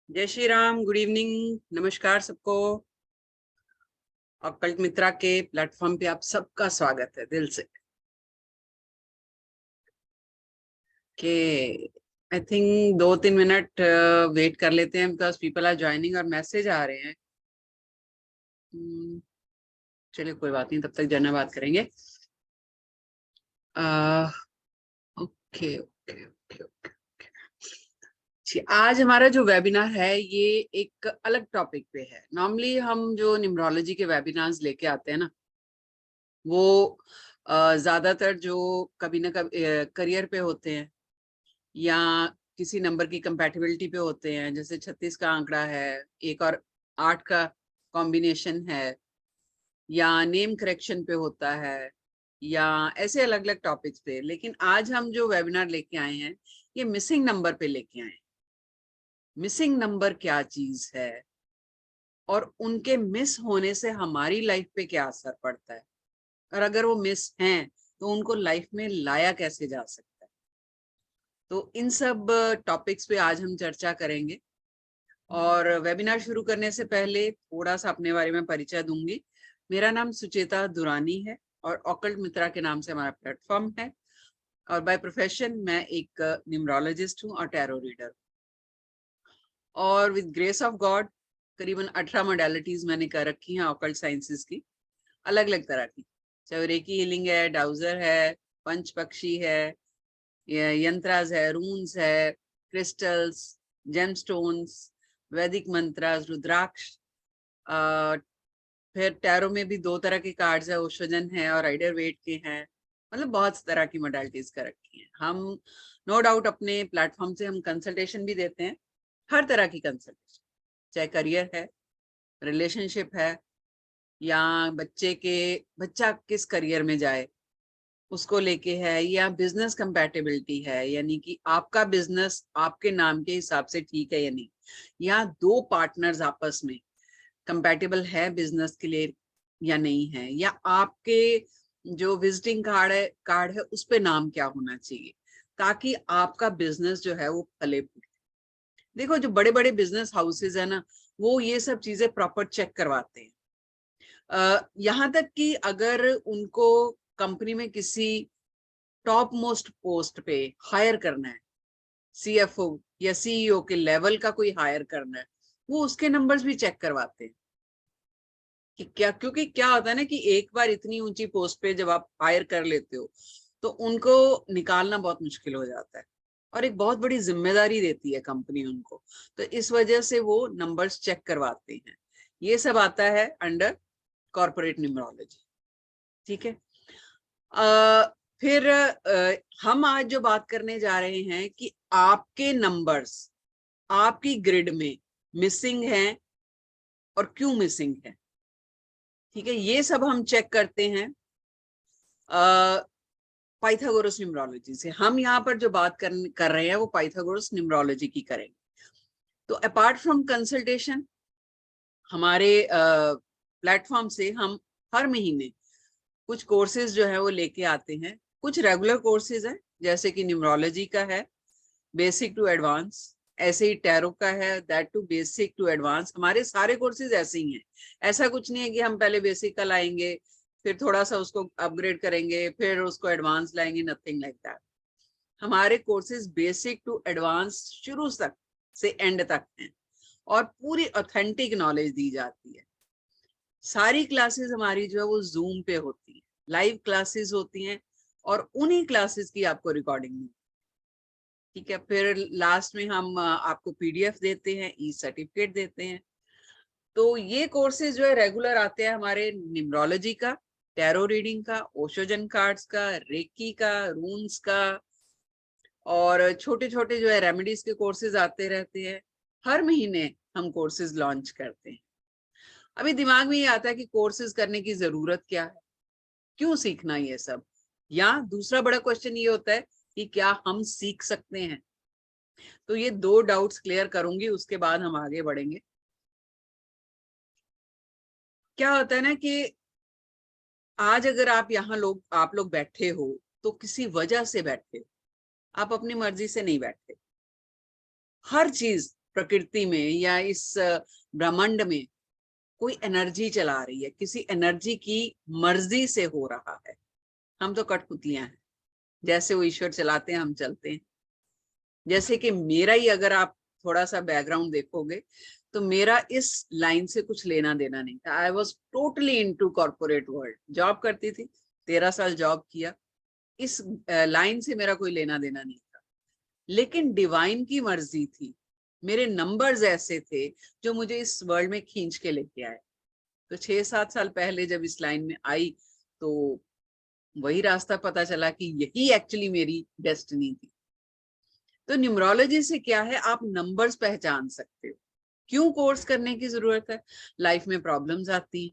जय Shri Ram, good evening, नमस्कार सबको। ऑकल्ट मित्रा के प्लेटफॉर्म पे आप सबका स्वागत है दिल से। के आई थिंक 2-3 मिनट वेट कर लेते हैं बिकॉज पीपल आर ज्वाइनिंग और मैसेज आ रहे हैं। चलिए कोई बात नहीं, तब तक जना बात करेंगे। Okay okay okay okay. आज हमारा जो वेबिनार है ये एक अलग टॉपिक पे है। नॉर्मली हम जो न्यूमरोलॉजी के वेबिनार्स लेके आते हैं ना, वो ज्यादातर जो कभी ना कभी करियर पे होते हैं या किसी नंबर की कंपैटिबिलिटी पे होते हैं। जैसे 36 का आंकड़ा है, एक और 8 का कॉम्बिनेशन है, या नेम करेक्शन पे होता है, या ऐसे अलग अलग टॉपिक्स पे। लेकिन आज हम जो वेबिनार लेके आए हैं ये मिसिंग नंबर पे लेके आए हैं। मिसिंग नंबर क्या चीज है और उनके मिस होने से हमारी लाइफ पे क्या असर पड़ता है, और अगर वो मिस हैं तो उनको लाइफ में लाया कैसे जा सकता है। तो इन सब टॉपिक्स पे आज हम चर्चा करेंगे। और वेबिनार शुरू करने से पहले थोड़ा सा अपने बारे में परिचय दूंगी। मेरा नाम सुचेता दुरानी है और ऑकल्ट मित्रा के नाम से हमारा प्लेटफॉर्म है। और बाय प्रोफेशन मैं एक न्यूमरोलॉजिस्ट हूँ और टैरो रीडर। और विद ग्रेस ऑफ गॉड करीबन 18 मोडेलिटीज मैंने कर रखी हैं ऑकल्ट साइंसेस की, अलग अलग तरह की। चाहे रेकी हीलिंग है, डाउजर है, पंच पक्षी है, यंत्रास है, रून्स है, क्रिस्टल्स, जेमस्टोन्स, वैदिक मंत्रास, रुद्राक्ष। फिर टैरो में भी 2 तरह के कार्ड्स है, ओशोजन है और राइडर वेट के हैं। मतलब बहुत तरह की मोडालिटीज कर रखी हैं हम। नो डाउट अपने प्लेटफॉर्म से हम कंसल्टेशन भी देते हैं, हर तरह की कंसल्टेशन, चाहे करियर है, रिलेशनशिप है, या बच्चा किस करियर में जाए उसको लेके है, या बिजनेस कंपैटिबिलिटी है, यानी कि आपका बिजनेस आपके नाम के हिसाब से ठीक है या नहीं, या 2 पार्टनर्स आपस में कंपैटिबल है बिजनेस के लिए या नहीं है, या आपके जो विजिटिंग कार्ड है उस पे नाम क्या होना चाहिए ताकि आपका बिजनेस जो है वो फले फूले। देखो जो बड़े बड़े बिजनेस हाउसेज है ना, वो ये सब चीजें प्रॉपर चेक करवाते हैं। यहाँ तक कि अगर उनको कंपनी में किसी टॉप मोस्ट पोस्ट पे हायर करना है, सीएफओ या सीईओ के लेवल का कोई हायर करना है, वो उसके नंबर्स भी चेक करवाते हैं कि क्या, क्योंकि क्या होता है ना कि एक बार इतनी ऊंची पोस्ट पे जब आप हायर कर लेते हो तो उनको निकालना बहुत मुश्किल हो जाता है, और एक बहुत बड़ी जिम्मेदारी देती है कंपनी उनको। तो इस वजह से वो नंबर्स चेक करवाते हैं। ये सब आता है अंडर कॉर्पोरेट न्यूमरोलॉजी। ठीक है। फिर हम आज जो बात करने जा रहे हैं कि आपके नंबर्स आपकी ग्रिड में मिसिंग हैं और क्यों मिसिंग है। ठीक है, ये सब हम चेक करते हैं पाइथागोरस न्यूमरोलॉजी से। हम यहाँ पर जो बात कर रहे हैं वो पाइथागोरस न्यूमरोलॉजी की करेंगे। तो अपार्ट फ्रॉम कंसल्टेशन, हमारे प्लेटफॉर्म से हम हर महीने कुछ कोर्सेज जो है वो लेके आते हैं। कुछ रेगुलर कोर्सेज हैं, जैसे कि न्यूमरोलॉजी का है बेसिक टू एडवांस, ऐसे ही टैरो का है that too basic to advance. हमारे सारे कोर्सेज ऐसे ही हैं। ऐसा कुछ नहीं है कि हम पहले बेसिक का लाएंगे फिर थोड़ा सा उसको अपग्रेड करेंगे फिर उसको एडवांस लाएंगे, नथिंग लाइक दैट। हमारे कोर्सेज बेसिक टू एडवांस शुरू तक से एंड तक हैं और पूरी ऑथेंटिक नॉलेज दी जाती है। सारी क्लासेस हमारी जो है वो जूम पे होती है, लाइव क्लासेस होती हैं, और उन्हीं क्लासेस की आपको रिकॉर्डिंग मिलती है। ठीक है, फिर लास्ट में हम आपको पीडीएफ देते हैं, ई सर्टिफिकेट देते हैं। तो ये कोर्सेज जो है रेगुलर आते हैं हमारे न्यूमरोलॉजी का, टैरो रीडिंग का, ओशोजन कार्ड्स का, रेकी का, रून्स का, और छोटे छोटे जो है रेमेडीज के कोर्सेज आते रहते हैं। हर महीने हम कोर्सेज लॉन्च करते हैं। अभी दिमाग में ये आता है कि कोर्सेज करने की जरूरत क्या है, क्यों सीखना ये सब, या दूसरा बड़ा क्वेश्चन ये होता है कि क्या हम सीख सकते हैं। तो ये 2 डाउट्स क्लियर करूंगी, उसके बाद हम आगे बढ़ेंगे। क्या होता है ना कि आज अगर आप आप लोग बैठे हो तो किसी वजह से बैठे हो, आप अपनी मर्जी से नहीं बैठे। हर चीज प्रकृति में या इस ब्रह्मांड में कोई एनर्जी चला रही है, किसी एनर्जी की मर्जी से हो रहा है। हम तो कठपुतलियां हैं, जैसे वो ईश्वर चलाते हैं हम चलते हैं। जैसे कि मेरा ही अगर आप थोड़ा सा बैकग्राउंड देखोगे तो मेरा इस लाइन से कुछ लेना देना नहीं था। I was totally into corporate world, job करती थी, 13 साल जॉब किया, इस लाइन से मेरा कोई लेना देना नहीं था। लेकिन डिवाइन की मर्जी थी, मेरे नंबर्स ऐसे थे जो मुझे इस वर्ल्ड में खींच के लेके आए। तो 6-7 साल पहले जब इस लाइन में आई तो वही रास्ता पता चला कि यही एक्चुअली मेरी डेस्टिनी थी। तो न्यूमरोलॉजी से क्या है, आप नंबर्स पहचान सकते हो। क्यों कोर्स करने की जरूरत है? लाइफ में प्रॉब्लम्स आती हैं,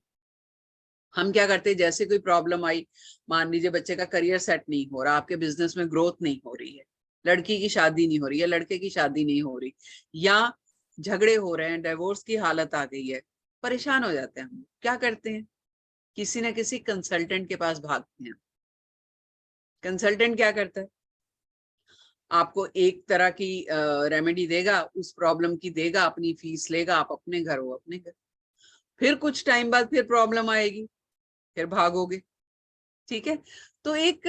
हम क्या करते हैं, जैसे कोई प्रॉब्लम आई, मान लीजिए बच्चे का करियर सेट नहीं हो रहा, आपके बिजनेस में ग्रोथ नहीं हो रही है, लड़की की शादी नहीं हो रही है, लड़के की शादी नहीं हो रही, या झगड़े हो रहे हैं, डिवोर्स की हालत आ गई है, परेशान हो जाते हैं। हम क्या करते हैं, किसी ना किसी कंसल्टेंट के पास भागते हैं। कंसल्टेंट क्या करता है, आपको एक तरह की रेमेडी देगा, उस प्रॉब्लम की देगा, अपनी फीस लेगा, आप अपने घर हो अपने घर। फिर कुछ टाइम बाद फिर प्रॉब्लम आएगी, फिर भागोगे। ठीक है, तो एक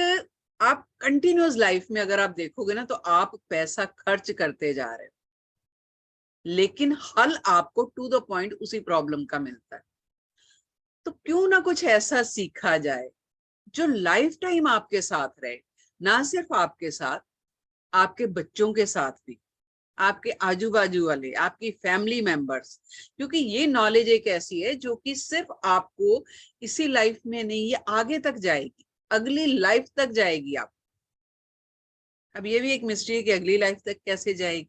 आप कंटिन्यूअस लाइफ में अगर आप देखोगे ना तो आप पैसा खर्च करते जा रहे हो, लेकिन हल आपको टू द पॉइंट उसी प्रॉब्लम का मिलता है। तो क्यों ना कुछ ऐसा सीखा जाए जो लाइफ टाइम आपके साथ रहे, ना सिर्फ आपके साथ, आपके बच्चों के साथ भी, आपके आजू बाजू वाले, आपकी फैमिली मेंबर्स। क्योंकि ये नॉलेज एक ऐसी है जो कि सिर्फ आपको इसी लाइफ में नहीं, ये आगे तक जाएगी, अगली लाइफ तक जाएगी। आप अब ये भी एक मिस्ट्री है कि अगली लाइफ तक कैसे जाएगी।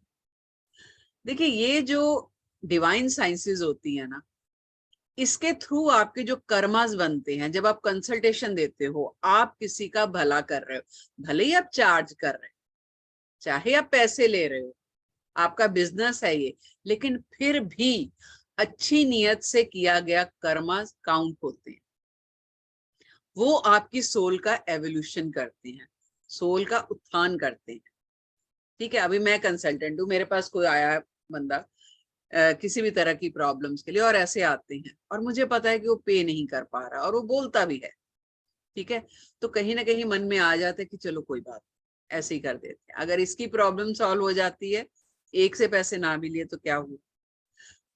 देखिए, ये जो डिवाइन साइंसेस होती है ना, इसके थ्रू आपके जो कर्मास बनते हैं, जब आप कंसल्टेशन देते हो, आप किसी का भला कर रहे हो, भले ही आप चार्ज कर रहे हो, चाहे आप पैसे ले रहे हो, आपका बिजनेस है ये, लेकिन फिर भी अच्छी नीयत से किया गया कर्मा काउंट होते हैं। वो आपकी सोल का एवोल्यूशन करते हैं, सोल का उत्थान करते हैं। ठीक है, अभी मैं कंसल्टेंट हूँ, मेरे पास कोई आया बंदा किसी भी तरह की प्रॉब्लम्स के लिए, और ऐसे आते हैं और मुझे पता है कि वो पे नहीं कर पा रहा और वो बोलता भी है, ठीक है, तो कहीं ना कहीं मन में आ जाता है कि चलो कोई बात, ऐसे ही कर देते हैं। अगर इसकी प्रॉब्लम सॉल्व हो जाती है, एक से पैसे ना भी लिए तो क्या हुआ,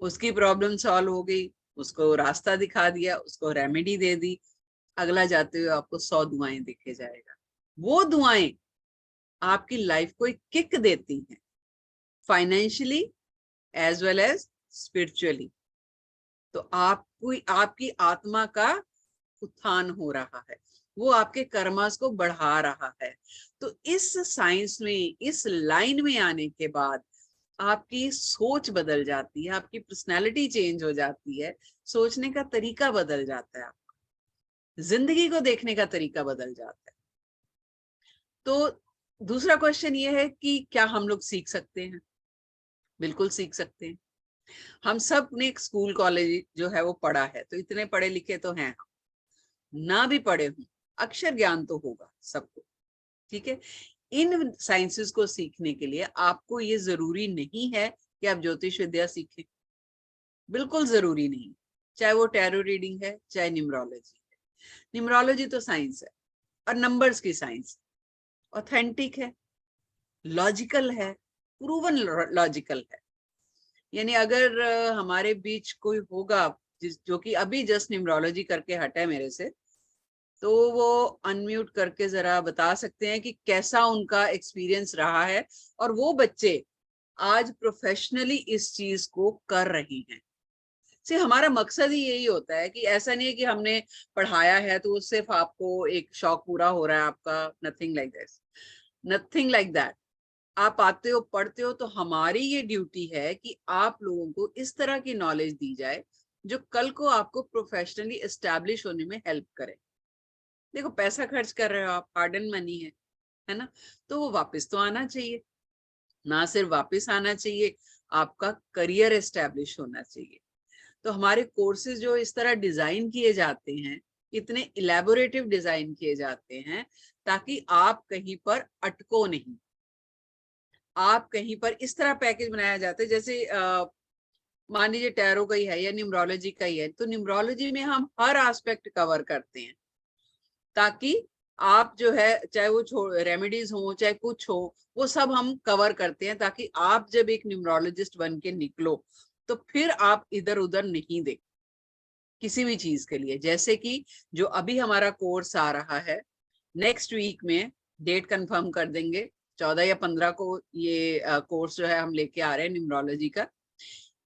उसकी प्रॉब्लम सॉल्व हो गई, उसको रास्ता दिखा दिया, उसको रेमेडी दे दी, अगला जाते हुए आपको 100 दुआएं दिखे जाएगा। वो दुआएं आपकी लाइफ को एक किक देती हैं, financially as well as spiritually. तो आपको, आपकी आत्मा का उत्थान हो रहा है, वो आपके कर्मास को बढ़ा रहा है। तो इस साइंस में, इस लाइन में आने के बाद आपकी सोच बदल जाती है, आपकी पर्सनालिटी चेंज हो जाती है, सोचने का तरीका बदल जाता है, आपका जिंदगी को देखने का तरीका बदल जाता है। तो दूसरा क्वेश्चन ये है कि क्या हम लोग सीख सकते हैं? बिल्कुल सीख सकते हैं। हम सब ने स्कूल कॉलेज जो है वो पढ़ा है, तो इतने पढ़े लिखे तो हैं, ना भी पढ़े हों, अक्षर ज्ञान तो होगा सबको। ठीक है, इन साइंसेस को सीखने के लिए आपको ये जरूरी नहीं है कि आप ज्योतिष विद्या सीखें, बिल्कुल जरूरी नहीं, चाहे वो टैरो रीडिंग है, चाहे न्यूमरोलॉजी है। न्यूमरोलॉजी तो साइंस है और नंबर्स की साइंस, ऑथेंटिक है, लॉजिकल है, प्रूवन लॉजिकल है। यानी अगर हमारे बीच कोई होगा जो कि अभी जस्ट न्यूमरोलॉजी करके हटा है मेरे से, तो वो अनम्यूट करके जरा बता सकते हैं कि कैसा उनका एक्सपीरियंस रहा है, और वो बच्चे आज प्रोफेशनली इस चीज को कर रहे हैं। से हमारा मकसद ही यही होता है कि ऐसा नहीं है कि हमने पढ़ाया है तो सिर्फ आपको एक शौक पूरा हो रहा है आपका, nothing like this, nothing like that. आप आते हो, पढ़ते हो, तो हमारी ये ड्यूटी है कि आप लोगों को इस तरह की नॉलेज दी जाए जो कल को आपको प्रोफेशनली एस्टैब्लिश होने में हेल्प करे। देखो, पैसा खर्च कर रहे हो आप, हार्ड एंड मनी है ना, तो वो वापस तो आना चाहिए। ना सिर्फ वापस आना चाहिए, आपका करियर एस्टैब्लिश होना चाहिए। तो हमारे कोर्सेज जो इस तरह डिजाइन किए जाते हैं, इतने इलेबोरेटिव डिजाइन किए जाते हैं, ताकि आप कहीं पर अटको नहीं। आप कहीं पर इस तरह पैकेज बनाया जाता है, जैसे मान लीजिए टैरो का ही है या न्यूमरोलॉजी का ही है, तो न्यूमरोलॉजी में हम हर एस्पेक्ट कवर करते हैं, ताकि आप जो है चाहे वो रेमेडीज हो चाहे कुछ हो, वो सब हम कवर करते हैं, ताकि आप जब एक न्यूमरोलॉजिस्ट बन के निकलो तो फिर आप इधर उधर नहीं देख किसी भी चीज के लिए। जैसे कि जो अभी हमारा कोर्स आ रहा है, नेक्स्ट वीक में डेट कंफर्म कर देंगे, 14 या 15 को ये कोर्स जो है हम लेके आ रहे हैं न्यूमरोलॉजी का।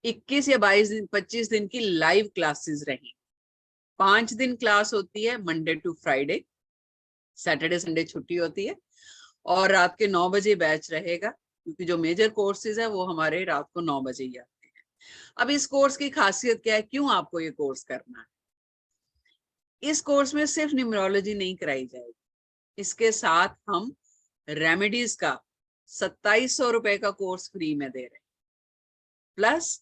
21 या 22 दिन 25 दिन की लाइव क्लासेस रही। 5 दिन क्लास होती है, Monday to Friday, Saturday Sunday छुट्टी होती है, और रात के 9 बजे बैच रहेगा, क्योंकि जो मेजर कोर्सेज है वो हमारे रात को 9 बजे ही आते हैं। अब इस कोर्स की खासियत क्या है, क्यों आपको ये कोर्स करना है? इस कोर्स में सिर्फ न्यूमरोलॉजी नहीं कराई जाएगी, इसके साथ हम रेमेडीज का 2700 रुपए का कोर्स फ्री में दे रहे हैं, प्लस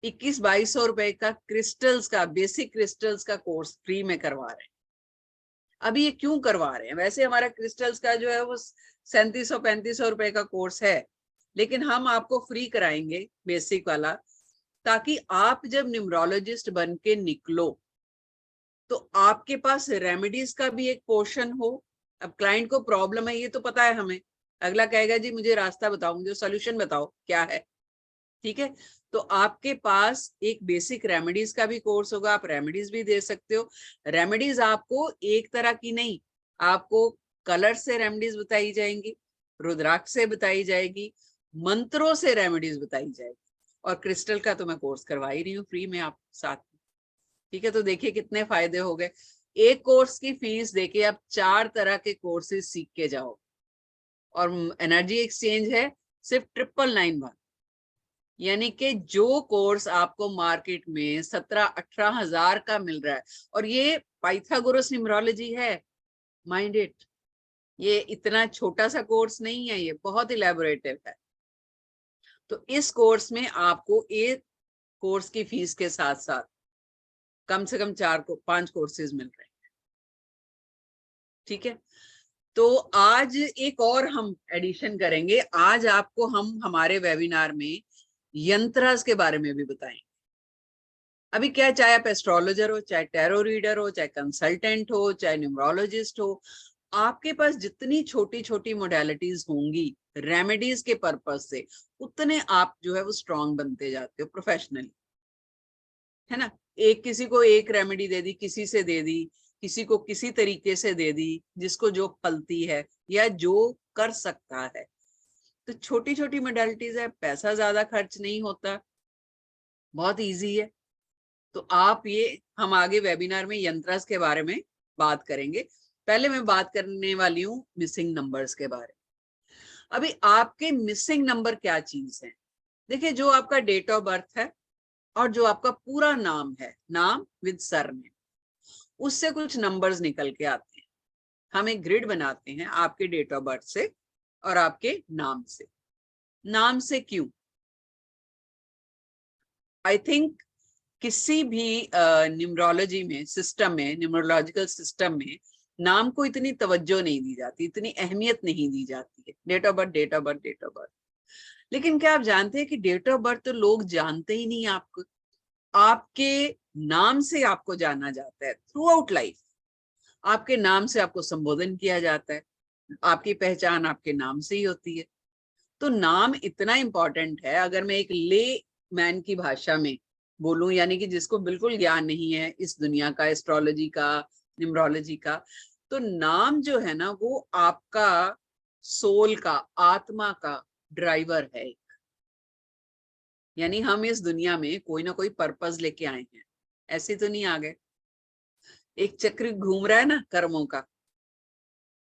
21-2200 रुपए का क्रिस्टल्स का, बेसिक क्रिस्टल्स का कोर्स फ्री में करवा रहे हैं। अभी ये क्यों करवा रहे हैं? वैसे हमारा क्रिस्टल्स का जो है वो 3700-3500 रुपए का कोर्स है, लेकिन हम आपको फ्री कराएंगे बेसिक वाला, ताकि आप जब न्यूमरोलॉजिस्ट बन के निकलो तो आपके पास रेमेडीज का भी एक पोर्शन हो। अब क्लाइंट को प्रॉब्लम है ये तो पता है हमें, अगला कहेगा जी मुझे रास्ता बताओ, मुझे सोल्यूशन बताओ क्या है, ठीक है? तो आपके पास एक बेसिक रेमेडीज का भी कोर्स होगा, आप रेमेडीज भी दे सकते हो। रेमेडीज आपको एक तरह की नहीं, आपको कलर से रेमेडीज बताई जाएंगी, रुद्राक्ष से बताई जाएगी, मंत्रों से रेमेडीज बताई जाएगी, और क्रिस्टल का तो मैं कोर्स करवा ही रही हूँ फ्री में आप साथ में, ठीक है? तो देखिए कितने फायदे हो गए। एक कोर्स की फीस देके आप 4 तरह के कोर्सेज सीख के जाओ, और एनर्जी एक्सचेंज है सिर्फ 999। यानी कि जो कोर्स आपको मार्केट में 17-18 हजार का मिल रहा है, और ये पाइथागोरस न्यूमरोलॉजी है, माइंड इट, ये इतना छोटा सा कोर्स नहीं है, ये बहुत इलेबोरेटिव है। तो इस कोर्स में आपको एक कोर्स की फीस के साथ साथ कम से कम 5 कोर्सेज मिल रहे हैं, ठीक है? तो आज एक और हम एडिशन करेंगे। आज आपको हम हमारे वेबिनार में यंत्रास के बारे में भी बताएंगे। अभी क्या, चाहे आप एस्ट्रोलॉजर हो, चाहे टैरो रीडर हो, चाहे कंसल्टेंट हो, चाहे न्यूमरोलॉजिस्ट हो, आपके पास जितनी छोटी छोटी मोडालिटीज होंगी रेमेडीज के पर्पज से, उतने आप जो है वो स्ट्रांग बनते जाते हो प्रोफेशनली, है ना? एक किसी को एक रेमेडी दे दी, किसी से दे दी, किसी को किसी तरीके से दे दी, जिसको जो फलती है या जो कर सकता है। तो छोटी छोटी मोडालिटीज है, पैसा ज्यादा खर्च नहीं होता, बहुत इजी है। तो आप ये, हम आगे वेबिनार में यंत्रास के बारे में बात करेंगे। पहले मैं बात करने वाली हूँ मिसिंग नंबर्स के बारे में। अभी आपके मिसिंग नंबर क्या चीज है? देखिए, जो आपका डेट ऑफ बर्थ है और जो आपका पूरा नाम है, नाम विद सरनेम, उससे कुछ नंबर्स निकल के आते हैं। हम एक ग्रिड बनाते हैं आपके डेट ऑफ बर्थ से और आपके नाम से। नाम से क्यों? आई थिंक किसी भी न्यूमरोलॉजी में, सिस्टम में, न्यूमरोलॉजिकल सिस्टम में नाम को इतनी तवज्जो नहीं दी जाती, इतनी अहमियत नहीं दी जाती है। Date of birth, date of birth, date of birth. लेकिन क्या आप जानते हैं कि डेट ऑफ बर्थ तो लोग जानते ही नहीं आपको, आपके नाम से आपको जाना जाता है थ्रू आउट लाइफ। आपके नाम से आपको संबोधन किया जाता है, आपकी पहचान आपके नाम से ही होती है। तो नाम इतना इंपॉर्टेंट है। अगर मैं एक ले मैन की भाषा में बोलूं, यानी कि जिसको बिल्कुल ज्ञान नहीं है इस दुनिया का, एस्ट्रोलॉजी का, न्यूमरोलॉजी का, तो नाम जो है ना वो आपका सोल का, आत्मा का ड्राइवर है। यानी हम इस दुनिया में कोई ना कोई पर्पस लेके आए हैं, ऐसे तो नहीं आ गए। एक चक्र घूम रहा है ना कर्मों का,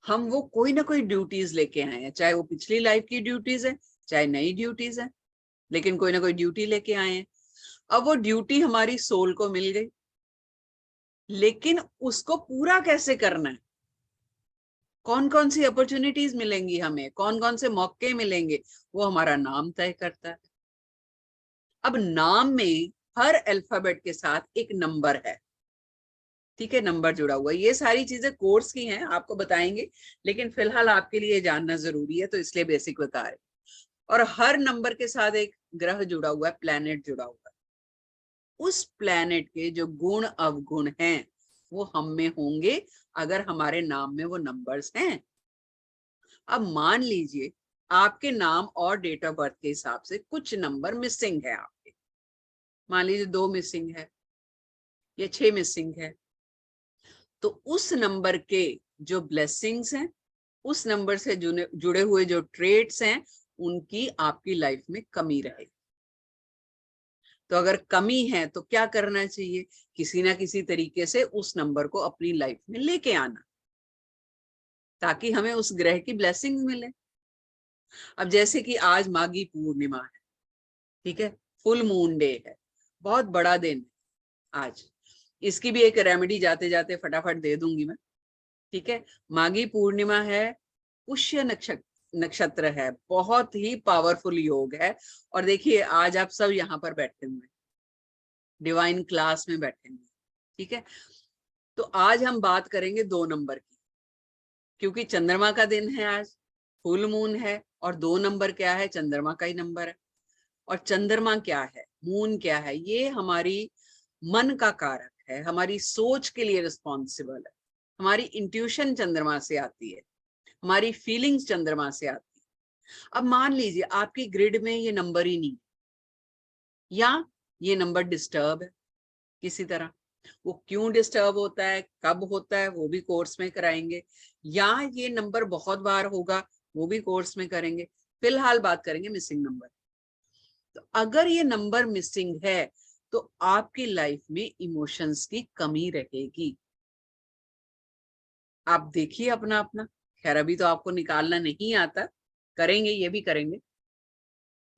हम वो कोई ना कोई ड्यूटीज लेके आए हैं, चाहे वो पिछली लाइफ की ड्यूटीज है, चाहे नई ड्यूटीज है, लेकिन कोई ना कोई ड्यूटी लेके आए हैं। अब वो ड्यूटी हमारी सोल को मिल गई, लेकिन उसको पूरा कैसे करना है, कौन कौन सी अपॉर्चुनिटीज मिलेंगी हमें, कौन कौन से मौके मिलेंगे, वो हमारा नाम तय करता है। अब नाम में हर अल्फाबेट के साथ एक नंबर है, ठीक है? नंबर जुड़ा हुआ है। ये सारी चीजें कोर्स की हैं, आपको बताएंगे, लेकिन फिलहाल आपके लिए जानना जरूरी है, तो इसलिए बेसिक बता रहे। और हर नंबर के साथ एक ग्रह जुड़ा हुआ है, प्लैनेट जुड़ा हुआ है। उस प्लैनेट के जो गुण अवगुण हैं वो हम में होंगे अगर हमारे नाम में वो नंबर्स हैं। अब मान लीजिए आपके नाम और डेट ऑफ बर्थ के हिसाब से कुछ नंबर मिसिंग है आपके, मान लीजिए 2 मिसिंग है या 6 मिसिंग है, तो उस नंबर के जो ब्लेसिंग्स हैं, उस नंबर से जुड़े हुए जो ट्रेट्स हैं, उनकी आपकी लाइफ में कमी रहेगी। तो अगर कमी है तो क्या करना चाहिए? किसी ना किसी तरीके से उस नंबर को अपनी लाइफ में लेके आना, ताकि हमें उस ग्रह की ब्लेसिंग मिले। अब जैसे कि आज माघी पूर्णिमा है, ठीक है, फुल मून डे है, बहुत बड़ा दिन है आज। इसकी भी एक रेमेडी जाते जाते फटाफट दे दूंगी मैं, ठीक है। माघी पूर्णिमा है, पुष्य नक्षत्र है, बहुत ही पावरफुल योग है। और देखिए आज आप सब यहाँ पर बैठे हुए हैं, डिवाइन क्लास में बैठे हुए, ठीक है। तो आज हम बात करेंगे 2 नंबर की, क्योंकि चंद्रमा का दिन है आज, फुल मून है, और 2 नंबर क्या है? चंद्रमा का ही नंबर है। और चंद्रमा क्या है, मून क्या है? ये हमारी मन का कारक है, हमारी सोच के लिए रिस्पॉन्सिबल है। हमारी इंट्यूशन चंद्रमा से आती है, हमारी फीलिंग्स चंद्रमा से आती है। अब मान लीजिए आपकी ग्रिड में ये नंबर ही नहीं, या ये नंबर डिस्टर्ब है किसी तरह, वो क्यों डिस्टर्ब होता है, कब होता है, वो भी कोर्स में कराएंगे, या ये नंबर बहुत बार होगा, वो भी कोर्स में करेंगे। फिलहाल बात करेंगे मिसिंग नंबर। तो अगर ये नंबर मिसिंग है तो आपकी लाइफ में इमोशंस की कमी रहेगी। आप देखिए अपना अपना, खैर अभी तो आपको निकालना नहीं आता, करेंगे, ये भी करेंगे।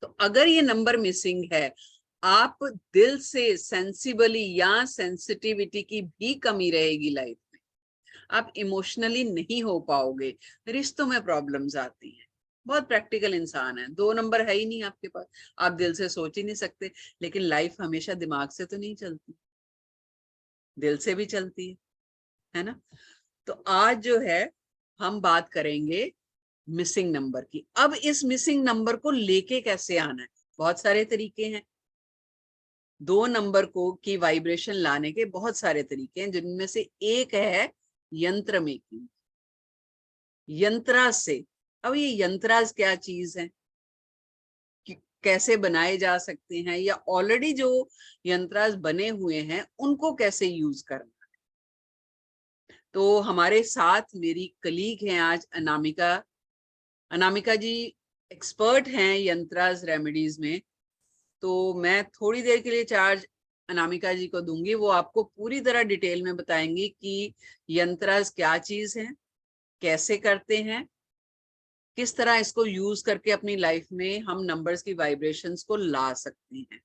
तो अगर ये नंबर मिसिंग है, आप दिल से सेंसिबली या सेंसिटिविटी की भी कमी रहेगी लाइफ में, आप इमोशनली नहीं हो पाओगे, रिश्तों में प्रॉब्लम्स आती हैं। बहुत प्रैक्टिकल इंसान है, 2 नंबर है ही नहीं आपके पास, आप दिल से सोच ही नहीं सकते। लेकिन लाइफ हमेशा दिमाग से तो नहीं चलती, दिल से भी चलती है ना। तो आज जो है हम बात करेंगे मिसिंग नंबर की। अब इस मिसिंग नंबर को लेके कैसे आना है? बहुत सारे तरीके हैं। 2 नंबर को की वाइब्रेशन लाने के बहुत सारे तरीके हैं, जिनमें से एक है यंत्र मेकिंग, यंत्रास से। अब ये यंत्रास क्या चीज है, कैसे बनाए जा सकते हैं, या ऑलरेडी जो यंत्रास बने हुए हैं उनको कैसे यूज करना। तो हमारे साथ मेरी कलीग हैं आज अनामिका। अनामिका जी एक्सपर्ट हैं यंत्रास रेमेडीज में। तो मैं थोड़ी देर के लिए चार्ज अनामिका जी को दूंगी, वो आपको पूरी तरह डिटेल में बताएंगी कि यंत्रास क्या चीज है, कैसे करते हैं, किस तरह इसको यूज करके अपनी लाइफ में हम नंबर्स की वाइब्रेशंस को ला सकते हैं,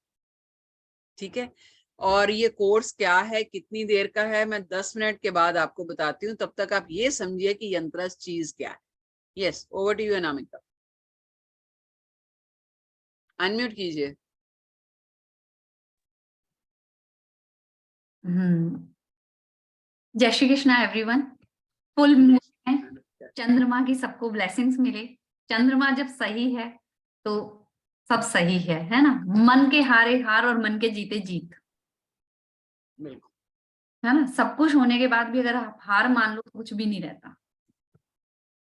ठीक है। और ये कोर्स क्या है, कितनी देर का है, मैं 10 मिनट के बाद आपको बताती हूँ। तब तक आप ये समझिए कि यंत्रास चीज क्या है। Yes, over to you Anamika, unmute कीजिए। जय Shri Krishna everyone. Full moon है, चंद्रमा की सबको ब्लेसिंग्स मिले। चंद्रमा जब सही है तो सब सही है ना। मन के हारे हार और मन के जीते जीत, बिल्कुल, है ना। सब कुछ होने के बाद भी अगर आप हार मान लो तो कुछ भी नहीं रहता।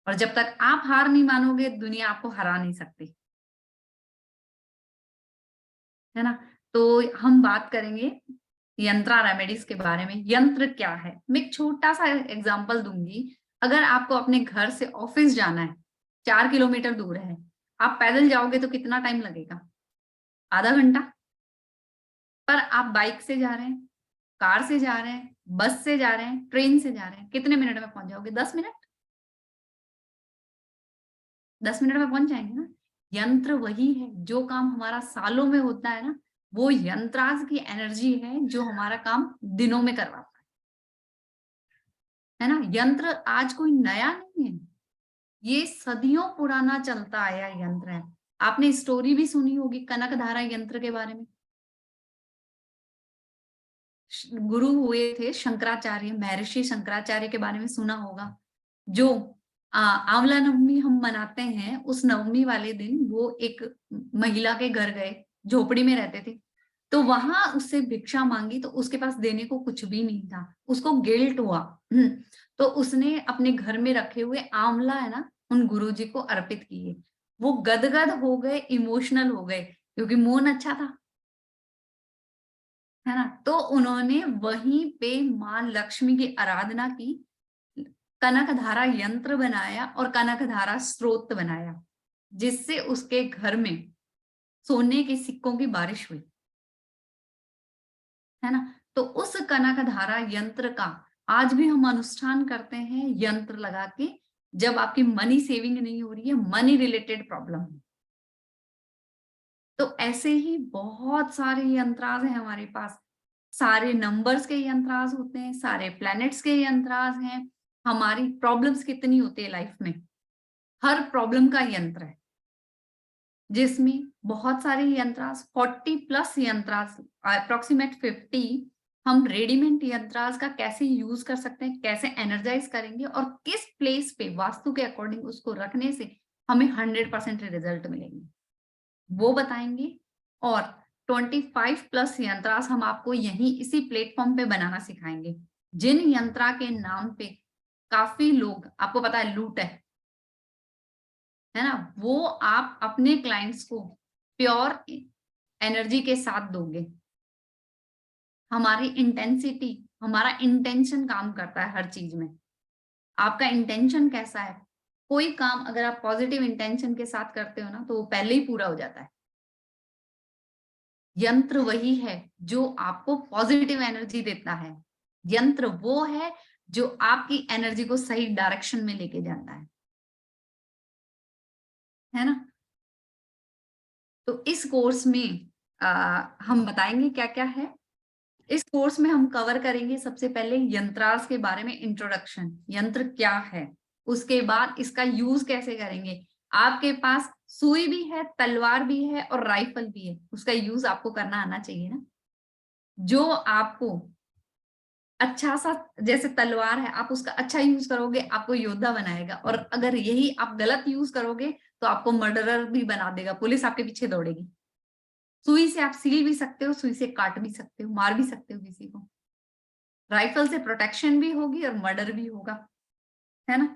और जब तक आप हार नहीं मानोगे दुनिया आपको हरा नहीं सकती, है ना। तो हम बात करेंगे यंत्रा रेमेडीज के बारे में। यंत्र क्या है, मैं एक छोटा सा एग्जांपल दूंगी। अगर आपको अपने घर से ऑफिस जाना है, 4 किलोमीटर दूर है, आप पैदल जाओगे तो कितना टाइम लगेगा? आधा घंटा। पर आप बाइक से जा रहे हैं, कार से जा रहे हैं, बस से जा रहे हैं, ट्रेन से जा रहे हैं, कितने मिनट में पहुंच जाओगे? 10 मिनट। 10 मिनट में पहुंच जाएंगे ना। यंत्र वही है, जो काम हमारा सालों में होता है ना, वो यंत्राज की एनर्जी है जो हमारा काम दिनों में करवाता है ना। यंत्र आज कोई नया नहीं है, ये सदियों पुराना चलता आया यंत्र है। आपने स्टोरी भी सुनी होगी कनकधारा यंत्र के बारे में। गुरु हुए थे शंकराचार्य, महर्षि शंकराचार्य के बारे में सुना होगा, जो आंवला नवमी हम मनाते हैं। उस नवमी वाले दिन वो एक महिला के घर गए, झोपड़ी में रहते थे, तो वहां उससे भिक्षा मांगी, तो उसके पास देने को कुछ भी नहीं था, उसको गिल्ट हुआ। तो उसने अपने घर में रखे हुए आंवला है ना, उन गुरुजी को अर्पित किए। वो गदगद हो गए, इमोशनल हो गए, क्योंकि मून अच्छा था, है ना। तो उन्होंने वहीं पे माँ लक्ष्मी की आराधना की, कनकधारा यंत्र बनाया और कनकधारा स्रोत बनाया, जिससे उसके घर में सोने के सिक्कों की बारिश हुई, है ना। तो उस कनकधारा यंत्र का आज भी हम अनुष्ठान करते हैं, यंत्र लगा के, जब आपकी मनी सेविंग नहीं हो रही है, मनी रिलेटेड प्रॉब्लम है। तो ऐसे ही बहुत सारे यंत्राज हैं हमारे पास, सारे नंबर्स के यंत्राज होते हैं, सारे प्लैनेट्स के यंत्राज हैं। हमारी प्रॉब्लम्स कितनी होती है लाइफ में, हर प्रॉब्लम का यंत्र है, जिसमें बहुत सारे यंत्रास, 40 प्लस यंत्रास, अप्रोक्सीमेट 50, हम रेडीमेड यंत्रास का कैसे यूज कर सकते हैं, कैसे एनर्जाइज करेंगे और किस प्लेस पे वास्तु के अकॉर्डिंग उसको रखने से हमें 100% रिजल्ट मिलेंगे, वो बताएंगे। और 25 प्लस यंत्रास हम आपको यहीं इसी प्लेटफॉर्म पे बनाना सिखाएंगे, जिन यंत्रा के नाम पे काफी लोग, आपको पता है, लूट है ना, वो आप अपने क्लाइंट्स को प्योर एनर्जी के साथ दोगे। हमारी इंटेंसिटी, हमारा इंटेंशन काम करता है हर चीज में। आपका इंटेंशन कैसा है, कोई काम अगर आप पॉजिटिव इंटेंशन के साथ करते हो ना, तो वो पहले ही पूरा हो जाता है। यंत्र वही है जो आपको पॉजिटिव एनर्जी देता है, यंत्र वो है जो आपकी एनर्जी को सही डायरेक्शन में लेके जाता है ना। तो इस कोर्स में हम बताएंगे क्या क्या है। इस कोर्स में हम कवर करेंगे सबसे पहले यंत्रास के बारे में, इंट्रोडक्शन, यंत्र क्या है, उसके बाद इसका यूज कैसे करेंगे। आपके पास सुई भी है, तलवार भी है और राइफल भी है, उसका यूज आपको करना आना चाहिए ना। जो आपको अच्छा सा, जैसे तलवार है, आप उसका अच्छा यूज करोगे, आपको योद्धा बनाएगा, और अगर यही आप गलत यूज करोगे तो आपको मर्डरर भी बना देगा, पुलिस आपके पीछे दौड़ेगी। सुई से आप सील भी सकते हो, सुई से काट भी सकते हो, मार भी सकते हो किसी को। राइफल से प्रोटेक्शन भी होगी और मर्डर भी होगा, है ना।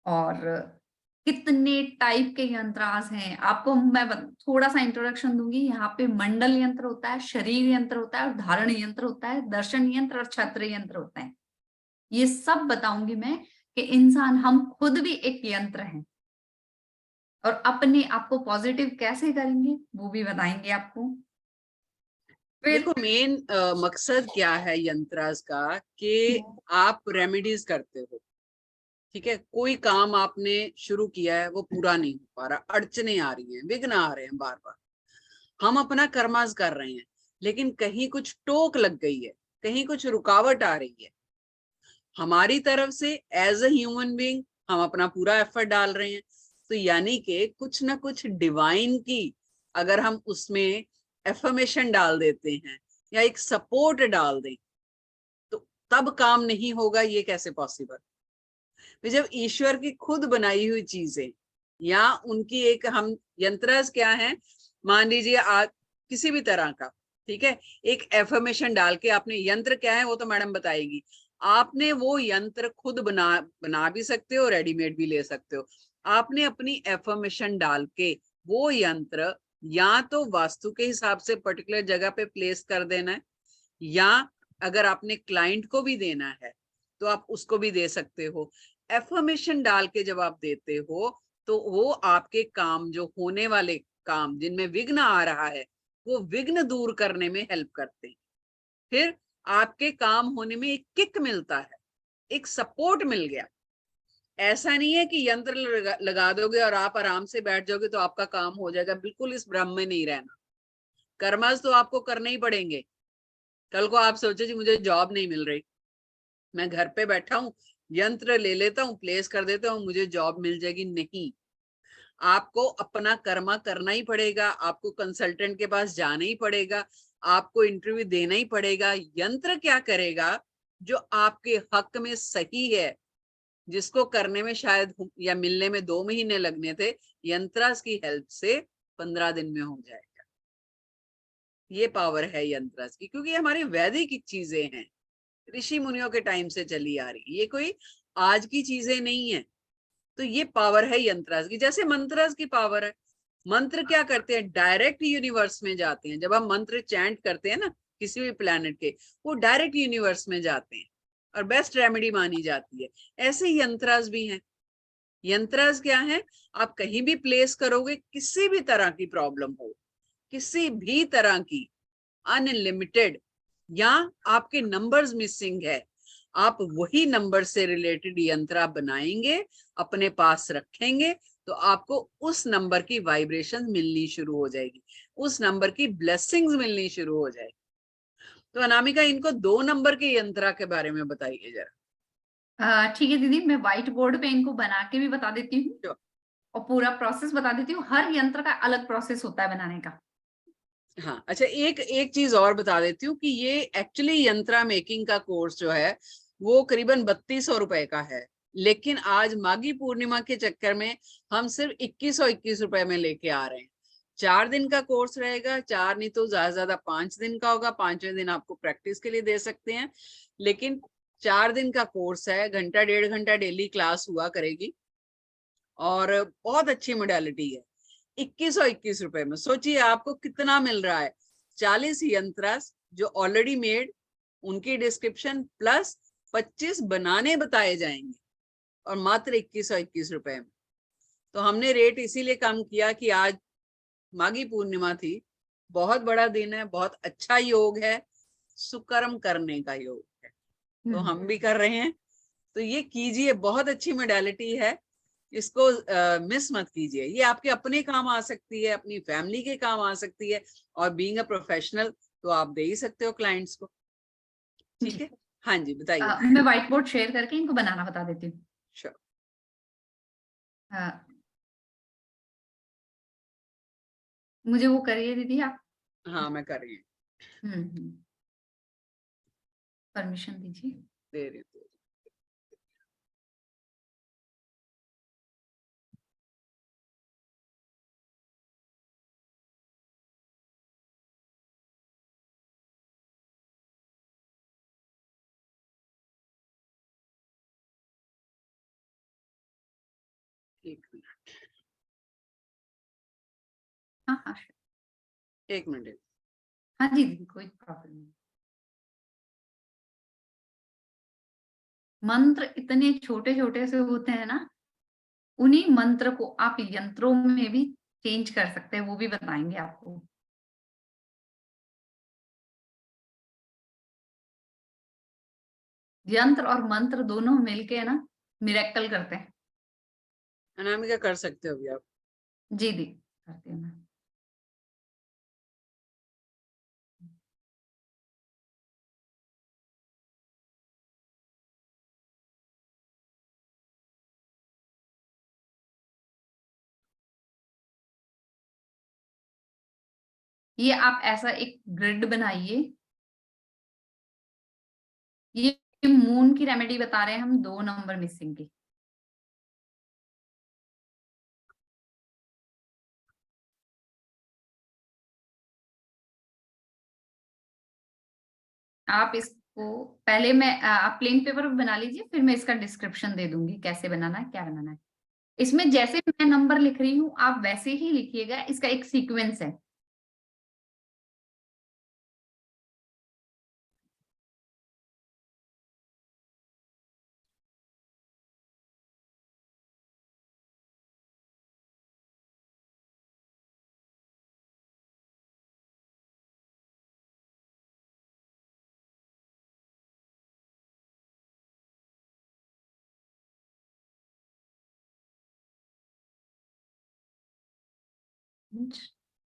और कितने टाइप के यंत्रास हैं, आपको मैं थोड़ा सा इंट्रोडक्शन दूंगी। यहाँ पे मंडल यंत्र होता है, शरीर यंत्र होता है, और धारण यंत्र होता है, दर्शन यंत्र और छत्र यंत्र होता है। ये सब बताऊंगी मैं कि इंसान, हम खुद भी एक यंत्र हैं, और अपने आप को पॉजिटिव कैसे करेंगे वो भी बताएंगे आपको। फिर देखो, मेन मकसद क्या है यंत्रास का, कि आप रेमेडीज करते हो, ठीक है। कोई काम आपने शुरू किया है, वो पूरा नहीं हो पा रहा, अड़चने आ रही हैं, विघ्न आ रहे हैं बार बार, हम अपना कर्मास कर रहे हैं, लेकिन कहीं कुछ टोक लग गई है, कहीं कुछ रुकावट आ रही है। हमारी तरफ से एज अ ह्यूमन बीइंग हम अपना पूरा एफर्ट डाल रहे हैं, तो यानी कि कुछ ना कुछ डिवाइन की अगर हम उसमें एफर्मेशन डाल देते हैं या एक सपोर्ट डाल दें, तो तब काम नहीं होगा, ये कैसे पॉसिबल। तो जब ईश्वर की खुद बनाई हुई चीजें या उनकी एक, हम यंत्रस क्या है, मान लीजिए किसी भी तरह का, ठीक है, एक एफर्मेशन डाल के आपने, यंत्र क्या है वो तो मैडम बताएगी, आपने वो यंत्र खुद बना भी सकते हो, रेडीमेड भी ले सकते हो। आपने अपनी एफर्मेशन डाल के वो यंत्र या तो वास्तु के हिसाब से पर्टिकुलर जगह पे प्लेस कर देना है, या अगर आपने क्लाइंट को भी देना है तो आप उसको भी दे सकते हो। एफर्मेशन डाल के जब आप देते हो, तो वो आपके काम, जो होने वाले काम जिनमें विघ्न आ रहा है, वो विघ्न दूर करने में हेल्प करते हैं। फिर आपके काम होने में एक किक मिलता है, एक सपोर्ट मिल गया। ऐसा नहीं है कि यंत्र लगा दोगे और आप आराम से बैठ जाओगे तो आपका काम हो जाएगा, बिल्कुल इस भ्रम में नहीं रहना। कर्मस तो आपको करने ही पड़ेंगे। कल को आप सोचे जी मुझे जॉब नहीं मिल रही, मैं घर पे बैठा हूँ, यंत्र ले लेता हूँ, प्लेस कर देता हूँ, मुझे जॉब मिल जाएगी, नहीं। आपको अपना कर्मा करना ही पड़ेगा, आपको कंसल्टेंट के पास जाना ही पड़ेगा, आपको इंटरव्यू देना ही पड़ेगा। यंत्र क्या करेगा, जो आपके हक में सही है, जिसको करने में शायद या मिलने में 2 महीने लगने थे, यंत्रास की हेल्प से 15 दिन में हो जाएगा। ये पावर है यंत्रास की, क्योंकि हमारी वैदिक चीजें हैं, ऋषि मुनियों के टाइम से चली आ रही, ये कोई आज की चीजें नहीं है। तो ये पावर है यंत्रास की, जैसे मंत्रास की पावर है। मंत्र क्या करते हैं, डायरेक्ट यूनिवर्स में जाते हैं। जब हम मंत्र चैंट करते हैं ना किसी भी प्लैनेट के, वो डायरेक्ट यूनिवर्स में जाते हैं और बेस्ट रेमेडी मानी जाती है। ऐसे ही यंत्रास भी हैं। यंत्रास क्या है, आप कहीं भी प्लेस करोगे, किसी भी तरह की प्रॉब्लम हो, किसी भी तरह की, अनलिमिटेड, या आपके नंबर्स मिसिंग है, आप वही नंबर से रिलेटेड यंत्र बनाएंगे, अपने पास रखेंगे, तो आपको उस नंबर की वाइब्रेशन मिलनी शुरू हो जाएगी, उस नंबर की ब्लेसिंग्स मिलनी शुरू हो जाएगी। तो अनामिका, इनको 2 नंबर के यंत्र के बारे में बताइए जरा। ठीक है दीदी, मैं व्हाइट बोर्ड पे इनको बना के भी बता देती हूँ Sure. और पूरा प्रोसेस बता देती हूँ। हर यंत्र का अलग प्रोसेस होता है बनाने का। हाँ, अच्छा, एक चीज और बता देती हूँ कि ये एक्चुअली यंत्रा मेकिंग का कोर्स जो है वो करीबन 3200 रुपए का है, लेकिन आज माघी पूर्णिमा के चक्कर में हम सिर्फ 2121 रुपए में लेके आ रहे हैं। 4 दिन का कोर्स रहेगा, 4 नहीं तो ज्यादा से ज्यादा 5 दिन का होगा। 5वें दिन आपको प्रैक्टिस के लिए दे सकते हैं, लेकिन 4 दिन का कोर्स है, घंटा 1.5 घंटा डेली क्लास हुआ करेगी और बहुत अच्छी मोडालिटी है। 2121 रुपए में सोचिए आपको कितना मिल रहा है। 40 यंत्र जो ऑलरेडी मेड, उनकी डिस्क्रिप्शन प्लस 25 बनाने बताए जाएंगे, और मात्र 2121 रुपए में। तो हमने रेट इसीलिए कम किया कि आज माघी पूर्णिमा थी, बहुत बड़ा दिन है, बहुत अच्छा योग है, सुकर्म करने का योग है, तो हम भी कर रहे हैं। तो ये कीजिए, बहुत अच्छी मोडालिटी है, इसको मिस मत कीजिए। ये आपके अपने काम आ सकती है, अपनी फैमिली के काम आ सकती है, और बीइंग अ प्रोफेशनल तो आप दे ही सकते हो क्लाइंट्स को। ठीक है, हाँ जी, बताइए। मैं व्हाइट बोर्ड शेयर करके इनको बनाना बता देती हूँ। श्योर। मुझे वो करिए दीदी आप। हाँ, मैं कर रही हूँ, परमिशन दीजिए। दे रही हूँ। एक मिनट, हाँ हाँ sure। एक मिनट। हाँ जी दीदी, कोई प्रॉब्लम नहीं। मंत्र इतने छोटे छोटे से होते हैं ना, उन्हीं मंत्र को आप यंत्रों में भी चेंज कर सकते हैं, वो भी बताएंगे आपको। यंत्र और मंत्र दोनों मिलके ना मिरेकल करते हैं। अनामिका, कर सकते हो अभी आप। जी दी, करती हूँ मैं। ये आप ऐसा एक ग्रिड बनाइए। ये मून की रेमेडी बता रहे हैं हम, 2 नंबर मिसिंग की। आप इसको पहले मैं आप प्लेन पेपर पर बना लीजिए, फिर मैं इसका डिस्क्रिप्शन दे दूंगी कैसे बनाना है, क्या बनाना है। इसमें जैसे मैं नंबर लिख रही हूँ आप वैसे ही लिखिएगा, इसका एक सीक्वेंस है।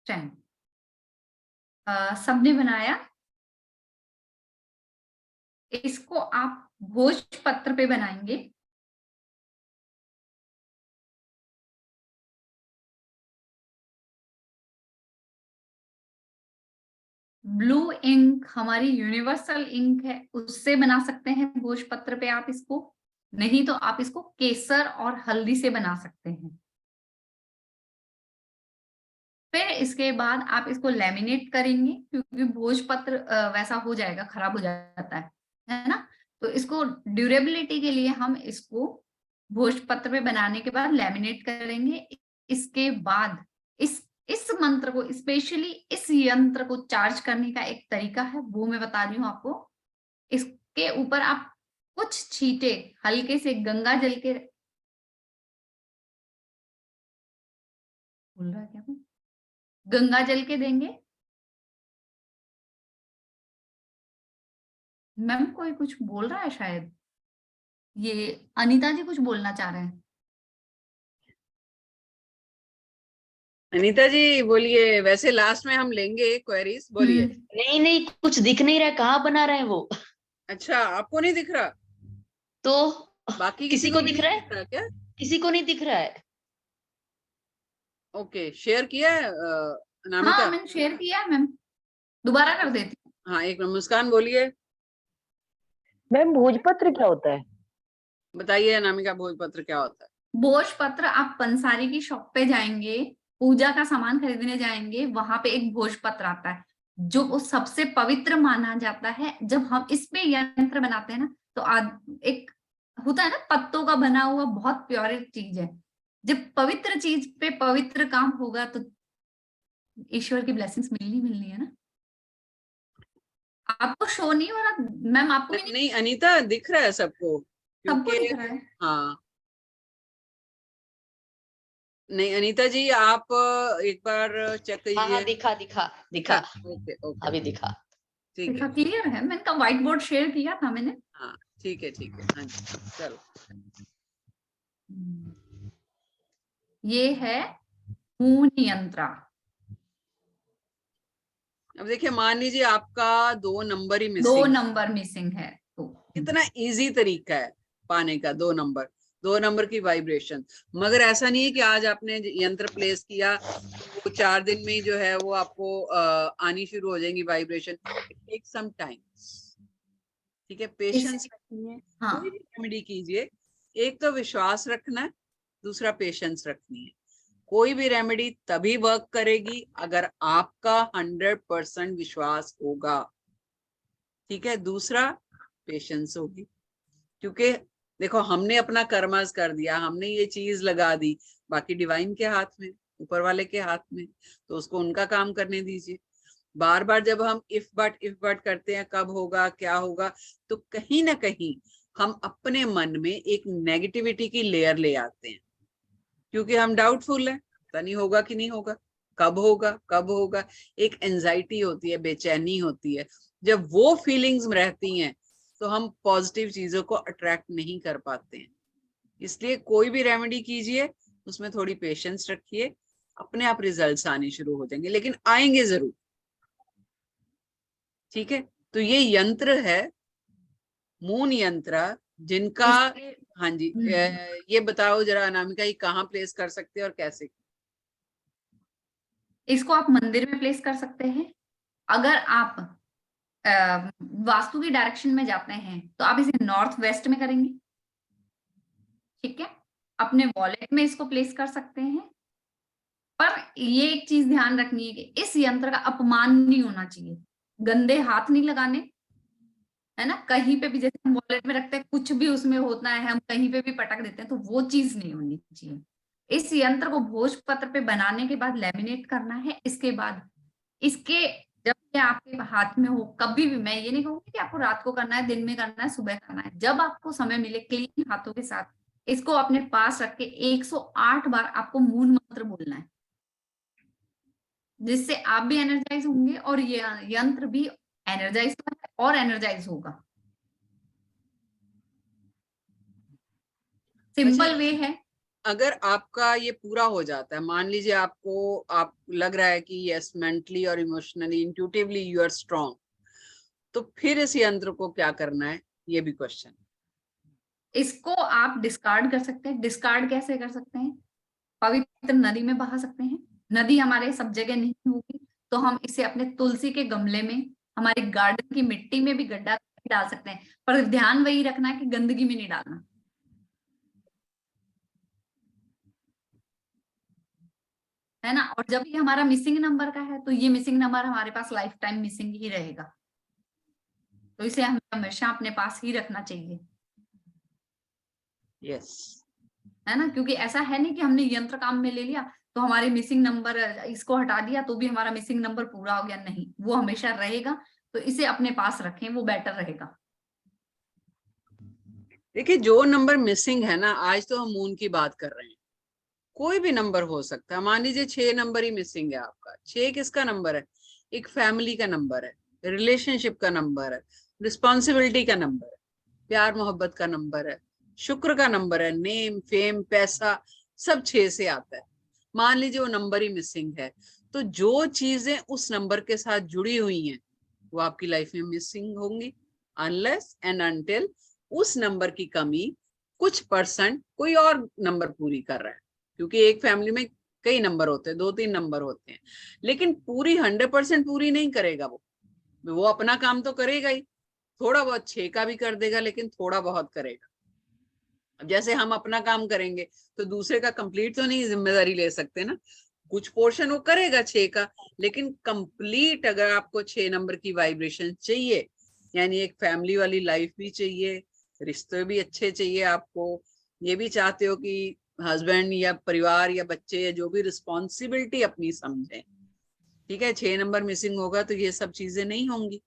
चैन सबने बनाया। इसको आप भोजपत्र पे बनाएंगे। ब्लू इंक हमारी यूनिवर्सल इंक है, उससे बना सकते हैं भोजपत्र पे आप इसको। नहीं तो आप इसको केसर और हल्दी से बना सकते हैं। फिर इसके बाद आप इसको लैमिनेट करेंगे, क्योंकि भोजपत्र वैसा हो जाएगा, खराब हो जाता है ना? तो इसको ड्यूरेबिलिटी के लिए हम इसको भोजपत्र पे बनाने के बाद लैमिनेट करेंगे। इसके बाद इस मंत्र को, स्पेशली इस यंत्र को चार्ज करने का एक तरीका है, वो मैं बता रही हूँ आपको। इसके ऊपर आप कुछ छींटे हल्के से गंगा जल के, बोल रहा है क्या कोई? गंगा जल के देंगे। मैम कोई कुछ बोल रहा है शायद, ये अनीता जी कुछ बोलना चाह रहे हैं। अनीता जी बोलिए, वैसे लास्ट में हम लेंगे क्वेरीज, बोलिए। नहीं नहीं, कुछ दिख नहीं रहा, कहाँ बना रहा है वो? अच्छा, आपको नहीं दिख रहा? तो बाकी किसी को भी दिख नहीं रहा है? दिख रहा क्या? किसी को नहीं दिख रहा है। ओके, शेयर किया है हाँ अनामिका? मैंने शेयर किया है मैम, दोबारा कर देती हूँ। हाँ, एक मिनट, मुस्कान बोलिए। मैम भोजपत्र क्या होता है? बताइए अनामिका, भोजपत्र क्या होता है? भोजपत्र, आप पंसारी की शॉप पे जाएंगे, पूजा का सामान खरीदने जाएंगे, वहां पे एक भोजपत्र आता है जो वो सबसे पवित्र माना जाता है। जब हम इस पे यंत्र बनाते हैं ना, तो एक होता है ना पत्तों का बना हुआ, बहुत प्योर चीज है। जब पवित्र चीज पे पवित्र काम होगा तो ईश्वर की ब्लेसिंग्स मिलनी है ना। आपको शो नहीं हो रहा मैम? आपको भी नहीं? नहीं अनीता, दिख रहा है सबको, सबको क्योंकि दिख रहा है। हाँ, नहीं अनीता जी, आप एक बार चेक हाँ हाँ, कीजिए। दिखा दिखा दिखा, ओके ओके, अभी दिखा। ठीक देखा, है। क्लियर है। मैंने कहा व्हाइट बोर्ड शेयर किया था मैंने। हाँ ठीक है, ठीक है, हाँ जी, चलो। ये है मून यंत्रा। अब देखिए, मान लीजिए आपका 2 नंबर ही 2 मिसिंग। नंबर मिसिंग है तो कितना इजी तरीका है पाने का, 2 नंबर की वाइब्रेशन। मगर ऐसा नहीं है कि आज आपने यंत्र प्लेस किया तो वो 4 दिन में ही जो है वो आपको आनी शुरू हो जाएंगी vibration. It take some time, ठीक है, पेशेंस रखनी है। हाँ, कोई भी रेमेडी कीजिए, एक तो विश्वास रखना है, दूसरा पेशेंस रखनी है। कोई भी रेमेडी तभी वर्क करेगी अगर आपका 100% विश्वास होगा, ठीक है। दूसरा, पेशेंस होगी, क्योंकि देखो हमने अपना कर्मस कर दिया, हमने ये चीज लगा दी, बाकी डिवाइन के हाथ में, ऊपर वाले के हाथ में, तो उसको उनका काम करने दीजिए। बार बार जब हम इफ बट करते हैं, कब होगा क्या होगा, तो कहीं ना कहीं हम अपने मन में एक नेगेटिविटी की लेयर ले आते हैं, क्योंकि हम डाउटफुल है, पता नहीं होगा कि नहीं होगा, कब होगा कब होगा। एक एंजाइटी होती है, बेचैनी होती है। जब वो फीलिंग्स रहती हैं तो हम पॉजिटिव चीजों को अट्रैक्ट नहीं कर पाते हैं। इसलिए कोई भी रेमेडी कीजिए, उसमें थोड़ी पेशेंस रखिए, अपने आप रिजल्ट्स आने शुरू हो जाएंगे, लेकिन आएंगे जरूर, ठीक है। तो ये यंत्र है मून यंत्र, जिनका हाँ जी, ये बताओ जरा अनामिका, ये कहाँ प्लेस कर सकते हैं और कैसे? इसको आप मंदिर में प्लेस कर सकते हैं। अगर आप वास्तु की डायरेक्शन में जाते हैं तो आप इसे नॉर्थ वेस्ट में करेंगे, ठीक है। अपने वॉलेट में इसको प्लेस कर सकते हैं। पर ये एक चीज ध्यान रखनी है कि इस यंत्र का अपमान नहीं होना चाहिए, गंदे हाथ नहीं लगाने, है ना। कहीं पे भी जैसे हम वॉलेट में रखते हैं, कुछ भी उसमें होता है, हम कहीं पे भी पटक देते हैं, तो वो चीज नहीं होनी चाहिए। इस यंत्र को भोजपत्र पे बनाने के बाद लेमिनेट करना है। इसके बाद इसके जब ये आपके हाथ में हो, कभी भी, मैं ये नहीं कहूंगी कि आपको रात को करना है, दिन में करना है, सुबह करना है, जब आपको समय मिले क्लीन हाथों के साथ इसको अपने पास रख के 108 बार आपको मूल मंत्र बोलना है, जिससे आप भी एनर्जाइज होंगे और ये यंत्र भी एनर्जाइज और एनर्जाइज होगा। सिंपल वे है। अगर आपका ये पूरा हो जाता है, मान लीजिए आप लग रहा है कि यस, मेंटली और emotionally intuitively you are strong, तो फिर इस यंत्र को क्या करना है, ये भी क्वेश्चन। इसको आप डिस्कार्ड कर सकते हैं। डिस्कार्ड कैसे कर सकते हैं? पवित्र नदी में बहा सकते हैं। नदी हमारे सब जगह नहीं होगी, तो हम इसे अपने तुलसी के गमले में, हमारे गार्डन की मिट्टी में भी गड्ढा डाल सकते हैं। पर ध्यान वही रखना है कि गंदगी में नहीं डालना। है ना। और जब ये हमारा मिसिंग नंबर का है तो ये मिसिंग नंबर हमारे पास लाइफ टाइम मिसिंग ही रहेगा, तो इसे हमें हमेशा अपने पास ही रखना चाहिए, यस। है ना। क्योंकि ऐसा है नहीं कि हमने यंत्र काम में ले लिया तो हमारे मिसिंग नंबर, इसको हटा दिया तो भी हमारा मिसिंग नंबर पूरा हो गया, नहीं, वो हमेशा रहेगा। तो इसे अपने पास रखें, वो बेटर रहेगा। देखिए, जो नंबर मिसिंग है ना, आज तो हम मून की बात कर रहे हैं, कोई भी नंबर हो सकता है। मान लीजिए 6 नंबर ही मिसिंग है आपका। 6 किसका नंबर है? एक फैमिली का नंबर है, रिलेशनशिप का नंबर है, रिस्पॉन्सिबिलिटी का नंबर है, प्यार मोहब्बत का नंबर है, शुक्र का नंबर है, नेम फेम पैसा सब 6 से आता है। मान लीजिए वो नंबर ही मिसिंग है, तो जो चीजें उस नंबर के साथ जुड़ी हुई हैं वो आपकी लाइफ में मिसिंग होंगी, अनलेस एंड अनटिल उस नंबर की कमी कुछ परसेंट कोई और नंबर पूरी कर रहा है। क्योंकि एक फैमिली में कई नंबर होते हैं, 2-3 नंबर होते हैं, लेकिन पूरी 100% पूरी नहीं करेगा वो अपना काम तो करेगा ही, थोड़ा बहुत 6 का भी कर देगा, लेकिन थोड़ा बहुत करेगा। अब जैसे हम अपना काम करेंगे तो दूसरे का कंप्लीट तो नहीं जिम्मेदारी ले सकते ना, कुछ पोर्शन वो करेगा 6 का, लेकिन कंप्लीट अगर आपको 6 नंबर की वाइब्रेशन चाहिए, यानी एक फैमिली वाली लाइफ भी चाहिए, रिश्ते भी अच्छे चाहिए, आपको ये भी चाहते हो कि हस्बैंड या परिवार या बच्चे या जो भी रिस्पॉन्सिबिलिटी अपनी समझें, ठीक है, 6 नंबर मिसिंग होगा तो ये सब चीजें नहीं होंगी।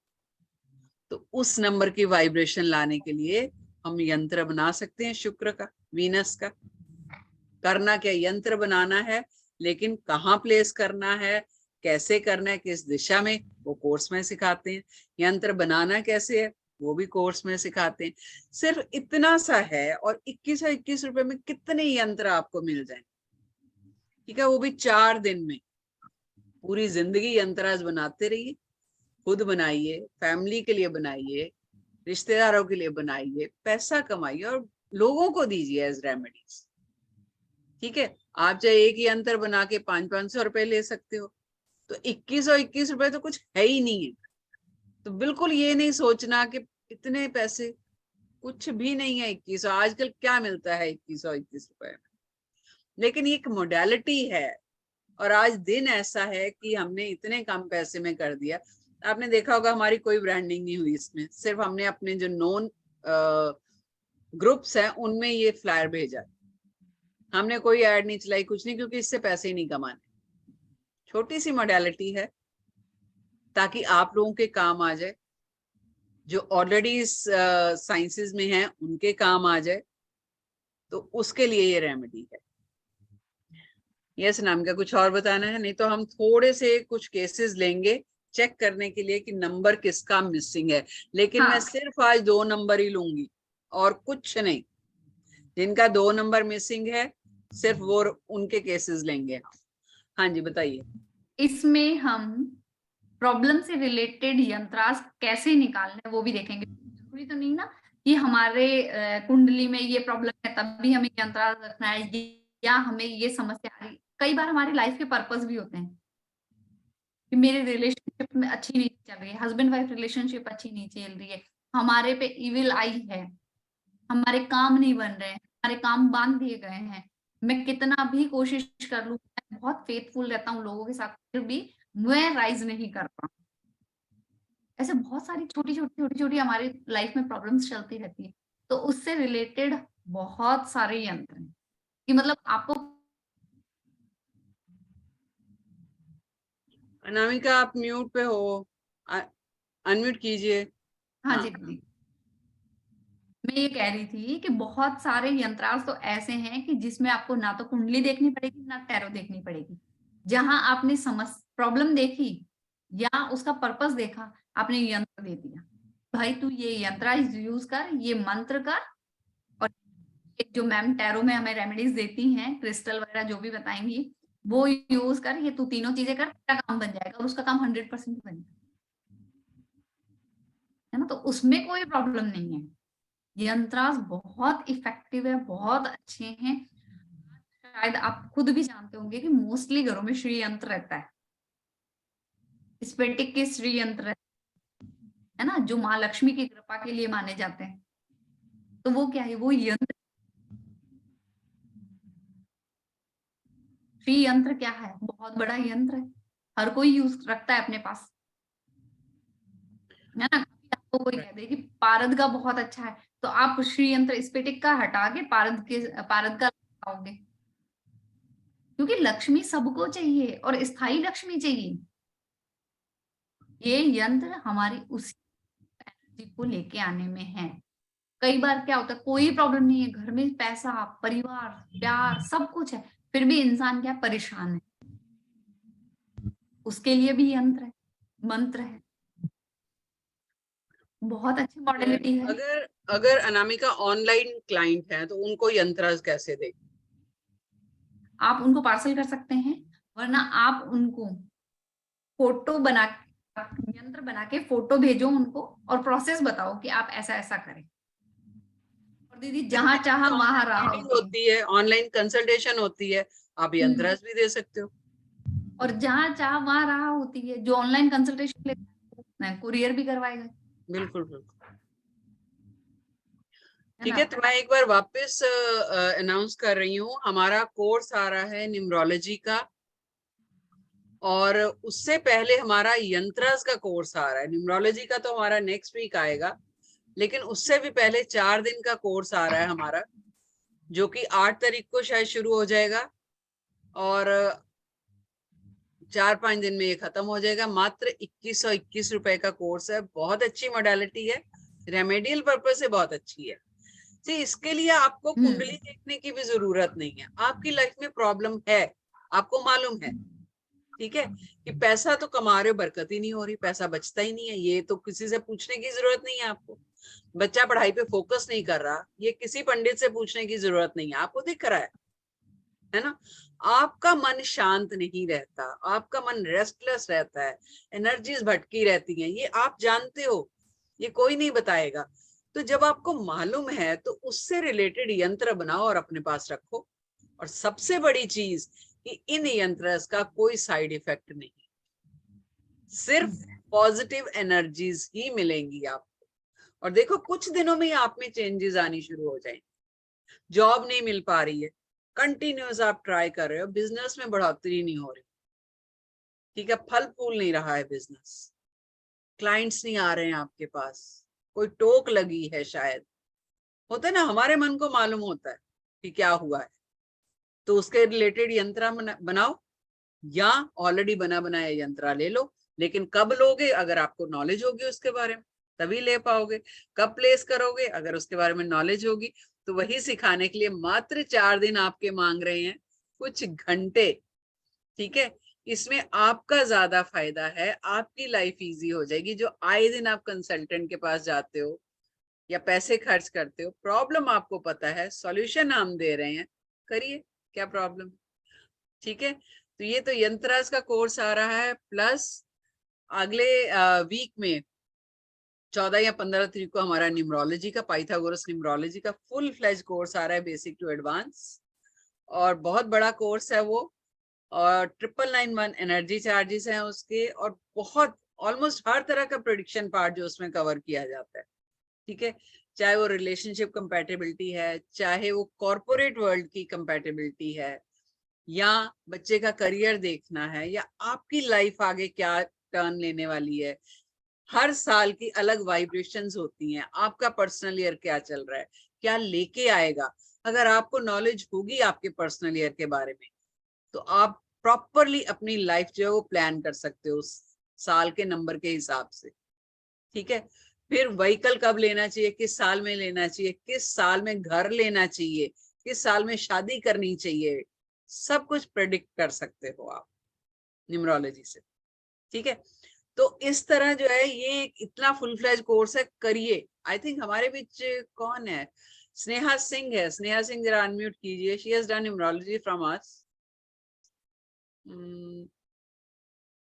तो उस नंबर की वाइब्रेशन लाने के लिए हम यंत्र बना सकते हैं शुक्र का, वीनस का। करना क्या, यंत्र बनाना है, लेकिन कहाँ प्लेस करना है, कैसे करना है, किस दिशा में, वो कोर्स में सिखाते हैं। यंत्र बनाना कैसे है, वो भी कोर्स में सिखाते हैं। सिर्फ इतना सा है, और 21 रुपए में कितने यंत्र आपको मिल जाए, ठीक है, वो भी 4 दिन में। पूरी जिंदगी यंत्राज बनाते रहिए, खुद बनाइए, फैमिली के लिए बनाइए, रिश्तेदारों के लिए बनाइए, पैसा कमाइए और लोगों को दीजिए एज रेमेडीज, ठीक है। आप चाहे एक ही यंत्र बना के 500-500 रुपए ले सकते हो, तो 21 रुपए तो कुछ है ही नहीं है। तो बिल्कुल ये नहीं सोचना कि इतने पैसे, कुछ भी नहीं है 2100। आजकल क्या मिलता है 21 रुपए में, लेकिन ये एक मोडालिटी है। और आज दिन ऐसा है कि हमने इतने कम पैसे में कर दिया। आपने देखा होगा हमारी कोई ब्रांडिंग नहीं हुई इसमें, सिर्फ हमने अपने जो नॉन ग्रुप्स हैं उनमें ये फ्लायर भेजा, हमने कोई ऐड नहीं चलाई, कुछ नहीं, क्योंकि इससे पैसे ही नहीं कमाने। छोटी सी मॉडलिटी है ताकि आप लोगों के काम आ जाए, जो ऑलरेडी इस साइंसेस में हैं उनके काम आ जाए, तो उसके लिए ये रेमेडी है। यस नाम का कुछ और बताना है? नहीं तो हम थोड़े से कुछ केसेस लेंगे चेक करने के लिए कि नंबर किसका मिसिंग है, लेकिन मैं हाँ, सिर्फ आज 2 नंबर ही लूंगी और कुछ नहीं। जिनका 2 नंबर मिसिंग है सिर्फ वो उनके केसेस लेंगे हम। हाँ जी, बताइए। इसमें हम प्रॉब्लम से रिलेटेड यंत्रास कैसे निकालने हैं वो भी देखेंगे। जरूरी तो नहीं ना कि हमारे कुंडली में ये प्रॉब्लम है तभी हमें यंत्रास रखना है, या हमें ये समस्या आ रही। कई बार हमारी लाइफ के पर्पस भी होते हैं कि मेरे रिलेशनशिप में अच्छी नहीं चल रही है, हस्बैंड वाइफ रिलेशनशिप अच्छी नहीं चल रही है, हमारे पे इविल आई है, हमारे काम नहीं बन रहे हैं, हमारे काम बांध दिए गए हैं, मैं कितना भी कोशिश कर लूं, मैं बहुत फेथफुल रहता हूँ लोगों के साथ, फिर भी मैं राइज नहीं कर पा। ऐसे बहुत सारी छोटी छोटी हमारी लाइफ में प्रॉब्लम्स चलती रहती है। तो उससे रिलेटेड बहुत सारे यंत्र हैं कि मतलब आपको। अनामिका आप म्यूट पे हो, अनम्यूट कीजिए। हाँ हाँ। जी दीदी, मैं ये कह रही थी कि बहुत सारे यंत्रांश तो ऐसे हैं कि जिसमें आपको ना तो कुंडली देखनी पड़ेगी ना टैरो देखनी पड़ेगी। जहां आपने प्रॉब्लम देखी या उसका पर्पस देखा, आपने यंत्र दे दिया, भाई तू ये यंत्र यूज कर, ये मंत्र कर, और एक जो मैम टैरो में हमें रेमेडीज देती हैं, क्रिस्टल वगैरह जो भी बताएंगी, वो यूज कर, ये तू तीनों चीजें कर, तेरा काम बन जाएगा, और उसका काम 100% बन जाएगा, है ना। तो उसमें कोई प्रॉब्लम नहीं है। यंत्रास बहुत इफेक्टिव है, बहुत अच्छे हैं। शायद आप खुद भी जानते होंगे कि मोस्टली घरों में श्री यंत्र रहता है, स्फटिक के श्री यंत्र है ना, जो माँ लक्ष्मी की कृपा के लिए माने जाते हैं। तो वो क्या है, वो यंत्र श्री यंत्र क्या है? बहुत बड़ा यंत्र है, हर कोई यूज रखता है अपने पास, है ना। आपको कोई कह दे कि पारद का बहुत अच्छा है, तो आप श्री यंत्र इस पे टिक्का हटा के पारद का लगाओगे, क्योंकि लक्ष्मी सबको चाहिए और स्थायी लक्ष्मी चाहिए। ये यंत्र हमारी उसी एनर्जी को लेके आने में है। कई बार क्या होता है, कोई प्रॉब्लम नहीं है, घर में पैसा, परिवार, प्यार, सब कुछ है, फिर भी इंसान क्या परेशान है, उसके लिए भी यंत्र है, मंत्र है, बहुत अच्छी मॉडलिटी है। अगर अगर अनामिका ऑनलाइन क्लाइंट है तो उनको यंत्र कैसे दे? आप उनको पार्सल कर सकते हैं, वरना आप उनको फोटो बना यंत्र बना के फोटो भेजो उनको और प्रोसेस बताओ कि आप ऐसा ऐसा करें, और दीदी जहां चाहा वहां रहा होती है, होती है, ऑनलाइन कंसल्टेशन होती है, आप यंत्र भी दे सकते हो। और जहां चाहा वहां रहा होती है। जो ऑनलाइन कंसल्टेशन लेता है कुरियर भी करवाएगा, बिल्कुल बिल्कुल। है ठीक ना। है, तो मैं एक बार वापस अनाउंस कर रही हूँ, हमारा कोर्स आ रहा है न्यूमरोलॉजी का, और उससे पहले हमारा यंत्रस का कोर्स आ रहा है। न्यूमरोलॉजी का तो हमारा नेक्स्ट वीक आएगा, लेकिन उससे भी पहले 4 दिन का कोर्स आ रहा है हमारा, जो कि 8 तारीख को शायद शुरू हो जाएगा और 4-5 दिन में ये खत्म हो जाएगा। मात्र 2121 रुपए का कोर्स है, बहुत अच्छी मॉडलिटी है, रेमेडियल पर्पस से बहुत अच्छी है। जी, इसके लिए आपको कुंडली देखने की भी जरूरत नहीं है। आपकी लाइफ में प्रॉब्लम है, आपको मालूम है, ठीक है, कि पैसा तो कमा रहे हो, बरकत ही नहीं हो रही, पैसा बचता ही नहीं है, ये तो किसी से पूछने की जरूरत नहीं है आपको। बच्चा पढ़ाई पे फोकस नहीं कर रहा, ये किसी पंडित से पूछने की जरूरत नहीं है, आपको दिख रहा है ना। आपका मन शांत नहीं रहता, आपका मन रेस्टलेस रहता है, एनर्जीज भटकी रहती हैं, ये आप जानते हो, ये कोई नहीं बताएगा। तो जब आपको मालूम है तो उससे रिलेटेड यंत्र बनाओ और अपने पास रखो। और सबसे बड़ी चीज कि इन यंत्रस का कोई साइड इफेक्ट नहीं, सिर्फ पॉजिटिव एनर्जीज ही मिलेंगी आपको। और देखो कुछ दिनों में ही आप में चेंजेस आनी शुरू हो जाएंगे। जॉब नहीं मिल पा रही है, कंटिन्यूस आप ट्राई कर रहे हो, बिजनेस में बढ़ोतरी नहीं हो रही, ठीक है, फल फूल नहीं रहा है बिजनेस, क्लाइंट्स नहीं आ रहे हैं आपके पास, कोई टोक लगी है शायद, होता है ना, हमारे मन को मालूम होता है कि क्या हुआ है। तो उसके रिलेटेड यंत्र बनाओ, या ऑलरेडी बना बनाया यंत्र ले लो। लेकिन कब लोगे? अगर आपको नॉलेज होगी उसके बारे में, तभी ले पाओगे। कब प्लेस करोगे? अगर उसके बारे में नॉलेज होगी। तो वही सिखाने के लिए मात्र 4 दिन आपके मांग रहे हैं, कुछ घंटे, ठीक है। इसमें आपका ज्यादा फायदा है, आपकी लाइफ इजी हो जाएगी। जो आए दिन आप कंसल्टेंट के पास जाते हो या पैसे खर्च करते हो, प्रॉब्लम आपको पता है, सॉल्यूशन हम दे रहे हैं, करिए, क्या प्रॉब्लम, ठीक है। तो ये तो यंत्रास का कोर्स आ रहा है, प्लस अगले वीक में 14 या 15 तारीख को हमारा न्यूमरोलॉजी का, पाइथागोरस न्यूमरोलॉजी का फुल फ्लेज कोर्स आ रहा है, बेसिक टू एडवांस, और बहुत बड़ा कोर्स है वो। और 9991 एनर्जी चार्जेस हैं उसके, और बहुत ऑलमोस्ट हर तरह का प्रेडिक्शन पार्ट जो उसमें कवर किया जाता है, ठीक है। चाहे वो रिलेशनशिप कंपैटिबिलिटी है, चाहे वो कॉर्पोरेट वर्ल्ड की कंपैटिबिलिटी है, या बच्चे का करियर देखना है, या आपकी लाइफ आगे क्या टर्न लेने वाली है। हर साल की अलग वाइब्रेशंस होती हैं, आपका पर्सनल ईयर क्या चल रहा है, क्या लेके आएगा। अगर आपको नॉलेज होगी आपके पर्सनल ईयर के बारे में, तो आप प्रॉपरली अपनी लाइफ जो है वो प्लान कर सकते हो उस साल के नंबर के हिसाब से, ठीक है। फिर व्हीकल कब लेना चाहिए, किस साल में लेना चाहिए, किस साल में घर लेना चाहिए, किस साल में शादी करनी चाहिए, सब कुछ प्रेडिक्ट कर सकते हो आप न्यूमरोलॉजी से, ठीक है। तो इस तरह जो है ये इतना फुल फ्लेज कोर्स है, करिए। आई थिंक हमारे बीच कौन है, स्नेहा सिंह है, स्नेहा सिंह जरा अनम्यूट कीजिए, she has done numerology from us.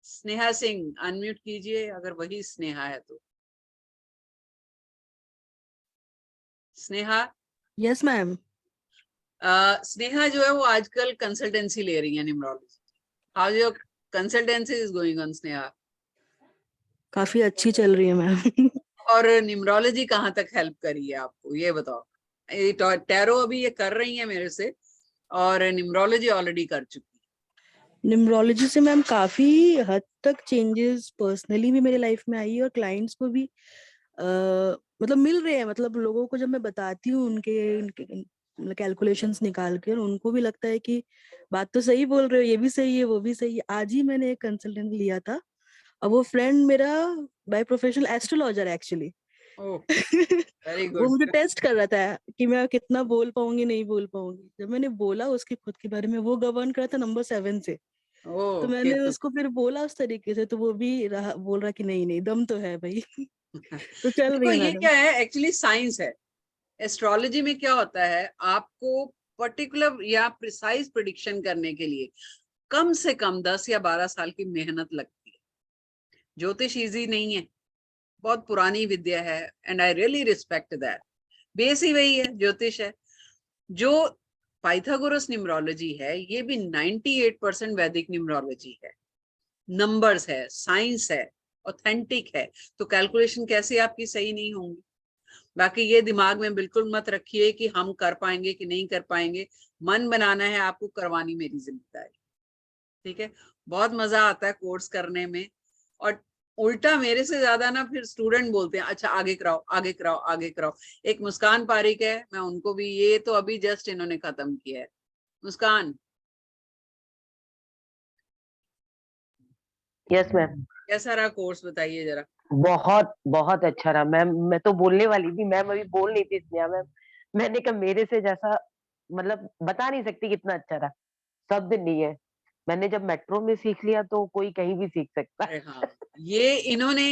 Sneha Singh unmute कीजिए, अगर वही स्नेहा है तो। Sneha, yes ma'am. स्नेहा जो है वो आजकल कंसल्टेंसी ले रही है numerology. How your consultancy is going on Sneha? काफी अच्छी चल रही है मैम। और न्यूमरोलॉजी कहाँ तक हेल्प करी है आपको, ये बताओ। टैरो अभी ये कर रही है मेरे से, और न्यूमरोलॉजी ऑलरेडी कर चुकी है, न्यूमरोलॉजी से मैम काफी हद तक चेंजेस पर्सनली भी मेरे लाइफ में आई है और क्लाइंट्स को भी मतलब मिल रहे हैं। मतलब लोगों को जब मैं बताती हूँ उनके मतलब कैलकुलेशंस निकाल के, और उनको भी लगता है कि बात तो सही बोल रहे हो, ये भी सही है वो भी सही है। आज ही मैंने एक कंसल्टेंट लिया था, और वो फ्रेंड मेरा बाय प्रोफेशनल एस्ट्रोलॉजर है एक्चुअली। ओह, वेरी वो गुड। मुझे टेस्ट कर रहा था कि मैं कितना बोल पाऊंगी नहीं बोल पाऊंगी। जब मैंने बोला उसके खुद के बारे में, वो गवर्न करा था नंबर 7 से। तो ओह, मैंने केतु। उसको फिर बोला उस तरीके से, तो वो भी रहा, बोल रहा कि नहीं नहीं दम तो है भाई। तो चल रही देखो है ये मैडम। क्या है, एक्चुअली साइंस है। एस्ट्रोलॉजी में क्या होता है, आपको पर्टिकुलर या प्रिसाइज प्रिडिक्शन करने के लिए कम से कम 10 या 12 साल की मेहनत लगती है। ज्योतिष इजी नहीं है, बहुत पुरानी विद्या है, and I really respect that. बेस ही वही है, ज्योतिष है। जो पाइथागोरस न्यूमरोलॉजी है, ये भी 98% वैदिक न्यूमरोलॉजी है। नंबर्स है, साइंस है, ऑथेंटिक है। तो कैलकुलेशन कैसे आपकी सही नहीं होंगी। बाकी ये दिमाग में बिल्कुल मत रखिए कि हम कर पाएंगे कि नहीं कर पाएंगे। मन बनाना है आपको, करवानी मेरी जिम्मेदारी। ठीक है, बहुत मजा आता है कोर्स करने में। और उल्टा मेरे से ज्यादा ना फिर स्टूडेंट बोलते हैं, अच्छा आगे कराओ आगे कराओ आगे कराओ। एक मुस्कान पारिक है, मैं उनको भी, ये तो अभी जस्ट इन्होंने खत्म किया है। मुस्कान, यस मैम। कैसा रहा कोर्स, बताइए जरा। बहुत बहुत अच्छा रहा मैम। मैं तो बोलने वाली थी मैम, अभी बोल नहीं थी स्नेहा मैम। मैंने कहा मेरे से जैसा मतलब बता नहीं सकती कितना अच्छा रहा। शब्द नहीं है। मैंने जब मेट्रो में सीख लिया तो कोई कहीं भी सीख सकता अरे है। हाँ, ये इन्होंने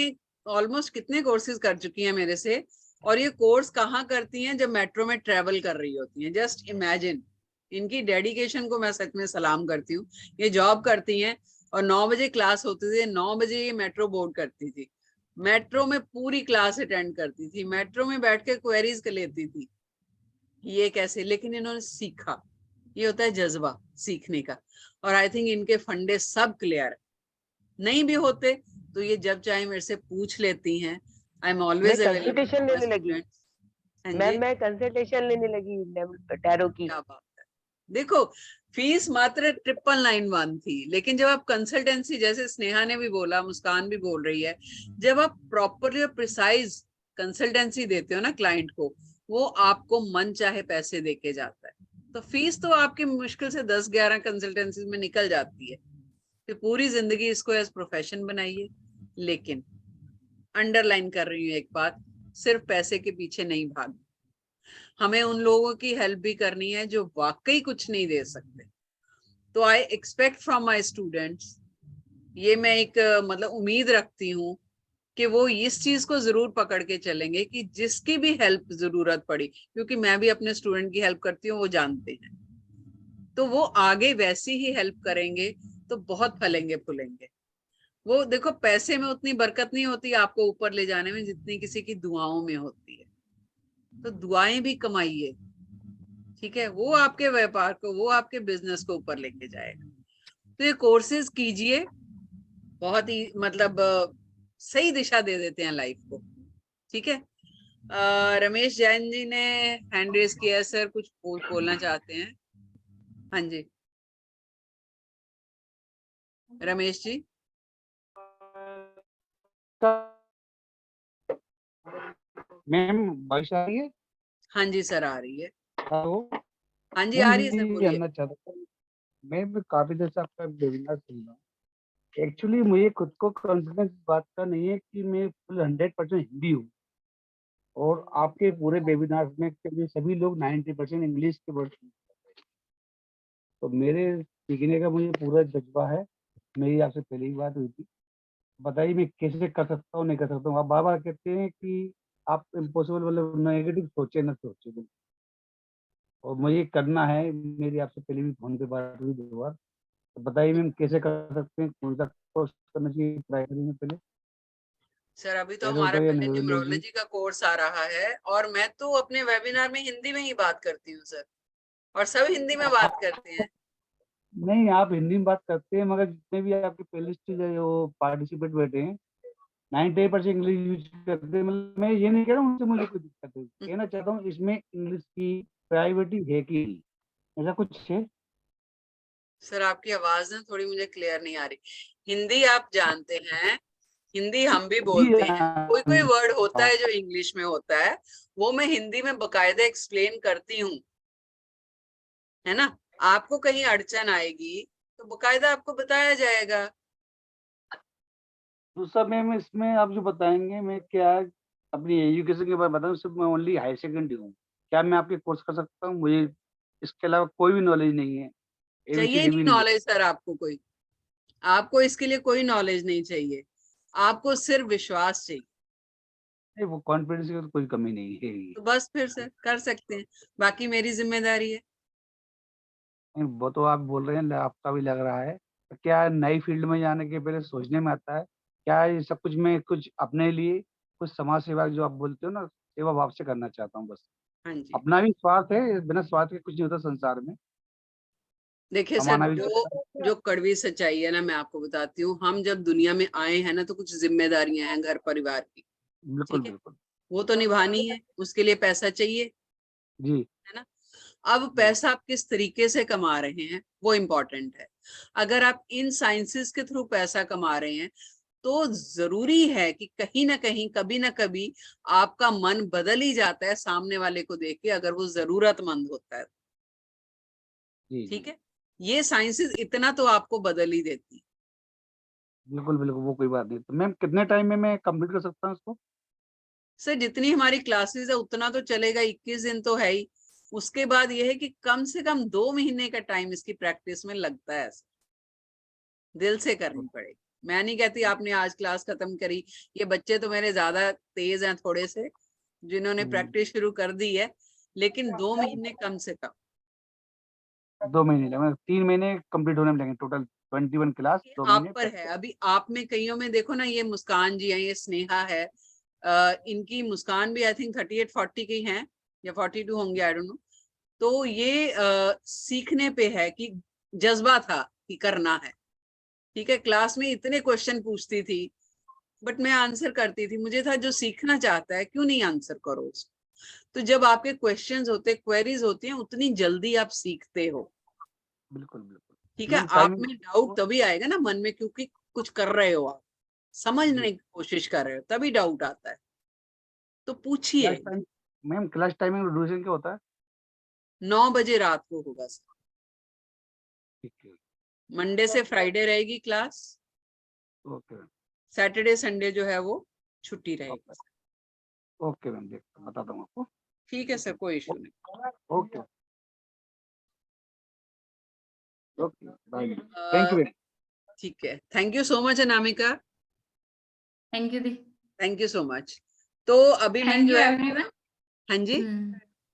ऑलमोस्ट कितने कोर्सेज कर चुकी हैं मेरे से। और ये कोर्स कहाँ करती हैं, जब मेट्रो में ट्रेवल कर रही होती हैं। जस्ट इमेजिन, इनकी डेडिकेशन को मैं सच में सलाम करती हूँ। ये जॉब करती हैं और 9 बजे क्लास होती थी, 9 बजे ये मेट्रो बोर्ड करती थी। मेट्रो में पूरी क्लास अटेंड करती थी, मेट्रो में बैठ के क्वेरीज लेती थी। ये कैसे, लेकिन इन्होंने सीखा। ये होता है जज्बा सीखने का। और आई थिंक इनके फंडे सब क्लियर, नहीं भी होते तो ये जब चाहे मेरे से पूछ लेती हैं। आई एम मैं always available consultation for my लेने लगी स्टूडेंट्स। हाँ जी, मैम। मैं कंसल्टेशन लेने लगी टैरो की। क्या बात है। देखो, फीस मात्र 9991 थी, लेकिन जब आप कंसल्टेंसी, जैसे स्नेहा ने भी बोला, मुस्कान भी बोल रही है, जब आप प्रॉपरली प्रिसाइज कंसल्टेंसी देते हो ना क्लाइंट को, वो आपको मन चाहे पैसे देके जाता है। तो फीस तो आपकी मुश्किल से 10-11 कंसल्टेंसी में निकल जाती है। तो पूरी जिंदगी इसको एज प्रोफेशन बनाइए। लेकिन अंडरलाइन कर रही हूँ एक बात, सिर्फ पैसे के पीछे नहीं भागना। हमें उन लोगों की हेल्प भी करनी है जो वाकई कुछ नहीं दे सकते। तो I expect from my students, ये मैं एक मतलब उम्मीद रखती हूँ कि वो इस चीज को जरूर पकड़ के चलेंगे कि जिसकी भी हेल्प जरूरत पड़ी, क्योंकि मैं भी अपने स्टूडेंट की हेल्प करती हूँ, वो जानते हैं, तो वो आगे वैसी ही हेल्प करेंगे। तो बहुत फलेंगे फूलेंगे। वो देखो, पैसे में उतनी बरकत नहीं होती आपको ऊपर ले जाने में, जितनी किसी की दुआओं में होती है। तो दुआएं भी कमाइए, ठीक है, वो आपके व्यापार को, वो आपके बिजनेस को ऊपर लेके जाएगा। तो ये कोर्सेज कीजिए, बहुत ही मतलब सही दिशा दे देते हैं लाइफ को। ठीक है, रमेश जैन जी ने हैंड रेज किया है, सर कुछ बोलना चाहते हैं। हाँ जी, रमेश जी। मैम वॉइस आ रही है? हाँ जी सर, आ रही है। हेलो हाँ जी, मैम, आ रही है सर, ये बोलिए। जानना चाहता था। मैं काफी देर से आपका वेबिनार सुन रहा हूँ। एक्चुअली मुझे खुद को कॉन्फिडेंस बात का नहीं है कि मैं फुल 100% हिंदी हूँ, और आपके पूरे वेबिनार में के सभी लोग 90% इंग्लिश के वर्ड। तो मेरे सीखने का मुझे पूरा जज्बा है। मेरी आपसे पहले ही बात हुई थी। बताइए मैं कैसे कर सकता हूँ नहीं कर सकता हूँ। आप बार बार कहते हैं कि आप इम्पॉसिबल मतलब नेगेटिव सोचे ना सोचे, और मुझे करना है। मेरी आपसे पहले भी फोन पे बात हुई 2 बार। तो बताइए मैम कैसे कर सकते हैं, कौन सा कोर्स करना चाहिए प्राइमरी में पहले? सर अभी तो एरो हमारा का या पहले न्यूरोलॉजी? न्यूमरोलॉजी का कोर्स आ रहा है, और मैं तो अपने वेबिनार में हिंदी में ही बात करती हूँ सर, और सब हिंदी में बात करते हैं। नहीं, आप हिंदी में बात करते हैं, मगर जितने भी आपके पैनलिस्ट जो पार्टिसिपेट बैठे हैं 98% इंग्लिश यूज करते हैं। मतलब मैं ये नहीं कह रहा हूँ उनसे मुझे कोई दिक्कत है, कहना चाहता हूँ इसमें इंग्लिश की प्रायोरिटी है कि नहीं, ऐसा कुछ है? सर आपकी आवाज ना थोड़ी मुझे क्लियर नहीं आ रही। हिंदी आप जानते हैं, हिंदी हम भी बोलते हैं, कोई कोई वर्ड होता है जो इंग्लिश में होता है, वो मैं हिंदी में बकायदा एक्सप्लेन करती हूँ, है ना। आपको कहीं अड़चन आएगी तो बकायदा आपको बताया जाएगा। तो सर मैम इसमें आप जो बताएंगे, मैं क्या अपनी एजुकेशन के बारे में बताऊँ, सिर्फ मैं ओनली हायर सेकेंडरी हूँ, क्या मैं आपके कोर्स कर सकता हूँ? मुझे इसके अलावा कोई भी नॉलेज नहीं है, चाहिए एबीसीडी नहीं भी नहीं नॉलेज सर आपको कोई, आपको इसके लिए कोई नॉलेज नहीं चाहिए, आपको सिर्फ विश्वास चाहिए। है, वो कॉन्फिडेंस की तो कोई कमी नहीं है। तो बस फिर सर कर सकते हैं, बाकी मेरी जिम्मेदारी है। नहीं, वो तो आप बोल रहे हैं, आपका भी लग रहा है। तो क्या नई फील्ड में जाने के पहले सोचने में आता है, क्या ये सब कुछ मैं कुछ अपने लिए, कुछ समाज सेवा जो आप बोलते हो ना, सेवा भाव से करना चाहता हूँ बस। हाँ जी, अपना भी स्वार्थ है, बिना स्वार्थ के कुछ नहीं होता संसार में, देखिए सर, कमाना भी जो जो कड़वी सच्चाई है ना, मैं आपको बताती हूँ, हम जब दुनिया में आए हैं ना, तो कुछ जिम्मेदारियां हैं घर परिवार की, बिल्कुल ठीक है, बिल्कुल। वो तो निभानी है, उसके लिए पैसा चाहिए, जी है ना। अब जी पैसा आप किस तरीके से कमा रहे हैं वो इम्पोर्टेंट है। अगर आप इन साइंसेस के थ्रू पैसा कमा रहे हैं, तो जरूरी है कि कहीं ना कहीं, कभी ना कभी आपका मन बदल ही जाता है सामने वाले को देख के, अगर वो जरूरतमंद होता है, जी जी ठीक है। ये साइंसेस इतना तो आपको बदल ही देती है। बिल्कुल बिल्कुल, वो कोई बात नहीं। तो मैम कितने टाइम में मैं कंप्लीट कर सकता हूँ इसको? सर जितनी हमारी क्लासेस है उतना तो चलेगा, 21 दिन तो है ही। उसके बाद ये है कि कम से कम 2 महीने का टाइम इसकी प्रैक्टिस में लगता है, दिल से करनी पड़ेगी। मैं नहीं कहती आपने आज क्लास खत्म करी, ये बच्चे तो मेरे ज्यादा तेज हैं थोड़े से, जिन्होंने हम्म, प्रैक्टिस शुरू कर दी है, लेकिन 2 महीने कम से कम। 2 महीने लगेंगे, 3 महीने कंप्लीट होने में लगेंगे, टोटल 21 क्लास, ये 2 महीने आप पर है, प्रैक्टिस। अभी आप में कईयों में देखो ना, ये मुस्कान जी है, ये स्नेहा है, इनकी मुस्कान भी आई थिंक 38-40 की हैं या 42 होंगे, आई डोंट नो। तो ये सीखने पे है कि जज्बा था कि करना है, ठीक है। क्लास में इतने क्वेश्चन पूछती थी, बट मैं आंसर करती थी, मुझे था जो सीखना चाहता है क्यों नहीं आंसर करो उसको। तो जब आपके क्वेश्चंस होते, क्वेरीज होती हैं, उतनी जल्दी आप सीखते हो, बिल्कुल बिल्कुल। ठीक है। मैम आप टाइमिंग? में डाउट तभी आएगा ना मन में, क्योंकि कुछ कर रहे हो आप, समझने जी। की कोशिश कर रहे हो, तभी डाउट आता है, तो क्लास पूछिए। Time? Ma'am class timing duration क्या होता है? 9 बजे रात को होगा सर, ठीक है। मंडे से फ्राइडे रहेगी क्लास, ओके सैटरडे संडे जो है वो छुट्टी रहेगी। ओके ओके मैम, देख बताता हूँ आपको। ठीक है सर, कोई इशू नहीं। Okay okay, bye, thank you. ठीक है, thank you so much Anamika, thank you दी। Thank you so much. तो अभी मैं थैंक जो यू है, एवरीवन। हाँ जी,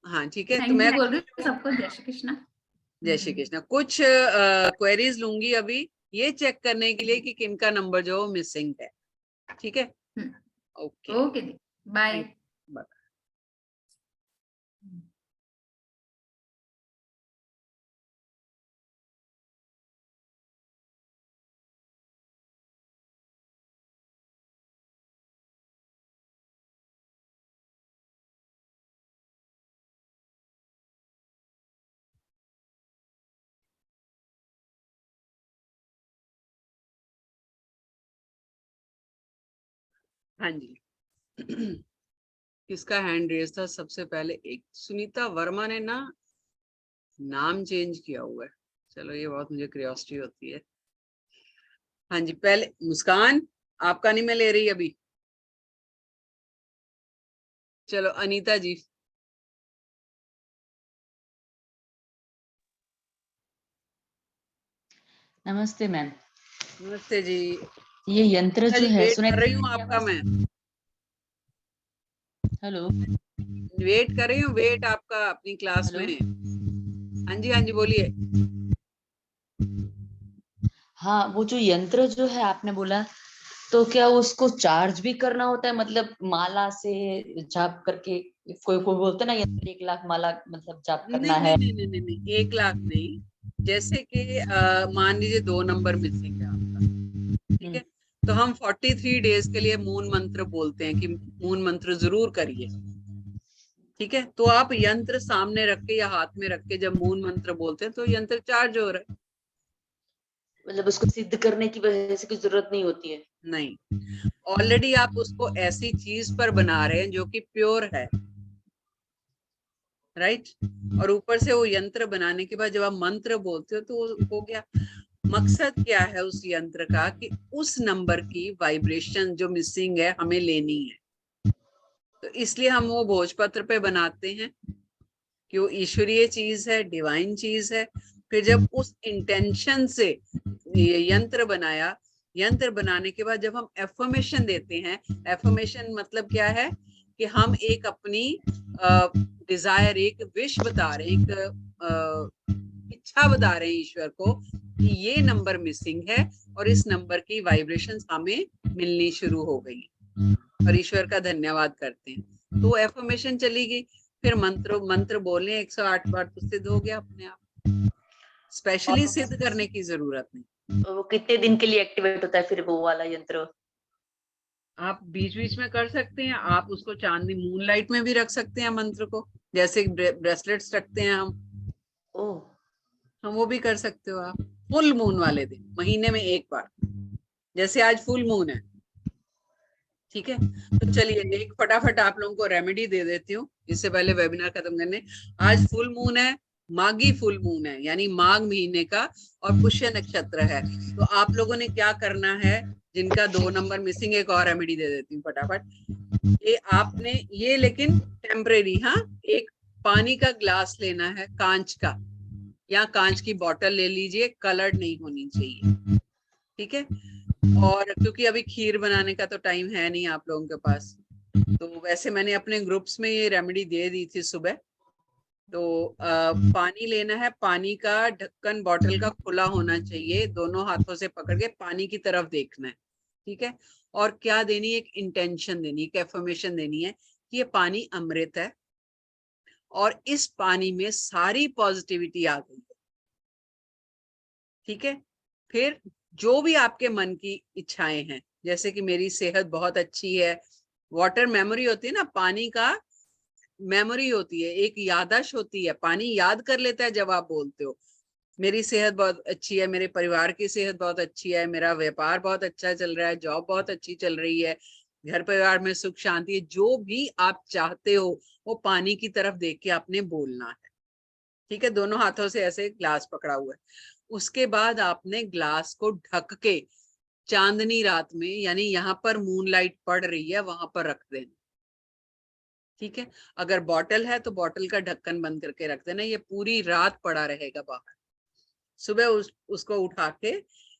हाँ ठीक है, तो थैंक मैं यू बोल रही हूँ सबको। जय श्री कृष्णा। जय श्री कृष्ण, कुछ क्वेरीज लूंगी अभी, ये चेक करने के लिए कि किनका नंबर जो मिसिंग है, ठीक है। ओके, ओके दी, बाय। बाय। हाँ जी। किसका हैंड रेस था सबसे पहले? एक सुनीता वर्मा ने ना नाम चेंज किया हुआ है, चलो ये बहुत मुझे क्यूरियोसिटी होती है। हाँ जी, पहले मुस्कान, आपका नहीं मैं ले रही अभी। चलो अनीता जी। नमस्ते मैम। नमस्ते जी। ये यंत्र अनीता जो जी है, वेट सुनाई कर दे रही रही है हूँ मेरी आपका आवाज? मैं, हेलो वेट कर रही हूँ, वेट आपका अपनी क्लास हेलो। में। हाँ जी बोलिए। हाँ, वो जो यंत्र जो है आपने बोला, तो क्या उसको चार्ज भी करना होता है? मतलब माला से जाप करके, कोई कोई बोलता है ना यंत्र 1 लाख माला मतलब जाप करना नहीं नहीं है। नहीं नहीं नहीं नहीं, 1 लाख नहीं। जैसे कि मान लीजिए 2 नंबर मिसिंग है आपका, ठीक हम्म, है, तो हम 43 डेज के लिए मून मंत्र बोलते हैं कि मून मंत्र जरूर करिए, ठीक है। तो आप यंत्र सामने रख के या हाथ में रख के जब मून मंत्र बोलते हैं तो यंत्र चार्ज हो रहा है, मतलब उसको सिद्ध करने की वजह से कोई जरूरत नहीं होती है। नहीं, ऑलरेडी आप उसको ऐसी चीज पर बना रहे हैं जो कि प्योर है, राइट। और ऊपर से वो यंत्र बनाने के बाद जब आप मंत्र बोलते हो तो वो हो गया। मकसद क्या है उस यंत्र का कि उस नंबर की वाइब्रेशन जो मिसिंग है हमें लेनी है, तो इसलिए हम वो भोजपत्र पे बनाते हैं कि वो ईश्वरीय चीज है, डिवाइन चीज है। फिर जब उस इंटेंशन से ये यंत्र बनाया, यंत्र बनाने के बाद जब हम एफर्मेशन देते हैं, एफर्मेशन मतलब क्या है कि हम एक अपनी डिजायर, एक विश बता रहे हैं, एक इच्छा बता रहे हैं ईश्वर को कि ये नंबर मिसिंग है और इस नंबर की वाइब्रेशंस हमें मिलनी शुरू हो गई, और ईश्वर का धन्यवाद करते हैं। तो एफर्मेशन चली गई, फिर मंत्र बोलने 108 बार तो सिद्ध हो गया अपने आप, स्पेशली सिद्ध करने की जरूरत नहीं। तो वो कितने दिन के लिए एक्टिवेट होता है फिर वो वाला यंत्र? आप बीच बीच में कर सकते हैं, आप उसको चांदनी मूनलाइट में भी रख सकते हैं मंत्र को, जैसे ब्रेसलेट्स रखते हैं ओह, हम वो भी कर सकते हो आप। फुल मून वाले दिन, महीने में एक बार, जैसे आज फुल मून है, ठीक है। तो चलिए एक फटाफट आप लोगों को रेमेडी दे देती हूँ इससे पहले वेबिनार खत्म करने। आज फुल मून है, माघी फुल मून है, यानी माघ महीने का, और पुष्य नक्षत्र है। तो आप लोगों ने क्या करना है, जिनका 2 नंबर मिसिंग, एक और रेमेडी दे देती हूँ फटाफट। ये आपने ये लेकिन टेम्परेरी, हाँ, एक पानी का ग्लास लेना है, कांच का, या कांच की बोतल ले लीजिए, कलर्ड नहीं होनी चाहिए, ठीक है। और क्योंकि अभी खीर बनाने का तो टाइम है नहीं आप लोगों के पास, तो वैसे मैंने अपने ग्रुप्स में ये रेमेडी दे दी थी सुबह। तो पानी लेना है, पानी का ढक्कन बॉटल का खुला होना चाहिए, दोनों हाथों से पकड़ के पानी की तरफ देखना है, ठीक है। और क्या देनी, एक इंटेंशन देनी, एक एफर्मेशन देनी है कि ये पानी अमृत है और इस पानी में सारी पॉजिटिविटी आ गई है, ठीक है। फिर जो भी आपके मन की इच्छाएं हैं, जैसे कि मेरी सेहत बहुत अच्छी है, वाटर मेमोरी होती है ना, पानी का मेमोरी होती है, एक याददाश्त होती है, पानी याद कर लेता है जब आप बोलते हो। मेरी सेहत बहुत अच्छी है, मेरे परिवार की सेहत बहुत अच्छी है, मेरा व्यापार बहुत अच्छा चल रहा है, जॉब बहुत अच्छी चल रही है, घर परिवार में सुख शांति है, जो भी आप चाहते हो वो पानी की तरफ देख के आपने बोलना है, ठीक है। दोनों हाथों से ऐसे ग्लास पकड़ा हुआ है। उसके बाद आपने ग्लास को ढक के चांदनी रात में, यानी यहाँ पर मूनलाइट पड़ रही है वहां पर रख देना, ठीक है। अगर बॉटल है तो बॉटल का ढक्कन बंद करके रख देना, ये पूरी रात पड़ा रहेगा बाहर। सुबह उसको उठा के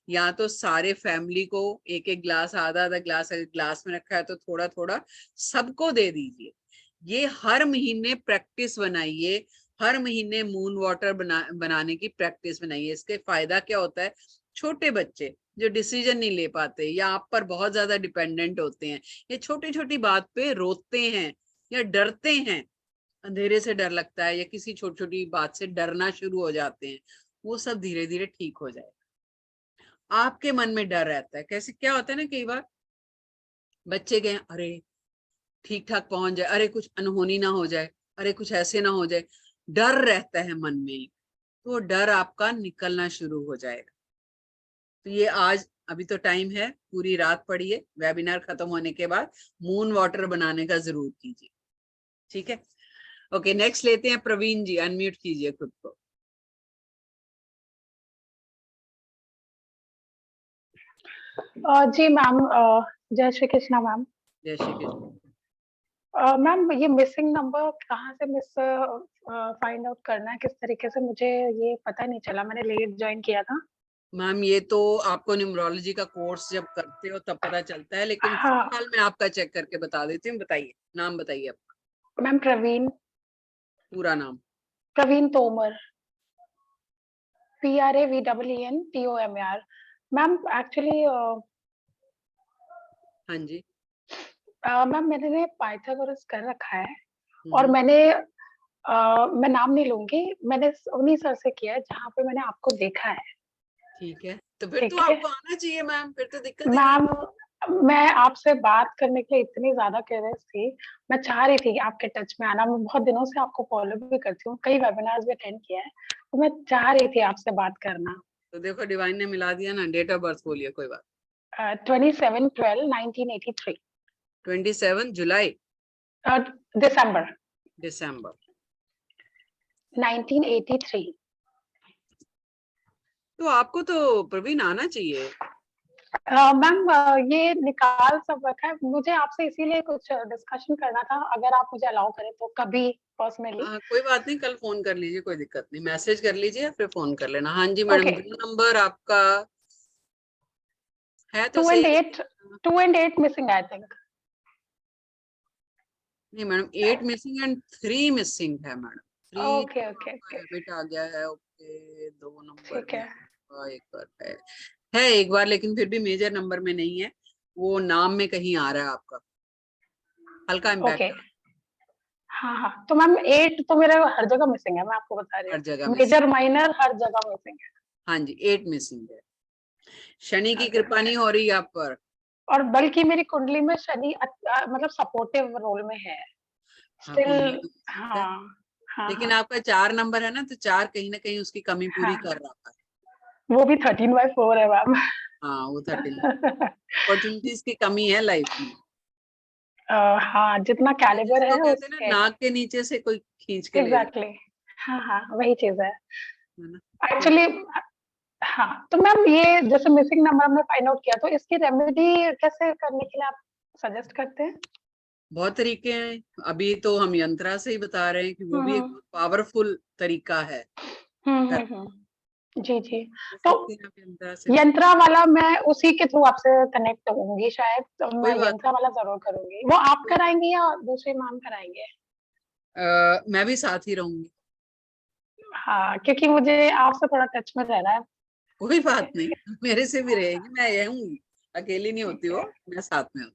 या तो सारे फैमिली को एक एक ग्लास, आधा आधा ग्लास, अगर ग्लास में रखा है तो थोड़ा थोड़ा सबको दे दीजिए। ये हर महीने प्रैक्टिस बनाइए, हर महीने मून वाटर बनाने की प्रैक्टिस बनाइए। इसके फायदा क्या होता है, छोटे बच्चे जो डिसीजन नहीं ले पाते या आप पर बहुत ज्यादा डिपेंडेंट होते हैं, ये छोटी छोटी बात पे रोते हैं या डरते हैं, अंधेरे से डर लगता है या किसी छोटी छोटी बात से डरना शुरू हो जाते हैं, वो सब धीरे धीरे ठीक हो जाएगा। आपके मन में डर रहता है, कैसे क्या होता है ना, कई बार बच्चे गए, अरे ठीक ठाक पहुंच जाए, अरे कुछ अनहोनी ना हो जाए, अरे कुछ ऐसे ना हो जाए, डर रहता है मन में, तो वो डर आपका निकलना शुरू हो जाएगा। तो ये आज अभी तो टाइम है, पूरी रात पढ़िए, वेबिनार खत्म होने के बाद मून वाटर बनाने का जरूर कीजिए, ठीक है। ओके, नेक्स्ट लेते हैं प्रवीण जी, अनम्यूट कीजिए खुद को। जी मैम, जय श्री कृष्णा मैम। जय श्री कृष्ण। मैम, ये मिसिंग नंबर कहाँ से फाइंड आउट करना है, किस तरीके से, मुझे ये पता नहीं चला, मैंने लेट ज्वाइन किया था। मैम ये तो आपको न्यूमरोलॉजी का कोर्स जब करते हो तब पता चलता है, लेकिन हाँ फिलहाल मैं आपका चेक करके बता देती हूँ। बताइए, नाम बताइए आपका, मैम, प्रवीण पूरा नाम। Praveen Tomar, PRAVEENTOMAR। Ma'am actually हाँ जी। मैम मैंने पाइथागोरस कर रखा है, और मैंने मैं नाम नहीं लूंगी, मैंने उन्हीं सर से किया है जहाँ पे मैंने आपको देखा है। ठीक है, तो फिर ठीक तो है आपको आना चाहिए मैम, फिर तो दिक्कत ही नहीं। मैम, मैं आपसे बात करने के लिए इतनी ज्यादा क्यूरियस थी, मैं चाह रही थी कि आपके टच में आना, मैं बहुत दिनों से आपको फॉलो भी करती हूँ, कई वेबिनार्स भी अटेंड किया है, तो मैं चाह रही थी आपसे बात करना। तो देखो डिवाइन ने मिला दिया ना। डेट ऑफ बर्थ बोलिए, कोई बात। 27/12/1983 27 जुलाई दिसंबर दिसंबर 1983। तो आपको तो प्रवीण आना चाहिए। मैम ये निकाल सब रखा है, मुझे आपसे इसीलिए कुछ डिस्कशन करना था, अगर आप मुझे अलाउ करें तो कभी पर्सनली। कोई बात नहीं, कल फोन कर लीजिए, कोई दिक्कत नहीं, मैसेज कर लीजिए या फिर फोन कर लेना। हाँ जी मैडम, ओके। 2 नंबर आपका है तो 2 सही। and 8, 2 and 8 missing I think. नहीं मैडम, 8 मिसिंग एंड 3 मिसिंग है madam. 3 okay okay okay, habit आ गया है। ओके, 2 नंबर ठीक में है। आपका एक बार है एक बार, लेकिन फिर भी मेजर नंबर में नहीं है, वो नाम में कहीं आ रहा है आपका, हल्का ओके, इम्पैक्ट हाँ हाँ, तो मैम 8 तो मेरे हर जगह मिसिंग है, मैं आपको बता रही हर जगह हूँ, मिसिंग। मेजर माइनर हर जगह मिसिंग है। हाँ जी, 8 मिसिंग है। शनि की ओके, कृपा नहीं हो रही आप पर। और बल्कि मेरी कुंडली में शनि मतलब सपोर्टिव रोल में है हाँ, स्टिल। कुंडली में है। हाँ हाँ लेकिन हाँ आपका 4 नंबर है ना, तो 4 कहीं ना कहीं उसकी कमी पूरी हाँ, कर रहा है। वो भी 13/4 है मैम। हाँ, वो 13 अपॉर्चुनिटीज की कमी है लाइफ में। हाँ, जितना ये कैलिबर जिसको है कहते हैं ना, उसके। नाक के नीचे से कोई खींच के ले जाए, एग्जैक्टली, हाँ हाँ, वही चीज है है ना। कोई एक्चुअली। हाँ, तो मैम ये जैसे मिसिंग नंबर हमने फाइंड आउट किया, तो इसकी रेमेडी कैसे करने के लिए आप सजेस्ट करते हैं? बहुत तरीके हैं। अभी तो हम यंत्रा से ही बता रहे हैं कि वो भी एक हम्म पावरफुल तरीका है। कर जी जी। तो सकते हैं आप यंत्रा से भी। यंत्रा वाला मैं उसी के थ्रू आपसे कनेक्ट होंगी शायद, तो कोई मैं बात यंत्रा वाला जरूर करूंगी। वो आप नहीं, कराएंगे या दूसरे मैम कराएंगे? मैं भी साथ ही रहूंगी। हाँ, क्योंकि मुझे आपसे थोड़ा टच में रहना है। कोई बात नहीं, मेरे से भी रहेगी, मैं रहूंगी, अकेली नहीं ठीक होती है वो, मैं साथ में हूँ।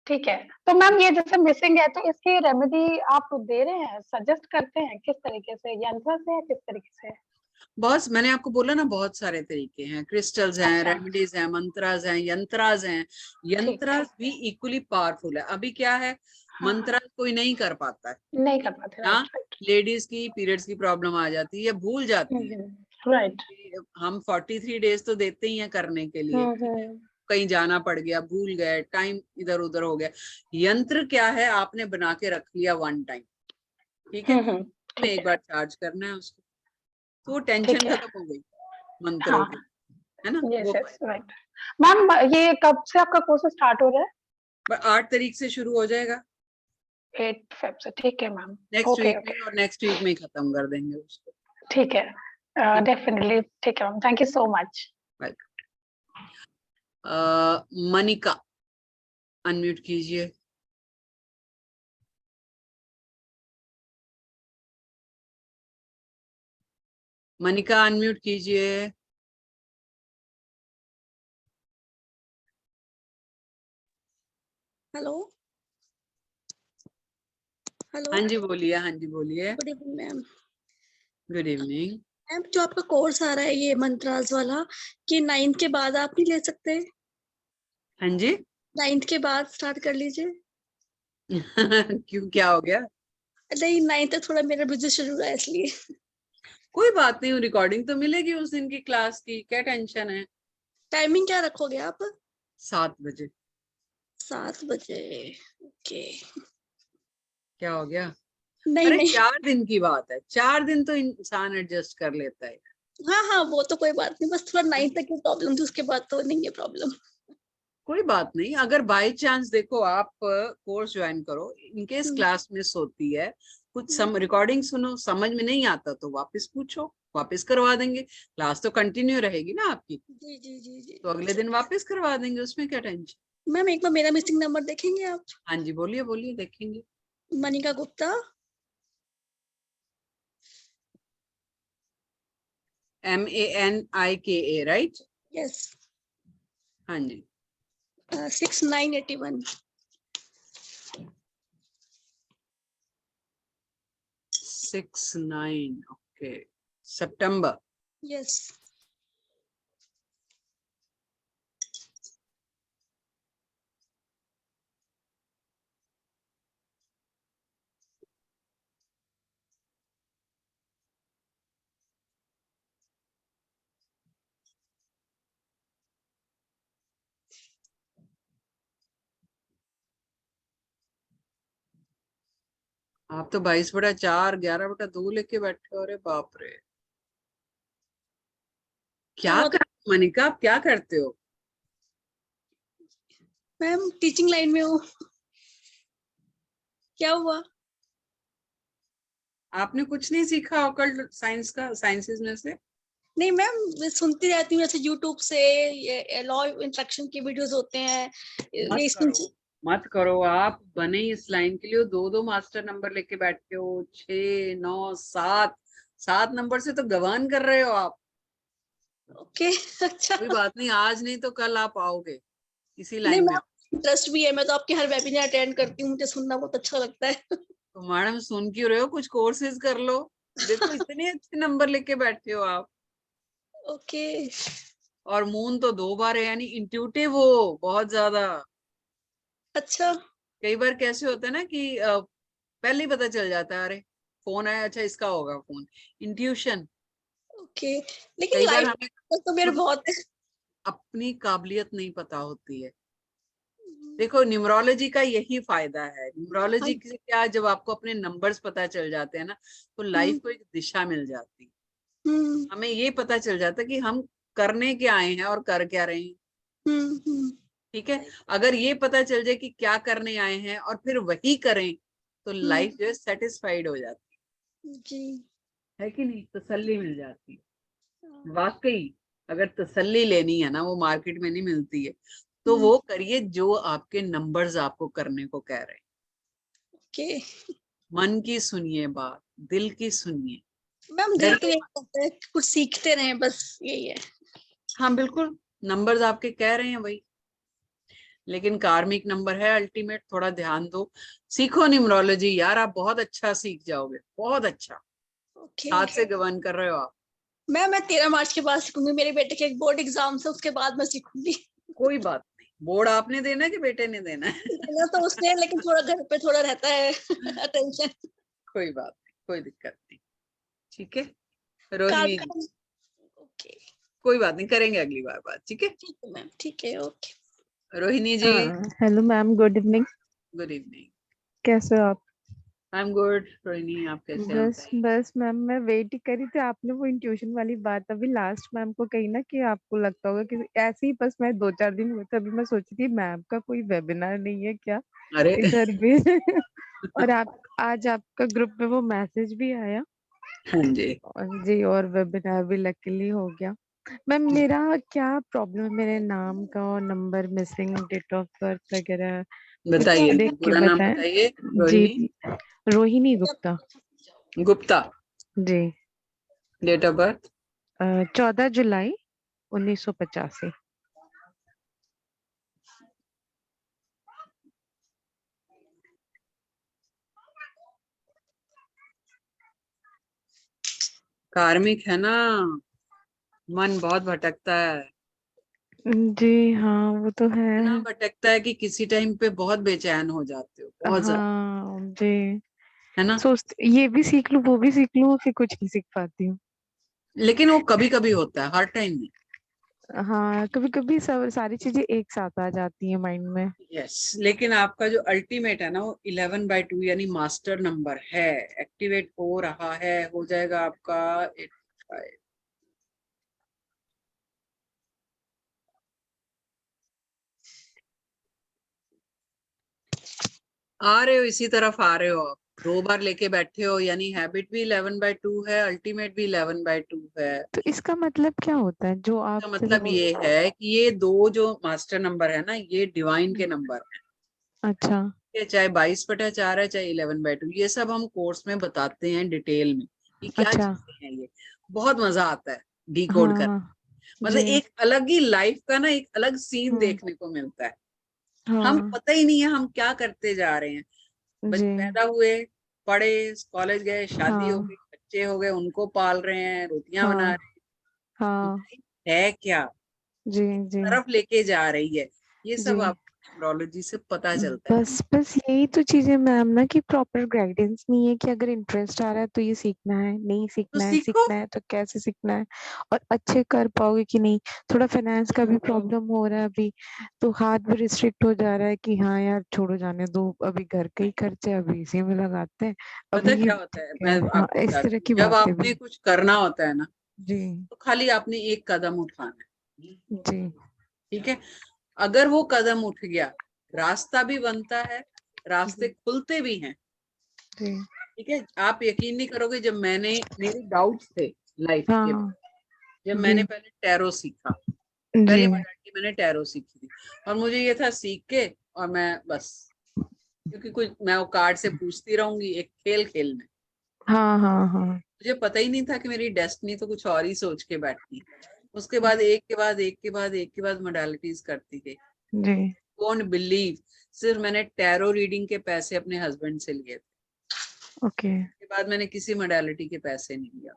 ठीक है। तो मैम ये जैसे मिसिंग है, तो इसकी रेमेडी आप दे रहे हैं, सजेस्ट करते हैं किस तरीके से, यंत्र से या किस तरीके से? बहुत, मैंने आपको बोला ना, बहुत सारे तरीके हैं। क्रिस्टल्स हैं, अच्छा, रेमेडीज हैं, मंत्रास हैं, यंत्रास हैं। ठीक, यंत्रास भी इक्वली पावरफुल है। अभी क्या है, हाँ हाँ, मंत्रास कोई नहीं कर पाता है नहीं कर पाते, ना। Right right. लेडीज की पीरियड्स की प्रॉब्लम आ जाती है या भूल जाती है। राइट। हम 43 डेज तो देते ही हैं करने के लिए, ठीक है। हम्म, कहीं जाना पड़ गया, भूल गए, टाइम इधर उधर हो गया। यंत्र क्या है, आपने बना के रख लिया 1 टाइम, ठीक है, में ठीक एक है बार चार्ज करना है उसको, तो वो टेंशन ठीक है, खत्म हो गई मंत्रों हाँ, की, है ना, यस वो यस फायदा। राइट। मैम ये कब से आपका कोर्स स्टार्ट हो रहा है? पर 8 तारीख से शुरू हो जाएगा, 8 फेब से, ठीक है ma'am. Next okay week okay, में, और नेक्स्ट वीक में ही खत्म कर देंगे उसको। ठीक है, ठीक डेफिनेटली, ठीक है ma'am, thank you so much. है। मनिका, अनम्यूट कीजिए। मनिका अनम्यूट कीजिए। हेलो हेलो, हाँ जी बोलिए, हाँ जी बोलिए। Good evening ma'am. Good evening. Ma'am जो आपका कोर्स आ रहा है ये मंत्रास वाला, कि 9th के बाद आप नहीं ले सकते? हाँ जी 9th के बाद स्टार्ट कर लीजिए। क्यों, क्या हो गया? नहीं, 9th तक थोड़ा मेरा बिजी शेड्यूल है इसलिए। कोई बात नहीं, रिकॉर्डिंग तो मिलेगी उस दिन की क्लास की, क्या टेंशन है। टाइमिंग क्या रखोगे आप? 7 बजे। 7 बजे, ओके। क्या हो गया? नहीं अरे नहीं, 4 दिन की बात है, 4 दिन तो इंसान एडजस्ट कर लेता है। हाँ हाँ, वो तो कोई बात नहीं, बस थोड़ा 9th तक की प्रॉब्लम थी, उसके बाद तो नहीं है प्रॉब्लम। कोई बात नहीं, अगर बाय चांस देखो आप कोर्स ज्वाइन करो, इनकेस हम्म, क्लास मिस होती है, कुछ हम्म, रिकॉर्डिंग सुनो, समझ में नहीं आता तो वापस पूछो, वापस करवा देंगे। क्लास तो कंटिन्यू रहेगी ना आपकी, जी जी जी जी, तो अगले दिन वापस करवा देंगे, उसमें क्या टेंशन। मैम एक बार मेरा मिसिंग नंबर देखेंगे आप? हाँ जी बोलिए बोलिए, देखेंगे। Manika Gupta, MANIKA, right? Yes, हाँ जी। 6981। 69, ओके। सितंबर। यस। आप तो 22/4 11/2 लेके बैठे हो, अरे बाप रे। क्या हाँ, करते हो मनिका, आप क्या करते हो? मैम टीचिंग लाइन में हूँ। क्या हुआ? आपने कुछ नहीं सीखा ऑकल्ट साइंस का, साइंसेस में से? नहीं मैम, मैं सुनती रहती हूँ, जैसे यूट्यूब से ये लॉ इंटरेक्शन के वीडियोस होते हैं। मत रेसिंग करो, मत करो। आप बने इस लाइन के लिए, 2-2 मास्टर नंबर लेके बैठे हो, 6 9 7 7 नंबर से तो गवान कर रहे हो आप। ओके। अच्छा। कोई बात नहीं, आज नहीं तो कल आप आओगे इसी नहीं लाइन में। मैम, इंटरेस्ट भी है, मैं तो आपके हर वेबिनार अटेंड करती हूँ, मुझे सुनना बहुत अच्छा लगता है। तो मैडम सुन क्यों रहे हो, कुछ कोर्सेज कर लो। देखो इतने अच्छे नंबर लेके बैठे हो आप। ओके। और मून तो 2 बार है, यानी इंट्यूटिव हो बहुत ज्यादा। अच्छा। कई बार कैसे होता है ना कि पहले ही पता चल जाता है, अरे फोन आया, अच्छा इसका होगा फोन। इंट्यूशन। ओके, लेकिन कई बार लाइफ हमें तो मेरे खुद बहुत है। अपनी काबिलियत नहीं पता होती है। देखो न्यूमरोलॉजी का यही फायदा है। हाँ। न्यूमरोलॉजी से क्या, जब आपको अपने नंबर्स पता चल जाते हैं ना, तो लाइफ हम्म। को एक दिशा मिल जाती है। हम्म। हमें ये पता चल जाता है कि हम करने क्या आए हैं और कर क्या रहे हैं। हम्म। ठीक है, अगर ये पता चल जाए कि क्या करने आए हैं और फिर वही करें, तो लाइफ जो है सेटिस्फाइड हो जाती जी। है कि नहीं, तसल्ली मिल जाती हाँ, है। वाकई अगर तसल्ली लेनी है ना, वो मार्केट में नहीं मिलती है। तो हम्म। वो करिए जो आपके नंबर्स आपको करने को कह रहे हैं। ओके मन की सुनिए बात, दिल की सुनिए। मैम, दिल तो डरिए यही मत। कहता है कि कुछ सीखते रहें, बस यही है। हाँ बिल्कुल, नंबर्स आपके कह रहे हैं वही। लेकिन कार्मिक नंबर है अल्टीमेट, थोड़ा ध्यान दो। सीखो न्यूमरोलॉजी यार, आप बहुत अच्छा सीख जाओगे, बहुत अच्छा। ओके 7 से गवर्न कर रहे हो आप। मैं 13 मार्च के बाद सीखूंगी, मेरे बेटे के एक बोर्ड एग्जाम है, उसके बाद मैं सीखूंगी। कोई बात नहीं, बोर्ड आपने देना है कि बेटे ने देना है? देना तो उसने है, लेकिन थोड़ा घर पे थोड़ा रहता है अटेंशन। कोई बात नहीं, कोई दिक्कत नहीं। ठीक है काल रोहिणी जी, ओके। कोई बात नहीं, करेंगे अगली बार बात। ठीक है ठीक है मैम, ठीक है, okay. Rohini ji. Hello ma'am, good evening. Good evening. कैसे हो आप? I am good. रोहिणी आप कैसे हैं बस बताइए? बस मैम, मैं वेट ही करी थी। आपने वो इंट्यूशन वाली बात अभी लास्ट मैम को कही ना, कि आपको लगता होगा कि ऐसे ही, बस मैं 2-4 दिन हुए थे, अभी मैं सोची थी मैम का कोई वेबिनार नहीं है क्या अरे इधर भी। और आप आज आपका ग्रुप में वो मैसेज भी आया। हाँ जी, और जी, और वेबिनार भी लकीली हो गया। मैम मेरा क्या प्रॉब्लम है, मेरे नाम का और number missing, date of birth वगैरह कुछ बताइए देख अपना के पूरा नाम बताएं। बताइए। जी, रोहिणी रोहिणी गुप्ता। गुप्ता। जी। Date of birth? 14 जुलाई 1985। कार्मिक है ना, मन बहुत भटकता है। जी हाँ, वो तो है। इतना भटकता है कि किसी टाइम पे बहुत बेचैन हो जाते हो, बहुत ज्यादा। हाँ जी, है ना, सोचते ये भी सीख लूं वो भी सीख लूं, फिर कुछ नहीं सीख पाती हूँ। लेकिन वो कभी कभी होता है, हर टाइम नहीं। हाँ, कभी कभी सब सारी चीजें एक साथ आ जाती हैं माइंड में। यस, लेकिन आपका जो अल्टीमेट है ना, वो 11/2 यानी मास्टर नंबर है, एक्टिवेट हो रहा है, हो जाएगा आपका 85। आ रहे हो, इसी तरफ आ रहे हो आप। 2 बार लेके बैठे हो, यानी हैबिट भी 11/2 है, अल्टीमेट भी 11/2 है। तो इसका मतलब क्या होता है जो आप इसका जैसे मतलब ये है कि ये 2 जो मास्टर नंबर है ना, ये डिवाइन के नंबर है। अच्छा। चाहे 22/4 है, चाहे 11/2, ये सब हम कोर्स में बताते हैं डिटेल में कि क्या अच्छा। चीजें हैं ये। बहुत मजा आता है डिकोड कर, हाँ। मतलब जी। एक अलग ही लाइफ का ना, एक अलग सीन हम्म। देखने को मिलता है। हम हाँ। पता ही नहीं है हम क्या करते जा रहे हैं। बस जी। पैदा हुए, पढ़े, कॉलेज गए, शादी हो हाँ। गई, बच्चे हो गए, उनको पाल रहे हैं, रोटियां बना हाँ। रहे हैं। हाँ। लाइफ है क्या, जी। किस जी। तरफ लेके जा रही है, ये जी। सब आप न्यूमरोलॉजी से पता चलता है। बस यही तो चीजें मैम ना कि प्रॉपर गाइडेंस नहीं है कि अगर इंटरेस्ट आ रहा है तो ये सीखना है, नहीं तो सीखना है, सीखो। सीखना है तो कैसे सीखना है और अच्छे कर पाओगे कि नहीं। थोड़ा फाइनेंस का भी प्रॉब्लम हो रहा है अभी, तो हाथ भी रिस्ट्रिक्ट हो जा रहा है कि हाँ यार छोड़ो जाने दो, अभी घर के ही खर्चे अभी इसी में लगाते हैं पता अभी क्या होता है, मैं हाँ आपको इस तरह बताती हूँ, की जब बातें आपने भी। कुछ करना होता है ना, जी तो खाली आपने एक कदम उठाना है, जी ठीक है। अगर वो कदम उठ गया, रास्ता भी बनता है, रास्ते जी खुलते भी हैं, जी ठीक है। आप यकीन नहीं करोगे, जब मेरे डाउट्स थे लाइफ के, हाँ जब जी मैंने पहले टैरो सीखा, जी पहली मॉडलिटी मैंने टैरो सीखी थी, और मुझे ये था सीख के और मैं बस, क्योंकि कुछ मैं वो कार्ड से पूछती रहूंगी, एक खेल खेलने, हाँ हाँ हाँ मुझे पता ही नहीं था कि मेरी डेस्टिनी तो कुछ और ही सोच के बैठी है। उसके बाद एक के बाद एक के बाद एक के बाद मोडालिटीज करती गई। जी वोंट बिलीव, सिर्फ मैंने टैरो रीडिंग के पैसे अपने हस्बैंड से लिए थे, ओके उसके बाद मैंने किसी मोडालिटी के पैसे नहीं लिया।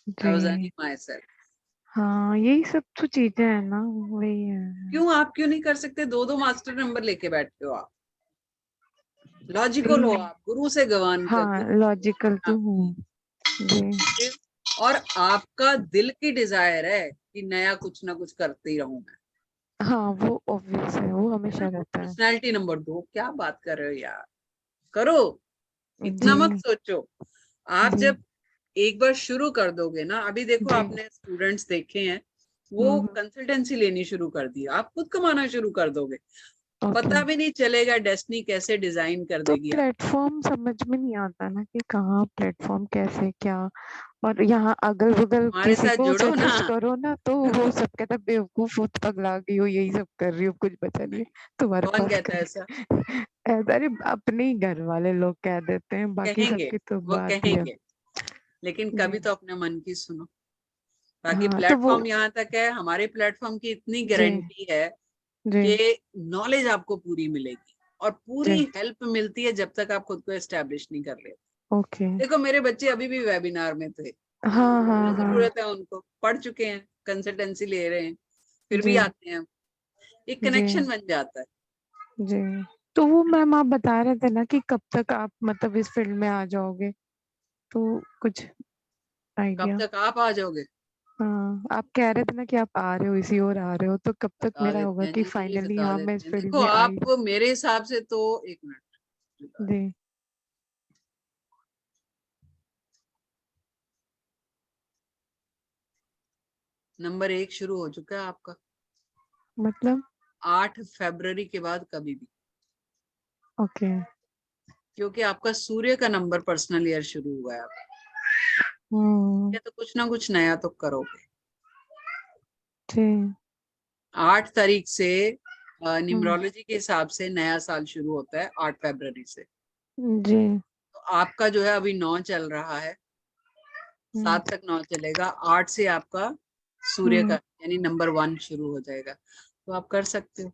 आई वाज जी अर्निंग माई सेल्फ। हाँ यही सब तो चीजें है ना, वही है। आप क्यों नहीं कर सकते? 2-2 मास्टर नंबर लेके बैठते हो आप, लॉजिकल हो नहीं आप, गुरु से गवान कर, हाँ गुरु लॉजिकल तो हूँ जी और आपका दिल की डिजायर है कि नया कुछ ना कुछ करते ही रहूं मैं, हाँ वो ऑब्वियस है, वो है ना। हमेशा रहता है। पर्सनैलिटी नंबर 2, क्या बात कर रहे हो यार, करो, इतना जी मत सोचो। आप जी जब एक बार शुरू कर दोगे ना, अभी देखो जी आपने स्टूडेंट्स देखे हैं, वो कंसल्टेंसी लेनी शुरू कर दी, आप खुद कमाना शुरू कर दोगे, ओके। पता भी नहीं चलेगा डेस्टिनी कैसे डिजाइन कर तो देगी आप। प्लेटफॉर्म समझ में नहीं आता ना कि कहाँ प्लेटफॉर्म कैसे क्या, और यहाँ अगल बगल हमारे किसी साथ को जुड़ो ना। सजेस्ट करो ना तो वो सब कहता है बेवकूफ हो, पगला गई हो, यही सब कर रही हो, कुछ बचा नहीं है तुम्हारे कौन पास कहता है ऐसा? अरे अपने ही घर वाले लोग कह देते हैं, बाकी कहेंगे, सबकी तो वो बात ही है। कहेंगे, लेकिन जी कभी तो अपने मन की सुनो। बाकी हाँ तो वो प्लेटफॉर्म यहाँ तक है, हमारे प्लेटफॉर्म की इतनी जी गारंटी है जी कि नॉलेज आपको पूरी मिलेगी, और पूरी जी हेल्प मिलती है जब तक आप खुद को एस्टेब्लिश नहीं कर लेते। ओके देखो मेरे बच्चे अभी भी वेबिनार में थे, हाँ क्या हाँ हाँ जरूरत है, उनको पढ़ चुके हैं, कंसल्टेंसी ले रहे हैं, फिर भी जी आते हैं, एक जी कनेक्शन बन जाता है। जी तो वो मैम आप बता रहे थे ना कि कब तक आप मतलब इस फील्ड में आ जाओगे, तो कुछ कब आइडिया। तक आप आ जाओगे? हाँ आप कह रहे थे ना कि आप आ रहे हो इसी ओर आ रहे हो, तो कब तक बता मेरा देते होगा हैं कि जी, फाइनली बता हाँ मैं इस देते हैं। फील्ड देखो में आई। आप मेरे हिसाब से तो, एक मिनट बता देते जी हैं। नंबर 1 शुरू हो चुका है आपका, मतलब 8 फरवरी के बाद कभी भी, ओके क्योंकि आपका सूर्य का नंबर पर्सनल ईयर शुरू हुआ है आपका, हम्म तो कुछ ना कुछ नया तो करोगे। जी 8 तारीख से हम्म न्यूमरोलॉजी के हिसाब से नया साल शुरू होता है 8 फरवरी से। जी तो आपका जो है अभी 9 चल रहा है, 7 तक 9 चलेगा, 8 से आपका सूर्य का हम्म यानी नंबर 1 शुरू हो जाएगा, तो आप कर सकते हो।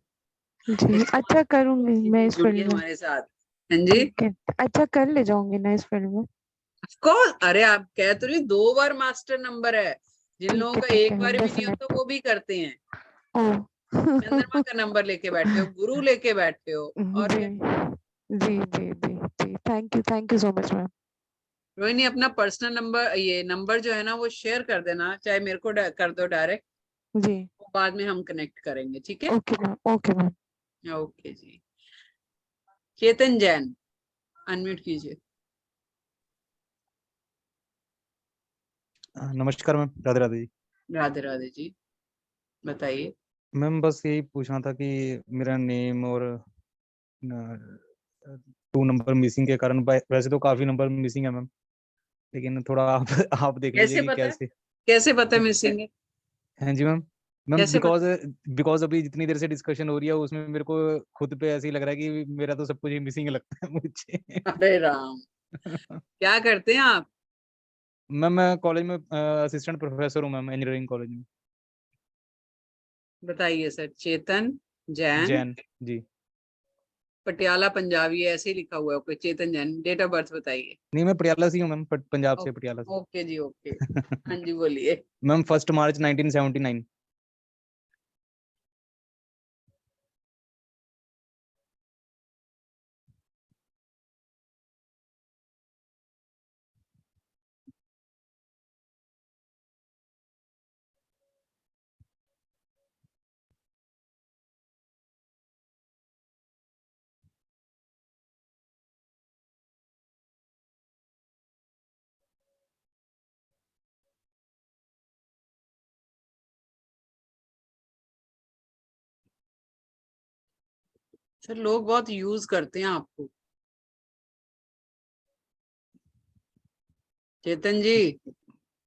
जी अच्छा करूंगी मैं इसीलिए इस जुड़िए फील्ड में। हमारे साथ। हाँ जी, ठीक है अच्छा कर ले जाऊंगी ना इस फील्ड में। कौन, अरे आप कह तो रही 2 बार मास्टर नंबर है, जिन लोगों का ठीक एक है बार भी नहीं होता डेफिनेट वो भी करते हैं। ओ चंद्रमा का नंबर लेके बैठे हो, गुरु लेके बैठे हो, और जी क्या। जी जी जी जी thank you so much ma'am. Rohini अपना पर्सनल नंबर, ये नंबर जो है ना वो शेयर कर देना, चाहे मेरे को कर दो डायरेक्ट, जी बाद में हम कनेक्ट करेंगे, ठीक है। Okay ma'am. ओके जी। चेतन जैन, अनम्यूट कीजिए। नमस्कार मैम, राधे राधे जी। राधे राधे जी, बताइए। मैम बस यही पूछना था कि मेरा नेम और 2 नंबर मिसिंग के कारण, वैसे तो काफी नंबर मिसिंग है मैम, लेकिन थोड़ा आप आप देख लीजिए कैसे कि पता है, कैसे। कैसे पता है मिसिंग है? हाँ जी मैम। मैम कैसे बिकॉज पता? बिकॉज अभी जितनी देर से डिस्कशन हो रही है उसमें मेरे को खुद पे ऐसे ही लग रहा है कि मेरा तो सब कुछ ही मिसिंग लगता है मुझे। अरे राम, क्या करते हैं आप? मैम मैं कॉलेज में असिस्टेंट प्रोफेसर हूँ मैम, इंजीनियरिंग कॉलेज में। बताइए सर। चेतन जैन, जैन जी। पटियाला पंजाबी है, ऐसे ही लिखा हुआ है ऊपर, चेतन जैन। डेट ऑफ बर्थ बताइए। नहीं मैं पटियाला से हूँ मैम, पंजाब ओ- से, पटियाला ओके जी, ओके। से। हाँ जी, बोलिए। मैम 1 मार्च 1979। सर लोग बहुत यूज करते हैं आपको। चेतन जी,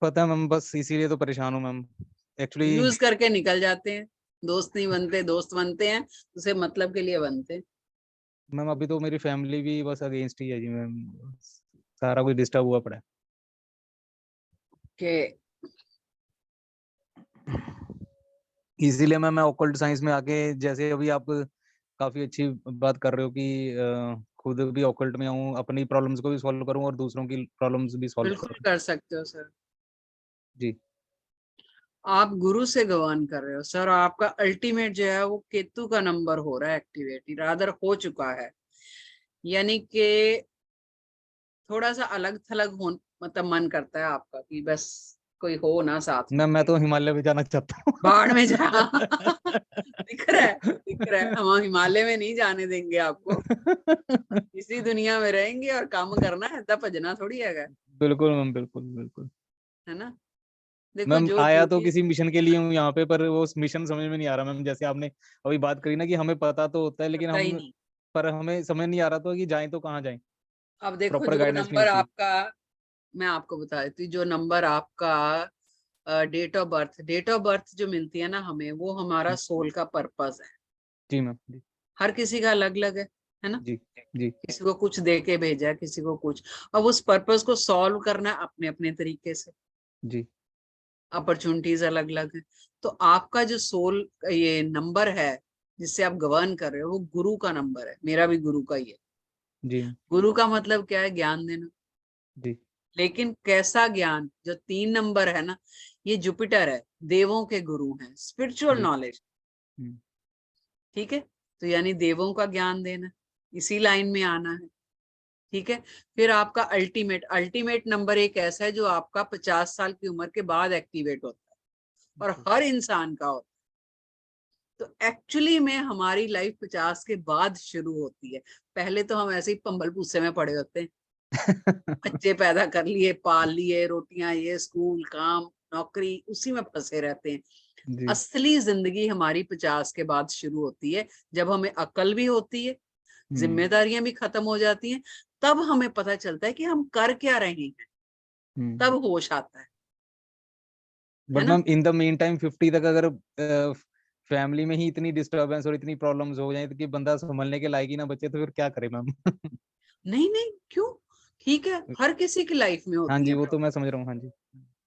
पता है मैम, बस इसीलिए तो परेशान हूँ मैम एक्चुअली। यूज करके निकल जाते हैं, दोस्त नहीं बनते, दोस्त बनते हैं उसे मतलब के लिए बनते हैं। मैम अभी तो मेरी फैमिली भी बस अगेंस्ट ही है जी मैम, सारा कुछ डिस्टर्ब हुआ पड़ा है। कि इसीलिए मैं ऑकल्ट साइंस में आके, जैसे अभी आप काफी अच्छी बात कर रहे हो कि खुद भी ऑकल्ट में आऊँ, अपनी प्रॉब्लम्स को भी सॉल्व करूँ और दूसरों की प्रॉब्लम्स भी सॉल्व बिल्कुल करूँ। कर सकते हो सर। जी आप गुरु से गवान कर रहे हो सर, आपका अल्टीमेट जो है वो केतु का नंबर हो रहा है एक्टिवेट, रादर हो चुका है। यानी कि थोड़ा सा अलग थलग हो, मतलब मन करता है आपका कि बस कोई हो ना साथ में। मैं तो हिमालय में जाना चाहता हूँ। बाढ़ में जा दिख रहा है, दिख रहा है। हम हिमालय में नहीं जाने देंगे आपको, इसी दुनिया में रहेंगे और काम करना है, तब भजना थोड़ी है बिल्कुल मैम, बिल्कुल बिल्कुल। ना। देखो मैम जो आया तो ड्यूटी किसी मिशन के लिए हूँ यहाँ पे, पर वो मिशन समझ में नहीं आ रहा मैम। जैसे आपने अभी बात करी ना कि हमें पता तो होता है, लेकिन पता ही हम, नहीं। पर हमें समझ नहीं आ रहा तो कि जाएं तो कहाँ जाएं। अब देखो प्रॉपर जो गाइडेंस नहीं नंबर होती। आपका, मैं आपको बता देती हूँ, जो नंबर आपका डेट ऑफ बर्थ जो मिलती है ना हमें, वो हमारा सोल का पर्पस है। जी मैम, जी हर किसी का अलग अलग है ना। जी जी किसी को कुछ दे के भेजा है, किसी को कुछ। अब उस पर्पस को सॉल्व करना है अपने अपने तरीके से, जी अपॉर्चुनिटीज अलग अलग है। तो आपका जो सोल ये नंबर है जिससे आप गवर्न कर रहे हो, वो गुरु का नंबर है, मेरा भी गुरु का ही है। जी गुरु का मतलब क्या है? ज्ञान देना। जी लेकिन कैसा ज्ञान? जो 3 नंबर है ना, ये जुपिटर है, देवों के गुरु हैं, स्पिरिचुअल जी नॉलेज। ठीक है, तो यानी देवों का ज्ञान देना, इसी लाइन में आना है। ठीक है, फिर आपका अल्टीमेट, अल्टीमेट नंबर एक ऐसा है जो आपका 50 साल की उम्र के बाद एक्टिवेट होता है और हर इंसान का होता है। तो एक्चुअली में हमारी लाइफ 50 के बाद शुरू होती है। पहले तो हम ऐसे ही पंबल पूसे में पड़े होते हैं, बच्चे पैदा कर लिए, पाल लिए, रोटियां, ये स्कूल, काम, नौकरी, उसी में फंसे रहते हैं। जी असली जिंदगी हमारी 50 के बाद शुरू होती है, जब हमें अकल भी होती है, जिम्मेदारियां भी खत्म हो जाती हैं, तब हमें पता चलता है कि हम कर क्या रहे हैं, तब होश आता है बट ना। Ma'am in the mean time 50 तक अगर फैमिली में ही इतनी डिस्टरबेंस और इतनी प्रॉब्लम्स हो जाए कि बंदा संभलने के लायक ही ना बचे, तो फिर क्या करे मैम? नहीं नहीं, क्यों? ठीक है, हर किसी की लाइफ में हाँ होती जी, है वो तो प्रॉब्लम। मैं समझ रहा हूँ। हाँ जी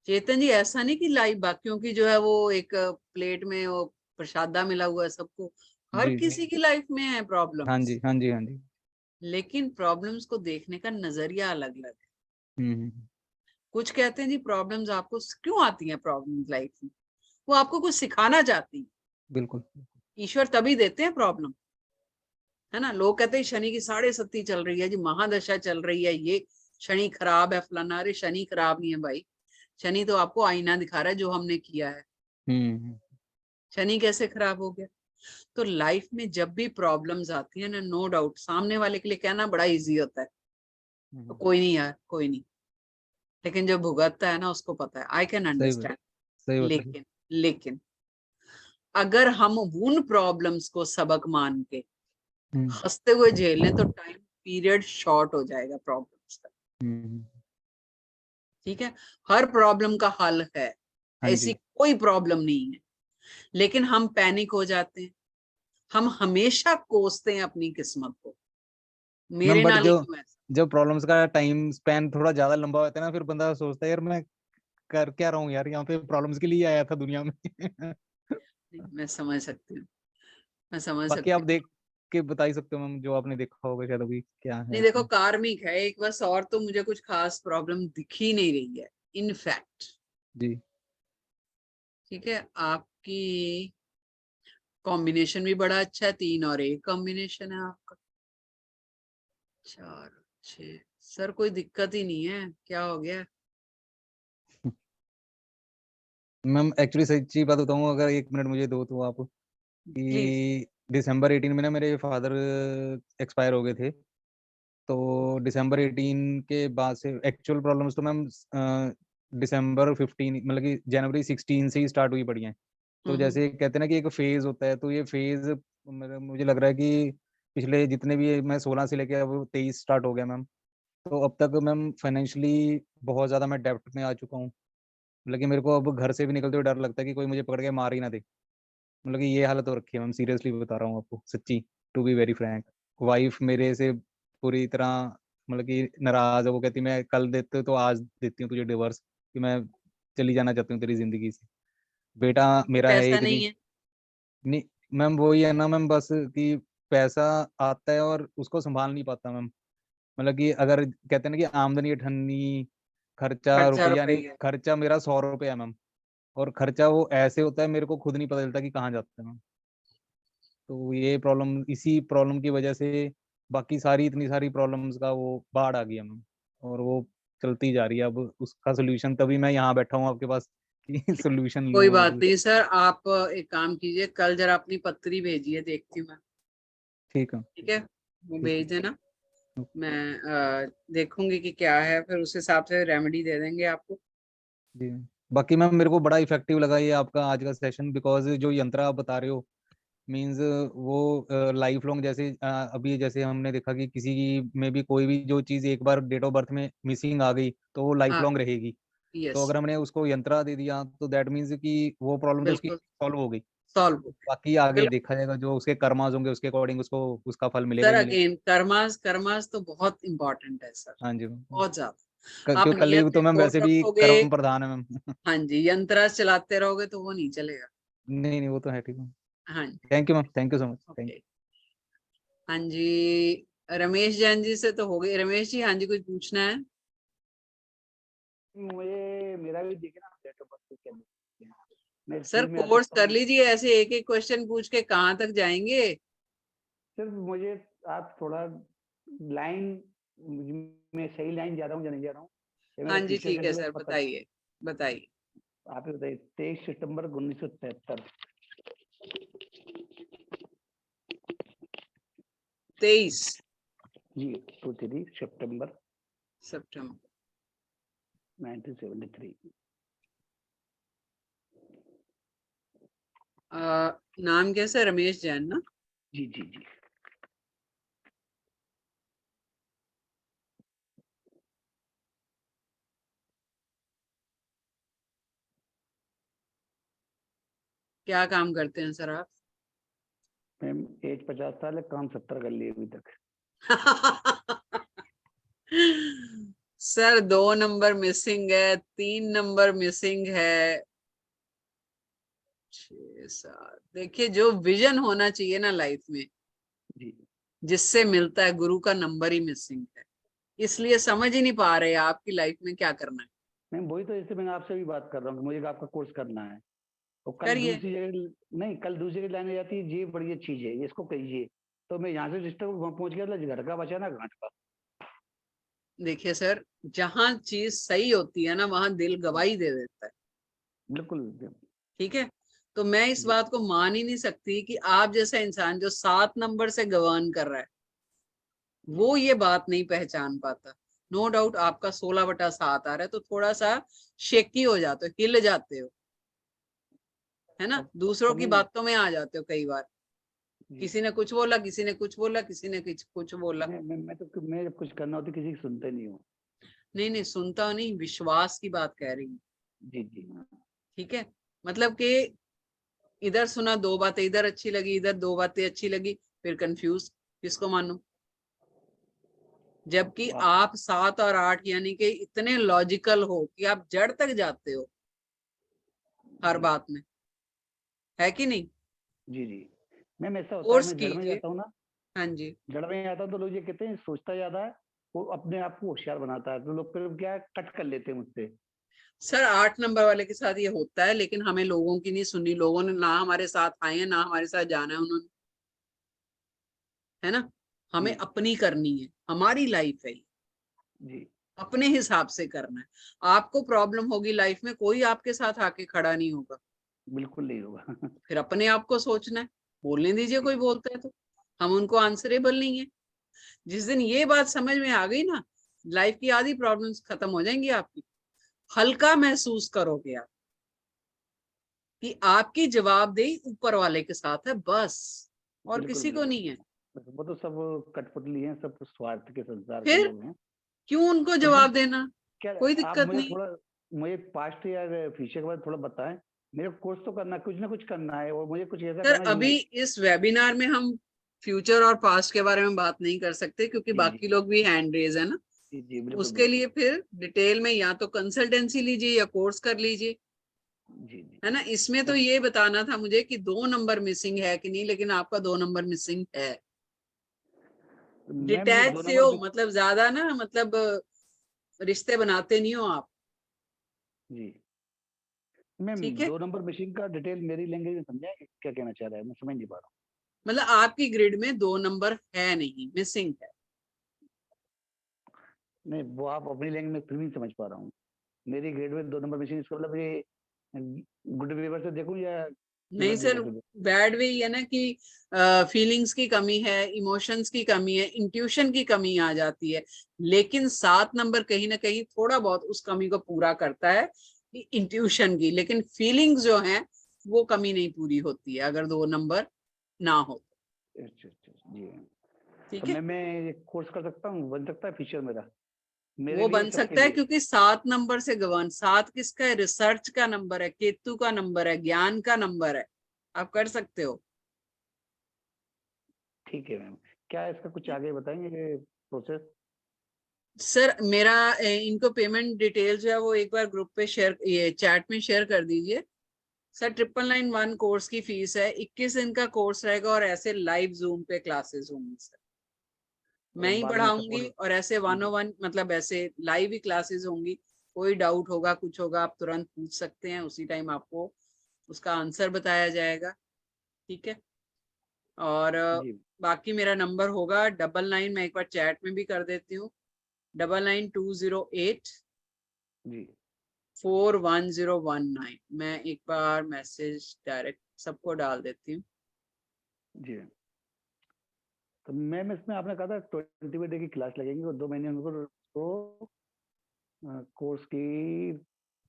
चेतन जी, ऐसा नहीं कि लाइफ बाकियों की जो है वो एक प्लेट में वो प्रसादा मिला हुआ है सबको, हर जी जी किसी की लाइफ में है हाँ प्रॉब्लम्स। जी हाँ जी हाँ जी। लेकिन प्रॉब्लम्स को देखने का नजरिया अलग अलग है। हम्म कुछ कहते हैं जी प्रॉब्लम्स आपको क्यों आती हैं, प्रॉब्लम्स लाइफ में वो आपको कुछ सिखाना चाहती हैं। बिल्कुल। ईश्वर तभी देते हैं प्रॉब्लम, है ना। लोग कहते हैं शनि की 7.5 चल रही है जी, महादशा चल रही है, ये शनि खराब है, फलाना। अरे शनि खराब नहीं है भाई, शनि तो आपको आईना दिखा रहा है जो हमने किया है। हम्म शनि कैसे खराब हो गया? तो लाइफ में जब भी प्रॉब्लम्स आती है ना, नो डाउट सामने वाले के लिए कहना बड़ा इजी होता है, तो कोई नहीं यार, कोई नहीं। लेकिन जो भुगतता है ना, उसको पता है। आई कैन सही बात, अंडरस्टैंड। सही बात है। लेकिन अगर हम उन प्रॉब्लम्स को सबक मान के हंसते हुए झेल लें, तो टाइम पीरियड शॉर्ट हो जाएगा प्रॉब्लम्स का। हम्म ठीक है, हर प्रॉब्लम का हल है, हाँ ऐसी जी। कोई प्रॉब्लम नहीं है। लेकिन हम पैनिक हो जाते हैं, हम हमेशा कोसते हैं अपनी किस्मत को, मैम मेरे बट नाल ही जो क्यों ऐसा। जब प्रॉब्लम्स का टाइम स्पैन थोड़ा ज्यादा लंबा होता है ना, फिर बंदा सोचता है यार मैं कर क्या रहा हूँ यार, यहाँ पे प्रॉब्लम्स के लिए आया था दुनिया में। नहीं, मैं समझ सकती हूँ, मैं समझ बाकी आप सकती हूँ। देख के बता ही सकते हो मैम, जो आपने देखा होगा शायद अभी क्या है नहीं देखो, इसमें। कार्मिक है एक बस, और तो मुझे कुछ खास प्रॉब्लम दिख ही नहीं रही है इनफैक्ट। जी ठीक है, आपकी कॉम्बिनेशन भी बड़ा अच्छा है, 3 और 1 कॉम्बिनेशन है आपका, 4 6। सर कोई दिक्कत ही नहीं है, क्या हो गया? मैम एक्चुअली सच्ची बात बताऊँ, अगर 1 मिनट मुझे दो तो आप, प्लीज। कि दिसंबर 18 में ना मेरे फादर एक्सपायर हो गए थे। तो दिसंबर 18 के बाद से एक्चुअल प्रॉब्लम्स तो मैम दिसंबर 15 मतलब कि जनवरी 16 से ही स्टार्ट हुई पड़ी हैं। तो जैसे कहते हैं ना कि एक फेज होता है, तो ये फेज मतलब मुझे लग रहा है कि पिछले जितने भी मैं 16 से लेके अब 23 स्टार्ट हो गया मैम, तो अब तक मैम फाइनेंशियली बहुत ज़्यादा मैं डेब्ट में आ चुका हूँ। मतलब कि मेरे को अब घर से भी निकलते हुए डर लगता है कि कोई मुझे पकड़ के मार ही ना दे। मतलब कि ये हालत हो रखी है मैम, सीरियसली बता रहा हूँ आपको, सच्ची, to be very frank. Wife मेरे से पूरी तरह मतलब कि नाराज है। वो कहती मैं कल देते तो आज देती हूँ तुझे डिवोर्स, कि मैं चली जाना चाहती हूँ तेरी जिंदगी से। बेटा मेरा है पैसा एक नहीं भी है। नहीं मैम, वही है ना मैम, बस कि पैसा आता है और उसको संभाल नहीं पाता मैम। मतलब कि अगर कहते हैं ना कि आमदनी अठन्नी, खर्चा खर्चा रुपया नहीं, रुपये। खर्चा मेरा 100 रुपया है मैम। और खर्चा वो ऐसे होता है मेरे को खुद नहीं पता चलता कि कहाँ जाता है मैम। तो ये प्रॉब्लम, इसी प्रॉब्लम की वजह से बाकी सारी इतनी सारी प्रॉब्लम्स का वो बाढ़ आ गया मैम, और वो चलती जा रही है। अब उसका सोल्यूशन, तभी मैं यहाँ बैठा हूँ आपके पास कि सोल्यूशन कोई लूँ बात अब। नहीं सर, आप एक काम कीजिए, कल जरा अपनी पत्री भेजिए, देखती हूँ मैं। ठीक है। ठीक है, वो ठीक भेज है। देना। मैं देखूंगी कि क्या है, फिर उस हिसाब से रेमेडी दे देंगे आपको। जी। बाकी मैम मेरे को बड़ा इफेक्टिव लगा ये आपका आज का सेशन, बिकॉज जो यंत्र आप बता रहे हो मीन्स वो लाइफ लॉन्ग, जैसे अभी जैसे हमने देखा कि किसी की में भी कोई भी जो चीज़ एक बार डेट ऑफ बर्थ में मिसिंग आ गई तो वो लाइफ हाँ, लॉन्ग रहेगी। तो यस, अगर हमने उसको यंत्रा दे दिया तो दैट मीन्स कि वो प्रॉब्लम तो उसकी बिल्कुल सॉल्व हो गई। सॉल्व हो गया। बाकी आगे बिल्कुल देखा जाएगा, जो उसके कर्मास होंगे उसके अकॉर्डिंग उसको उसका फल मिलेगा सर, ही मिलेगा। अगेन कर्मास, कर्मास तो बहुत इंपॉर्टेंट है सर, हाँ जी। बहुत ज्यादा। आप क्यों, नियत कलयुग तो मैम निकोड वैसे भी रखोगे, कर्म प्रधान है मैम। हाँ जी, यंत्र चलाते रहोगे तो वो नहीं चलेगा। नहीं नहीं, वो तो है, ठीक है। हाँ जी, thank you ma'am, thank you so much, thank okay. हाँ जी, रमेश जैन जी से तो हो गई। रमेश जी, हाँ जी, कुछ पूछना है? मुझे मेरा भी देखना डेट ऑफ बर्थ क्या है। मैं सर स्कूल में आता कोर्स था कर लीजिए, ऐसे एक एक क्वेश्चन पूछ के कहाँ तक जाएंगे। सिर्फ मुझे आप थोड़ा लाइन में सही लाइन जा रहा हूँ या नहीं जा रहा हूँ, ये हाँ मेरे जी, फ्यूचर ठीक के है लिए सर, पता। बताइए बताइए। आप ही बताइए। 23 सितंबर 1973। 23 जी, 23 सितंबर सितंबर। 1973। नाम कैसे? रमेश जैन ना? जी जी जी। क्या काम करते हैं सर आप? मैम एज 50 साल है, काम 70 कर लिए अभी तक। सर 2 नंबर मिसिंग है, 3 नंबर मिसिंग है, 6 7। देखिए, जो विजन होना चाहिए ना लाइफ में, जी जिससे मिलता है, गुरु का नंबर ही मिसिंग है। इसलिए समझ ही नहीं पा रहे आपकी लाइफ में क्या करना है। मैम, वही तो जैसे मैंने आपसे भी बात कर रहा हूँ कि मुझे आपका कोर्स करना है, और कल करिए। दूसरी जगह नहीं, कल दूसरी जगह लाने जाती है, ये बड़ी अच्छी चीज है, इसको कहिए। तो मैं यहाँ से डिस्टर्ब वहाँ पहुंच गया, तो घर का बचा ना घाट का। देखिए सर, जहां चीज सही होती है ना, वहां दिल गवाही दे देता है। बिल्कुल। ठीक है, तो मैं इस जी बात को मान ही नहीं सकती कि आप जैसा इंसान जो 7 नंबर से गवर्न कर रहा है, वो ये बात नहीं पहचान पाता। नो डाउट आपका 16/7 आ रहा है, तो थोड़ा सा शेकी हो जाते हो, हिल जाते हो, है ना, अब दूसरों की समय। बातों में आ जाते हो कई बार। जी किसी ने कुछ बोला, किसी ने कुछ बोला, किसी ने कुछ बोला। मैं जब कुछ करना होती किसी की सुनते नहीं हूँ। नहीं नहीं, सुनता नहीं, विश्वास की बात कह रही हूँ। जी जी। ठीक है, मतलब कि इधर सुना 2 बातें, इधर अच्छी लगी, इधर 2 बातें अच्छी लगी, फिर कंफ्यूज, किसको मानूं? जबकि आप। आप 7 और 8 यानी कि इतने लॉजिकल हो कि आप जड़ तक जाते हो हर जी बात में, है कि नहीं? जी जी। मैम ऐसा होता है, कोर्स मैं जड़ में कीजिए। जाता हूँ ना, हाँ जी। जड़ में जाता हूँ तो लोग ये कहते हैं सोचता ज्यादा है, वो अपने आप को होशियार बनाता है, तो लोग फिर क्या है, कट कर लेते हैं मुझसे। सर 8 नंबर वाले के साथ ये होता है, लेकिन हमें लोगों की नहीं सुननी। लोगों ने ना हमारे साथ आए हैं, ना हमारे साथ जाना है उन्होंने, है ना। जी हमें अपनी करनी है, हमारी लाइफ है, जी। अपने हिसाब से करना है। आपको प्रॉब्लम होगी लाइफ में, कोई आपके साथ आके खड़ा नहीं होगा, बिल्कुल नहीं होगा। फिर अपने आप को सोचना है। बोलने दीजिए, कोई बोलता है तो, हम उनको आंसरेबल नहीं है। जिस दिन ये बात समझ में आ गई ना, लाइफ की आधी प्रॉब्लम्स खत्म हो जाएंगी आपकी। हल्का महसूस करोगे आप कि आपकी जवाबदेही ऊपर वाले के साथ है, बस, और बिल्कुल किसी को बिल्कुल। नहीं है। वो तो सब कठपुतली हैं, सब स्वार्थ के संसार के फिर लोग हैं। क्यों उनको तो जवाब हम देना, क्या, कोई आप दिक्कत मुझे नहीं। थोड़ा, मुझे पास्ट या फ्यूचर के बारे में थोड़ा बताएं। मेरे को कोर्स तो करना, कुछ ना कुछ करना है, और मुझे कुछ ऐसा सर करना अभी इस वेबिनार में हम फ्यूचर और पास्ट के बारे में बात नहीं कर सकते, क्योंकि जी बाकी लोग भी हैंड रेज है ना। जी जी, बिल्कुल उसके लिए बिल्कुल। फिर डिटेल में या तो कंसल्टेंसी लीजिए या कोर्स कर लीजिए, जी जी, है ना। इसमें तो तो ये बताना था मुझे कि 2 नंबर मिसिंग है कि नहीं, लेकिन आपका 2 नंबर मिसिंग है। मैम ये डिटैच 2 से नंबर हो, मतलब ज्यादा ना, मतलब रिश्ते बनाते नहीं हो आप, जी मैम, ठीक है। 2 नंबर मशीन का डिटेल मेरी लैंग्वेज में समझाएंगे क्या कहना चाह रहा है? मैं समझ नहीं पा रहा मतलब आपकी ग्रिड में 2 नंबर है नहीं, मिसिंग है। हूँ। नहीं, वो आप अपनी लैंग्वेज में फिर भी नहीं समझ पा रहा हूँ। मेरी ग्रेड में 2 नंबर मशीन, इसका मतलब ये गुड वेवर से देखूं या नहीं बैड सर, वेवर से देखूं? बैड वे है ना कि फीलिंग्स की कमी है, इमोशंस की कमी है, इंट्यूशन की कमी आ जाती है। लेकिन 7 नंबर कहीं ना कहीं थोड़ा बहुत उस कमी को पूरा करता है, इंट्यूशन की। लेकिन फीलिंग्स जो हैं वो कमी नहीं पूरी होती है अगर 2 नंबर ना हो। अच्छा अच्छा, जी। तो ठीक है, मैं ये कोर्स कर सकता हूँ, बन सकता है फ्यूचर मेरा, मेरे वो लिए, बन सबके सकता है, लिए? क्योंकि 7 नंबर से गवर्न, 7 किसका है? रिसर्च का नंबर है, केतु का नंबर है, ज्ञान का नंबर है। आप कर सकते हो। ठीक है मैम। क्या इसका कुछ आगे बताएंगे प्रोसेस? सर मेरा इनको पेमेंट डिटेल जो है वो एक बार ग्रुप पे शेयर, ये चैट में शेयर कर दीजिए। सर 999 कोर्स की फीस है, 21 दिन का कोर्स रहेगा, और ऐसे लाइव जूम पे क्लासेस होंगी सर। मैं और ही बाद में पढ़ाऊंगी सपोर्ट? और ऐसे 101, मतलब ऐसे लाइव ही क्लासेस होंगी। कोई डाउट होगा, कुछ होगा, आप तुरंत पूछ सकते हैं, उसी टाइम आपको उसका आंसर बताया जाएगा, ठीक है। और जी बाकी मेरा नंबर होगा 99, मैं एक बार चैट में भी कर देती हूँ, 99208 जी 41019। मैं एक बार मैसेज डायरेक्ट सबको डाल देती हूँ। जी। तो मैम इसमें आपने कहा था 20 डे की क्लास लगेंगी और 2 महीने उनको तो कोर्स की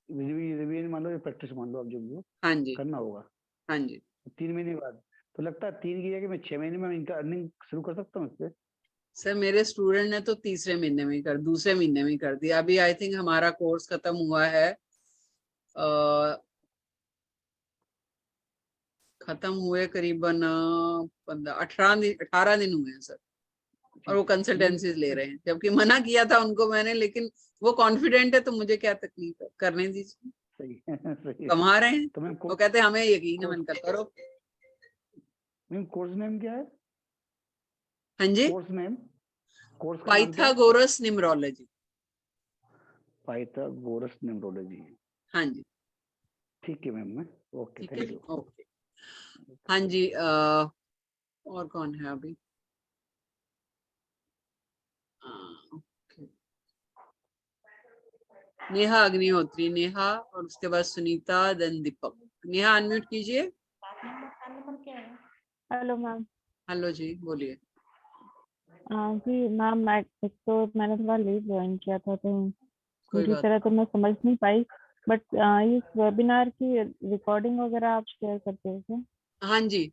रिवीजन मान लो या प्रैक्टिस मान लो, आप जो भी हो, हाँ जी, करना होगा। हाँ जी। 3 महीने बाद तो लगता है 3 की जगह मैं 6 महीने में इनका अर्निंग शुरू कर सकता हूँ इससे? सर मेरे स्टूडेंट ने तो तीसरे महीने में ही दूसरे महीने में ही कर दिया। अभी आई थिंक हमारा कोर्स खत्म हुआ है, खत्म हुए करीबन 18 दिन हुए हैं सर, और वो मैम कंसल्टेंसीज ले रहे हैं, जबकि मना किया था उनको मैंने, लेकिन वो कॉन्फिडेंट है तो मुझे क्या तकलीफ है, करने दीजिए, सही है सही है। कमा रहे हैं। तो मैम वो कहते हैं हमें यकीन है, कोर्स मैंने कहा करो। मैम कोर्स नेम क्या है? हाँ जी, कोर्स नेम, कोर्स का नाम क्या है? Pythagoras numerology. Pythagoras numerology. हाँ जी, ठीक है मैम। मैं ओके, ठीक है, थैंक यू। ओके। हाँ जी, और कौन है अभी? ओके। नेहा अग्निहोत्री, नेहा, और उसके बाद सुनीता, देन दीपक। नेहा अनम्यूट कीजिए। Hello ma'am. हेलो जी, बोलिए। जी मैम, मैं एक तो मैंने थोड़ा लेट ज्वाइन किया था, तो कोई पूरी बात तरह तो मैं समझ नहीं पाई, बट इस वेबिनार की रिकॉर्डिंग वगैरह आप शेयर करते हो क्या? नहीं। हाँ जी,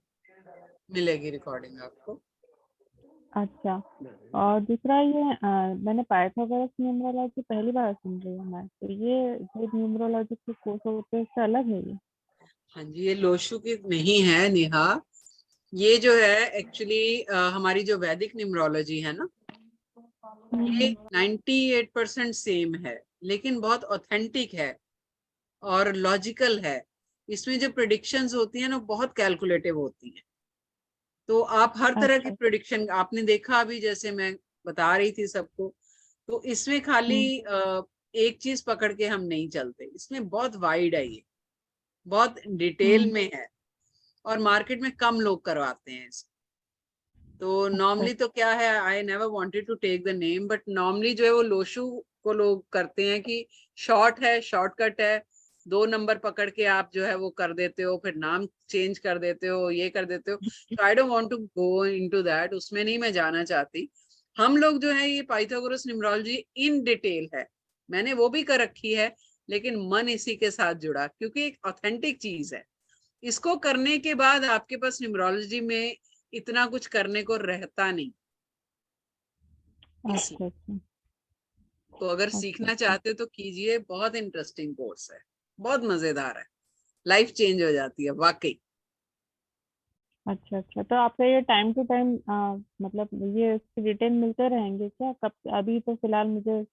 मिलेगी रिकॉर्डिंग आपको। अच्छा, और दूसरा ये मैंने पाइथागोरस न्यूमरोलॉजी पहली बार सुन रही हूँ मैं, तो ये जो न्यूमरोलॉजी के कोर्स होते हैं उससे अलग है ये? हाँ जी, ये लोशु की नहीं है नेहा, ये जो है एक्चुअली हमारी जो वैदिक न्यूमरोलॉजी है ना, ये 98% सेम है, लेकिन बहुत ऑथेंटिक है और लॉजिकल है। इसमें जो प्रिडिक्शंस होती हैं ना, बहुत कैलकुलेटिव होती हैं। तो आप हर तरह की अच्छा। प्रिडिक्शन आपने देखा अभी, जैसे मैं बता रही थी सबको। तो इसमें खाली एक चीज पकड़ के हम नहीं चलते, इसमें बहुत वाइड है, ये बहुत डिटेल में है, और मार्केट में कम लोग करवाते हैं इसको। तो नॉर्मली तो क्या है, I never wanted to take the name, but normally जो है वो लोशु को लोग करते हैं कि शॉर्ट है, शॉर्टकट है, 2 नंबर पकड़ के आप जो है वो कर देते हो, फिर नाम चेंज कर देते हो, ये कर देते हो। तो I don't want to go into that, उसमें नहीं मैं जाना चाहती। हम लोग जो है ये पाइथागोरस न्यूमरोलॉजी इन डिटेल है, मैंने वो भी कर रखी है, लेकिन मन इसी के साथ जुड़ा, क्योंकि एक ऑथेंटिक चीज है। इसको करने के बाद आपके पास न्यूमरोलॉजी में इतना कुछ करने को रहता नहीं, इसलिए। अच्छा अच्छा तो अगर अच्छा सीखना अच्छा चाहते तो कीजिए, बहुत इंटरेस्टिंग कोर्स है, बहुत मजेदार है, लाइफ चेंज हो जाती है वाकई। अच्छा अच्छा। तो आपका ये टाइम टू टाइम मतलब ये इसके डिटेल मिलते रहेंगे क्या? कब? अभी तो फिलहाल मुझे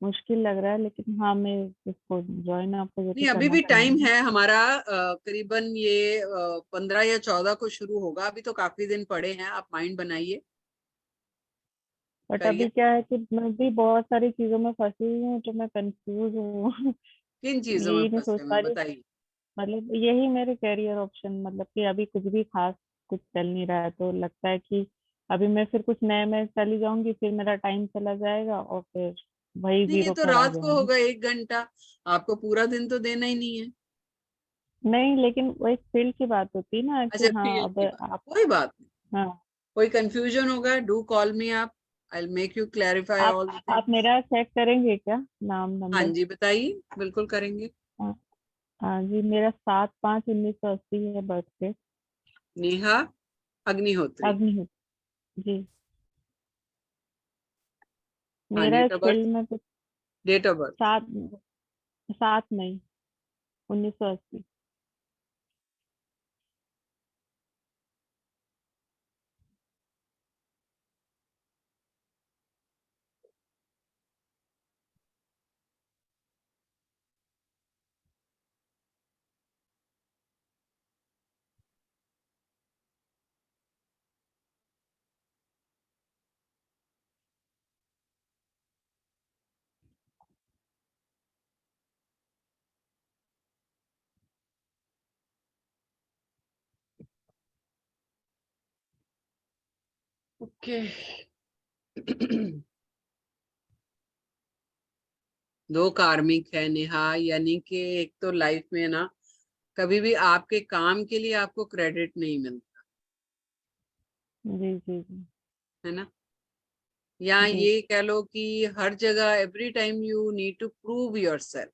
मुश्किल लग रहा है, लेकिन हाँ मैं इसको ज्वाइन आपको जैसे नहीं, अभी करना भी टाइम चाहूंगी। है हमारा, करीबन ये 15 या 14 को शुरू होगा, अभी तो काफी दिन पड़े हैं, आप माइंड बनाइए, बट करिए। अभी क्या है कि मैं भी बहुत सारी चीजों में फंसी हुई हूँ, तो मैं कंफ्यूज हूँ। किन चीजों में यही नहीं सोच फंसे पा में रही, बताइए। मतलब यही मेरे करियर ऑप्शन, मतलब कि अभी कुछ भी खास कुछ चल नहीं रहा है, तो लगता है कि अभी मैं फिर कुछ नए में चली जाऊंगी, फिर मेरा टाइम चला जाएगा और फिर वही नहीं, ये जीरो तो पर आ रात को जाऊंगी। होगा 1 घंटा, आपको पूरा दिन तो देना ही नहीं है। नहीं, लेकिन वो एक फील्ड की बात होती है ना कि अच्छा, हाँ फील्ड अब की बात, आप। कोई बात नहीं। हाँ, कोई कंफ्यूजन होगा, डू कॉल मी आप, आई मेक यू क्लैरिफाई आप ऑल द आप थिंग्स। मेरा चेक करेंगे क्या? नाम हाँ नंबर? जी, बताइए, बिल्कुल करेंगे। हाँ हाँ जी, मेरा 7/5/1980 है बर्थडे। नेहा अग्निहोत्री। अग्निहोत्र जी। हाँ, मेरा डेट इस ऑफ बर्थ, फील्ड में कुछ डेट ऑफ बर्थ। 7/7/1980। ओके। दो कार्मिक है नेहा, यानी कि एक तो लाइफ में ना कभी भी आपके काम के लिए आपको क्रेडिट नहीं मिलता, जी जी जी है ना। या जी। ये कह लो कि हर जगह every time you need to prove yourself,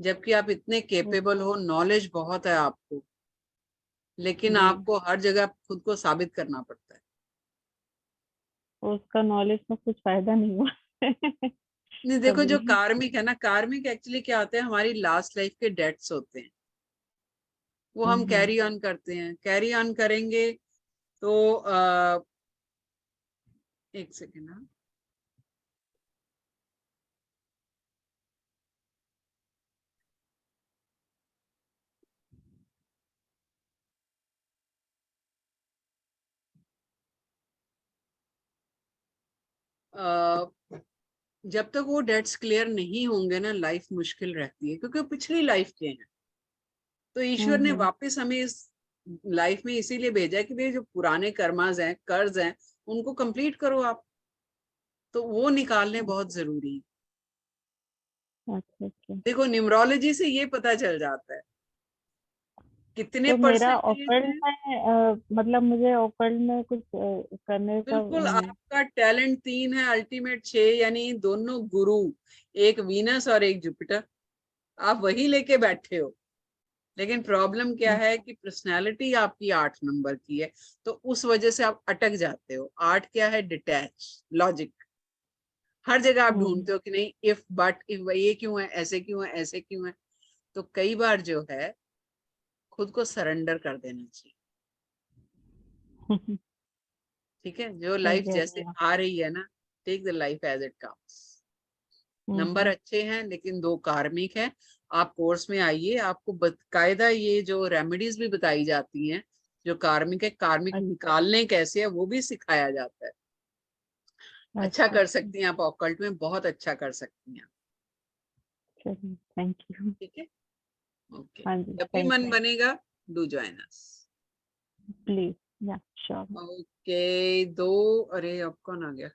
जबकि आप इतने केपेबल हो, नॉलेज बहुत है आपको, लेकिन जी, आपको हर जगह खुद को साबित करना पड़ता है। तो उसका नॉलेज में कुछ फायदा नहीं हुआ। नहीं, देखो जो कभी। कार्मिक है ना, कार्मिक एक्चुअली क्या होते हैं, हमारी लास्ट लाइफ के डेट्स होते हैं, वो हम हम्म। कैरी ऑन करते हैं, कैरी ऑन करेंगे। तो एक सेकेंड, हाँ। जब तक वो डेट्स क्लियर नहीं होंगे ना, लाइफ मुश्किल रहती है, क्योंकि वो पिछली लाइफ के हैं। तो ईश्वर ने हम्म। वापस हमें इस लाइफ में इसीलिए भेजा है कि भाई जो पुराने कर्मास हैं, कर्ज हैं, उनको कंप्लीट करो आप। तो वो निकालने बहुत जरूरी है। अच्छा अच्छा। देखो, न्यूमरोलॉजी से ये पता चल जाता है कितने तो मेरा परसेंटेज ओकल्ट है। में मतलब मुझे ओकल्ट में कुछ करने का बिल्कुल, आपका टैलेंट 3 है, अल्टीमेट 6, यानी दोनों गुरु, एक वीनस और एक जुपिटर, आप वही लेके बैठे हो। लेकिन प्रॉब्लम क्या है कि पर्सनालिटी आपकी 8 नंबर की है, तो उस वजह से आप अटक जाते हो। 8 क्या है? Detach, logic. हर जगह आप हम्म ढूंढते हो कि नहीं, इफ बट इफ, ये क्यों है, ऐसे क्यों है, ऐसे क्यों है। तो कई बार जो है खुद को सरेंडर कर देना चाहिए। ठीक है, जो सही लाइफ कह रहे जैसे हैं आप। आ रही है ना, take the life as it comes. Number हम्म। अच्छे हैं लेकिन 2 कार्मिक हैं। आप कोर्स में आइए, आपको बकायदा ये जो रेमेडीज भी बताई जाती हैं, जो कार्मिक है, कार्मिक निकालने कैसे है वो भी सिखाया जाता है। अच्छा अच्छा कर अच्छा। सकती हैं आप, ऑकल्ट में बहुत अच्छा कर सकती हैं। चलिए, थैंक यू। ठीक है, ओके। हाँ जी, जब भी थैंक मन यू। बनेगा, डू जॉइन अस। प्लीज, या श्योर। ओके, दो, अरे अब कौन आ गया?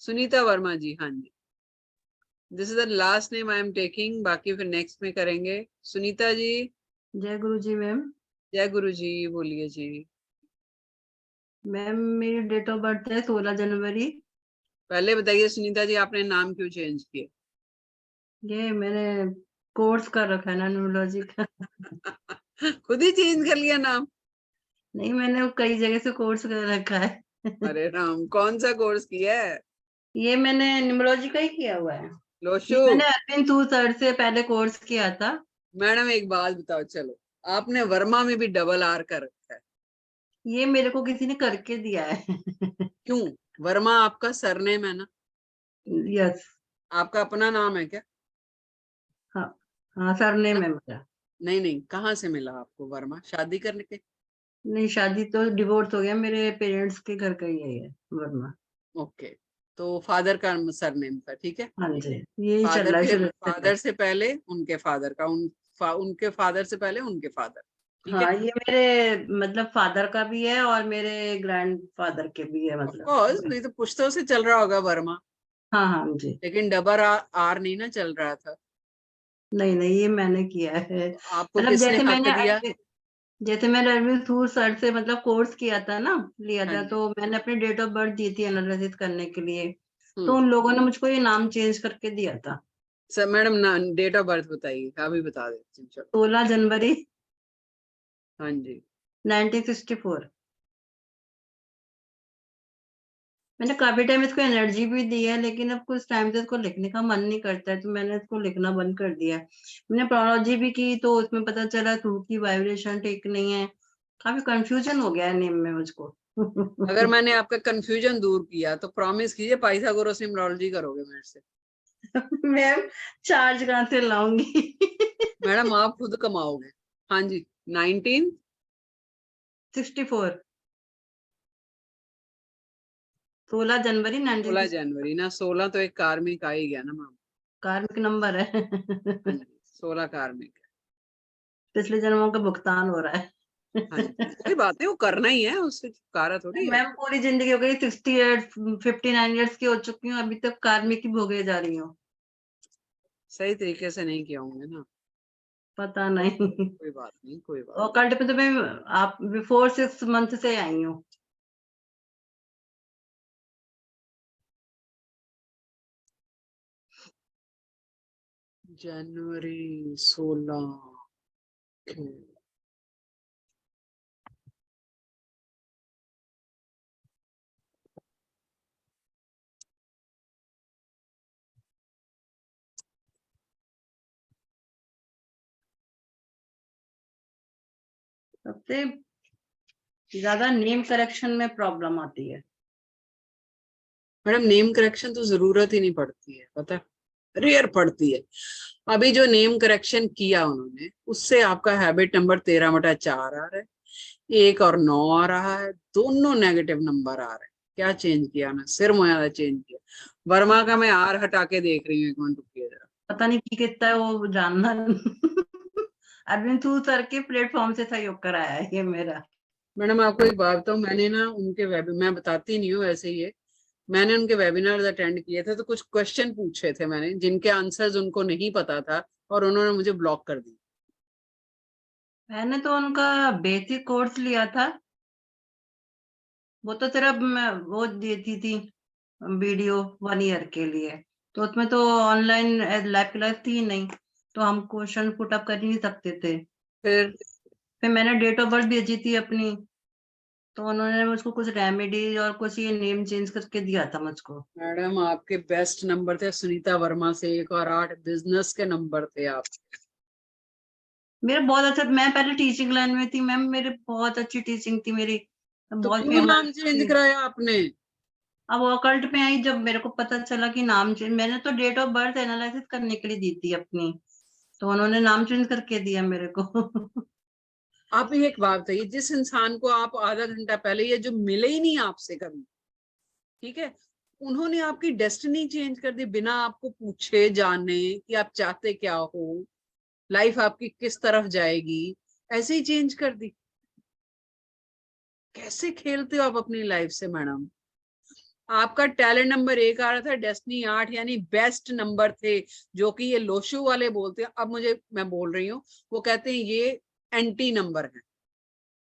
सुनीता वर्मा जी, हाँ जी। This is the last name I am taking, बाकी फिर नेक्स्ट में करेंगे। सुनीता जी। जय गुरु जी मैम। जय गुरु जी, बोलिए जी। मैम मेरी डेट ऑफ बर्थ है 16 जनवरी। पहले बताइए सुनीता जी, आपने नाम क्यों चेंज किया? ये मैंने कोर्स कर रखा है ना न्यूरोलॉजी का। खुद ही चेंज कर लिया नाम? नहीं, मैंने कई जगह से कोर्स कर रखा है। अरे राम, कौन सा कोर्स किया है? ये मैंने न्यूमरोलॉजी का ही किया हुआ है। लोशु, मैंने अरविंद थू सर से पहले कोर्स किया था। मैडम एक बात बताओ, चलो आपने वर्मा में भी डबल आर कर रखा है, ये मेरे को किसी ने करके दिया है। क्यों? वर्मा आपका सरनेम है ना? यस। आपका अपना नाम है क्या? हाँ हाँ, सरनेम है मेरा। नहीं नहीं, कहाँ से मिला आपको वर्मा? शादी करने के? नहीं, शादी तो डिवोर्स हो गया, मेरे पेरेंट्स के घर का ही है ये वर्मा। ओके, तो फादर का सरनेम था, ठीक है। हाँ जी, यही चल रहा है शुरू से। फादर से पहले उनके फादर का, उनके फादर से पहले उनके फादर, ठीक हाँ, है। ये मेरे मतलब फादर का भी है और मेरे ग्रैंडफादर के भी है, ऑफ कोर्स, मतलब। ये तो पुश्तों से चल रहा होगा वर्मा, हाँ हाँ जी। लेकिन डबल आर नहीं ना चल रहा था। नहीं नहीं, ये मैंने किया है। आपको मतलब किसने हक दिया? जैसे मैंने अरविंद थूर सर से मतलब कोर्स किया था ना, लिया हाँ था, जी। तो मैंने अपनी डेट ऑफ बर्थ दी थी एनालिसिस करने के लिए, तो हम्म, उन लोगों ने मुझको ये नाम चेंज करके दिया था। सर मैडम ना डेट ऑफ बर्थ बताइए, अभी बता देती हूँ, चलो। 16 जनवरी हाँ जी। 1964। मैंने काफी टाइम इसको एनर्जी भी दी है, लेकिन अब कुछ टाइम से इसको लिखने का मन नहीं करता है, तो मैंने इसको लिखना बंद कर दिया है। मैंने प्रोलॉजी भी की, तो उसमें पता चला टू की वाइब्रेशन ठीक नहीं है। काफी कंफ्यूजन हो गया है नेम में मुझको। अगर मैंने आपका कंफ्यूजन दूर किया तो प्रॉमिस कीजिए पाइथागोरस न्यूमरोलॉजी करोगे मेरे से। मैम, चार्ज कहाँ से लाऊंगी? मैडम आप खुद कमाओगे। हाँ जी। 64 16 जनवरी 16 1964। जनवरी ना, 16 तो एक कार्मिक आ ही गया ना मैम। कार्मिक नंबर है। हाँ जी, 16 कार्मिक है। पिछले जन्मों का भुगतान हो रहा है। हाँ जी, कोई बात नहीं, वो करना ही है, उससे छुटकारा थोड़ी है। मैम, पूरी जिंदगी हो गई, 68 59 ईयर्स की हो चुकी हूँ, अभी तक कार्मिक ही भोगे जा रही हूँ। सही तरीके से नहीं किया होंगे ना। पता नहीं। कोई बात नहीं, कोई बात और कल्ट पे तो मैं आप बिफोर 6 मंथ से आई हूँ। नहीं। जनवरी 16। सबसे ज्यादा नेम करेक्शन में प्रॉब्लम आती है। मैडम नेम करेक्शन तो जरूरत ही नहीं पड़ती है, पता है, रेयर पड़ती है। अभी जो नेम करेक्शन किया उन्होंने, उससे आपका हैबिट नंबर 13/4 आ रहा है, 1 और 9 आ रहा है, दोनों नेगेटिव नंबर आ रहे हैं। क्या चेंज किया ना, सिर मुयादा चेंज किया। वर्मा का मैं आर हटा के देख रही हूँ, एक मिनट रुकिए जरा। पता नहीं की कितना है वो जानना। अरविंद थू सर के प्लेटफॉर्म से सहयोग कराया है ये मेरा। मैडम आपको एक बात बताऊं, मैंने ना उनके मैं बताती नहीं हूँ वैसे ही है, मैंने उनके वेबिनार अटेंड किए थे, तो कुछ क्वेश्चन पूछे थे मैंने, जिनके आंसर्स उनको नहीं पता था, और उन्होंने मुझे ब्लॉक कर दिया। मैंने तो उनका बेसिक कोर्स लिया था, वो तो सिर्फ वो देती थी वीडियो 1 ईयर के लिए, तो उसमें तो ऑनलाइन लाइव क्लास थी नहीं, तो हम क्वेश्चन पुट अप कर ही नहीं सकते थे। फिर मैंने डेट ऑफ बर्थ भेजी थी अपनी, तो उन्होंने मुझको कुछ रेमेडी और कुछ ये नेम चेंज करके दिया था मुझको। मैडम आपके बेस्ट नंबर थे सुनीता वर्मा से 1 और 8, बिजनेस के नंबर थे आप। मेरा बहुत अच्छा, मैं पहले टीचिंग लाइन में थी मैम, मेरे बहुत अच्छी टीचिंग थी मेरी, तो बहुत क्यों नाम फेमस चेंज थी। कराया आपने? अब ऑकल्ट में आई, जब मेरे को पता चला कि नाम चेंज, मैंने तो डेट ऑफ बर्थ एनालिसिस करने के लिए दी थी अपनी, तो उन्होंने नाम चेंज करके दिया मेरे को। आप ये एक बात बताइए, जिस इंसान को आप आधा घंटा पहले, ये जो मिले ही नहीं आपसे कभी, ठीक है, उन्होंने आपकी डेस्टिनी चेंज कर दी बिना आपको पूछे जाने कि आप चाहते क्या हो, लाइफ आपकी किस तरफ जाएगी, ऐसे ही चेंज कर दी। कैसे खेलते हो आप अपनी लाइफ से मैडम? आपका टैलेंट नंबर 1 आ रहा था, डेस्टिनी 8, यानी बेस्ट नंबर थे, जो कि ये लोशु वाले बोलते हैं। अब मैं बोल रही हूँ, वो कहते हैं ये एंटी नंबर है।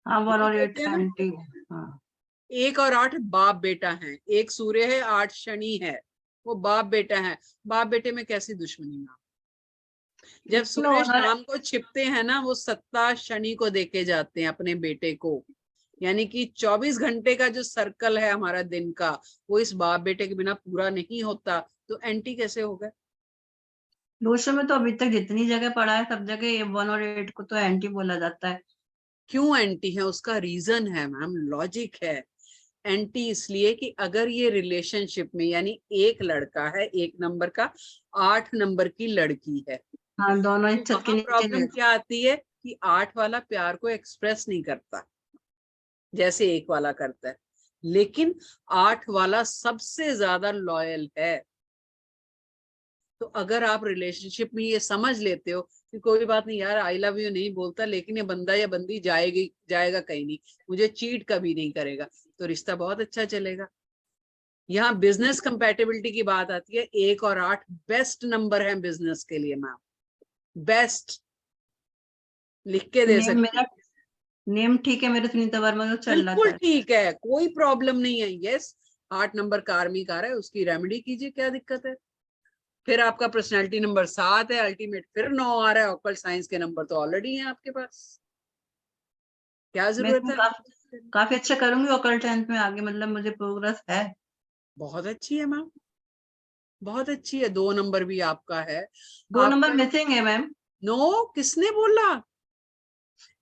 हाँ, 1 और 8 कहते हैं ना, 20। हाँ 1 और 8 बाप बेटा है, 1 सूर्य है, 8 शनि है, वो बाप बेटा है। बाप बेटे में कैसी दुश्मनी ना? जब सूर्य शाम को छिपते हैं ना, वो सत्ता शनि को देके जाते हैं अपने बेटे को, यानी कि 24 घंटे का जो सर्कल है हमारा दिन का, वो इस बाप बेटे के बिना पूरा नहीं होता, तो एंटी कैसे होगा? दोषों में तो अभी तक जितनी जगह पढ़ा है सब जगह 1 और 8 को तो एंटी बोला जाता है। क्यों एंटी है? उसका रीजन है मैम, लॉजिक है। एंटी इसलिए कि अगर ये रिलेशनशिप में, यानी एक लड़का है 1 नंबर का, 8 नंबर की लड़की है, हाँ, दोनों तो एक छत के वहां नीचे प्रॉब्लम रहते क्या आती है कि 8 वाला प्यार को एक्सप्रेस नहीं करता जैसे 1 वाला करता है, लेकिन 8 वाला सबसे ज्यादा लॉयल है। तो अगर आप रिलेशनशिप में ये समझ लेते हो कि कोई बात नहीं यार, आई लव यू नहीं बोलता, लेकिन ये बंदा या बंदी जाएगा कहीं नहीं, मुझे चीट कभी नहीं करेगा, तो रिश्ता बहुत अच्छा चलेगा। यहाँ बिजनेस कंपैटिबिलिटी की बात आती है। 1 और 8 बेस्ट नंबर है बिजनेस के लिए मैम, बेस्ट। लिख के दे नेम सकती मेरा, नेम ठीक है मेरा सुनीता वर्मा, तो चल रहा बिल्कुल था। ठीक है, कोई प्रॉब्लम नहीं है। यस, 8 नंबर कार्मिक आ रहा है, उसकी रेमेडी कीजिए, क्या दिक्कत है? फिर आपका पर्सनालिटी नंबर 7 है, अल्टीमेट फिर 9 आ रहा है, ऑकल्ट साइंस के नंबर तो ऑलरेडी हैं आपके पास, क्या मैं जरूरत इसमें है? काफी अच्छा करूंगी ऑकल्ट साइंस में आगे, मतलब मुझे प्रोग्रेस है। बहुत अच्छी है मैम, बहुत अच्छी है। 2 नंबर भी आपका है। 2 नंबर आपका मिसिंग है मैम। नो, किसने बोला?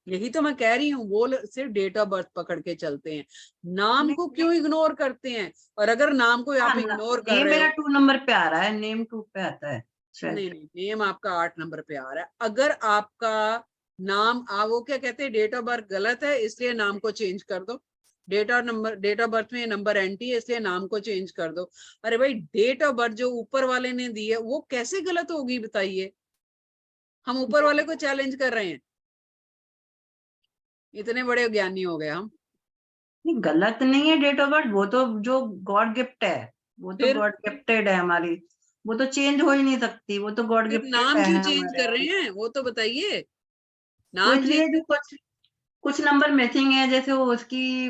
यही तो मैं कह रही हूँ, वो सिर्फ डेट ऑफ बर्थ पकड़ के चलते हैं, नाम को क्यों इग्नोर करते हैं? और अगर नाम को आप इग्नोर कर नेम रहे मेरा हो, 2 नंबर पे आ रहा है, नेम 2 पे आता है शायद। नहीं, नेम आपका 8 नंबर पे आ रहा है। अगर आपका नाम वो क्या कहते हैं, डेट ऑफ बर्थ गलत है इसलिए नाम को चेंज कर दो। डेट ऑफ बर्थ में नंबर एंटी है इसलिए नाम को चेंज कर दो। अरे भाई, डेट ऑफ बर्थ जो ऊपर वाले ने दी है वो कैसे गलत होगी बताइए? हम ऊपर वाले को चैलेंज कर रहे हैं, इतने बड़े ज्ञानी हो गए हम। नहीं, गलत नहीं है डेट ऑफ बर्थ, वो तो जो गॉड गिफ्ट है, वो तो फिर गॉड गिफ्टेड है हमारी, वो तो चेंज हो ही नहीं सकती, वो तो गॉड फिर गिफ्टेड नाम है क्यों चेंज हमारे कर रहे यहाँ। हैं वो तो बताइए, वो नाम इसलिए चेंज। जो कुछ नंबर मिसिंग है, जैसे वो उसकी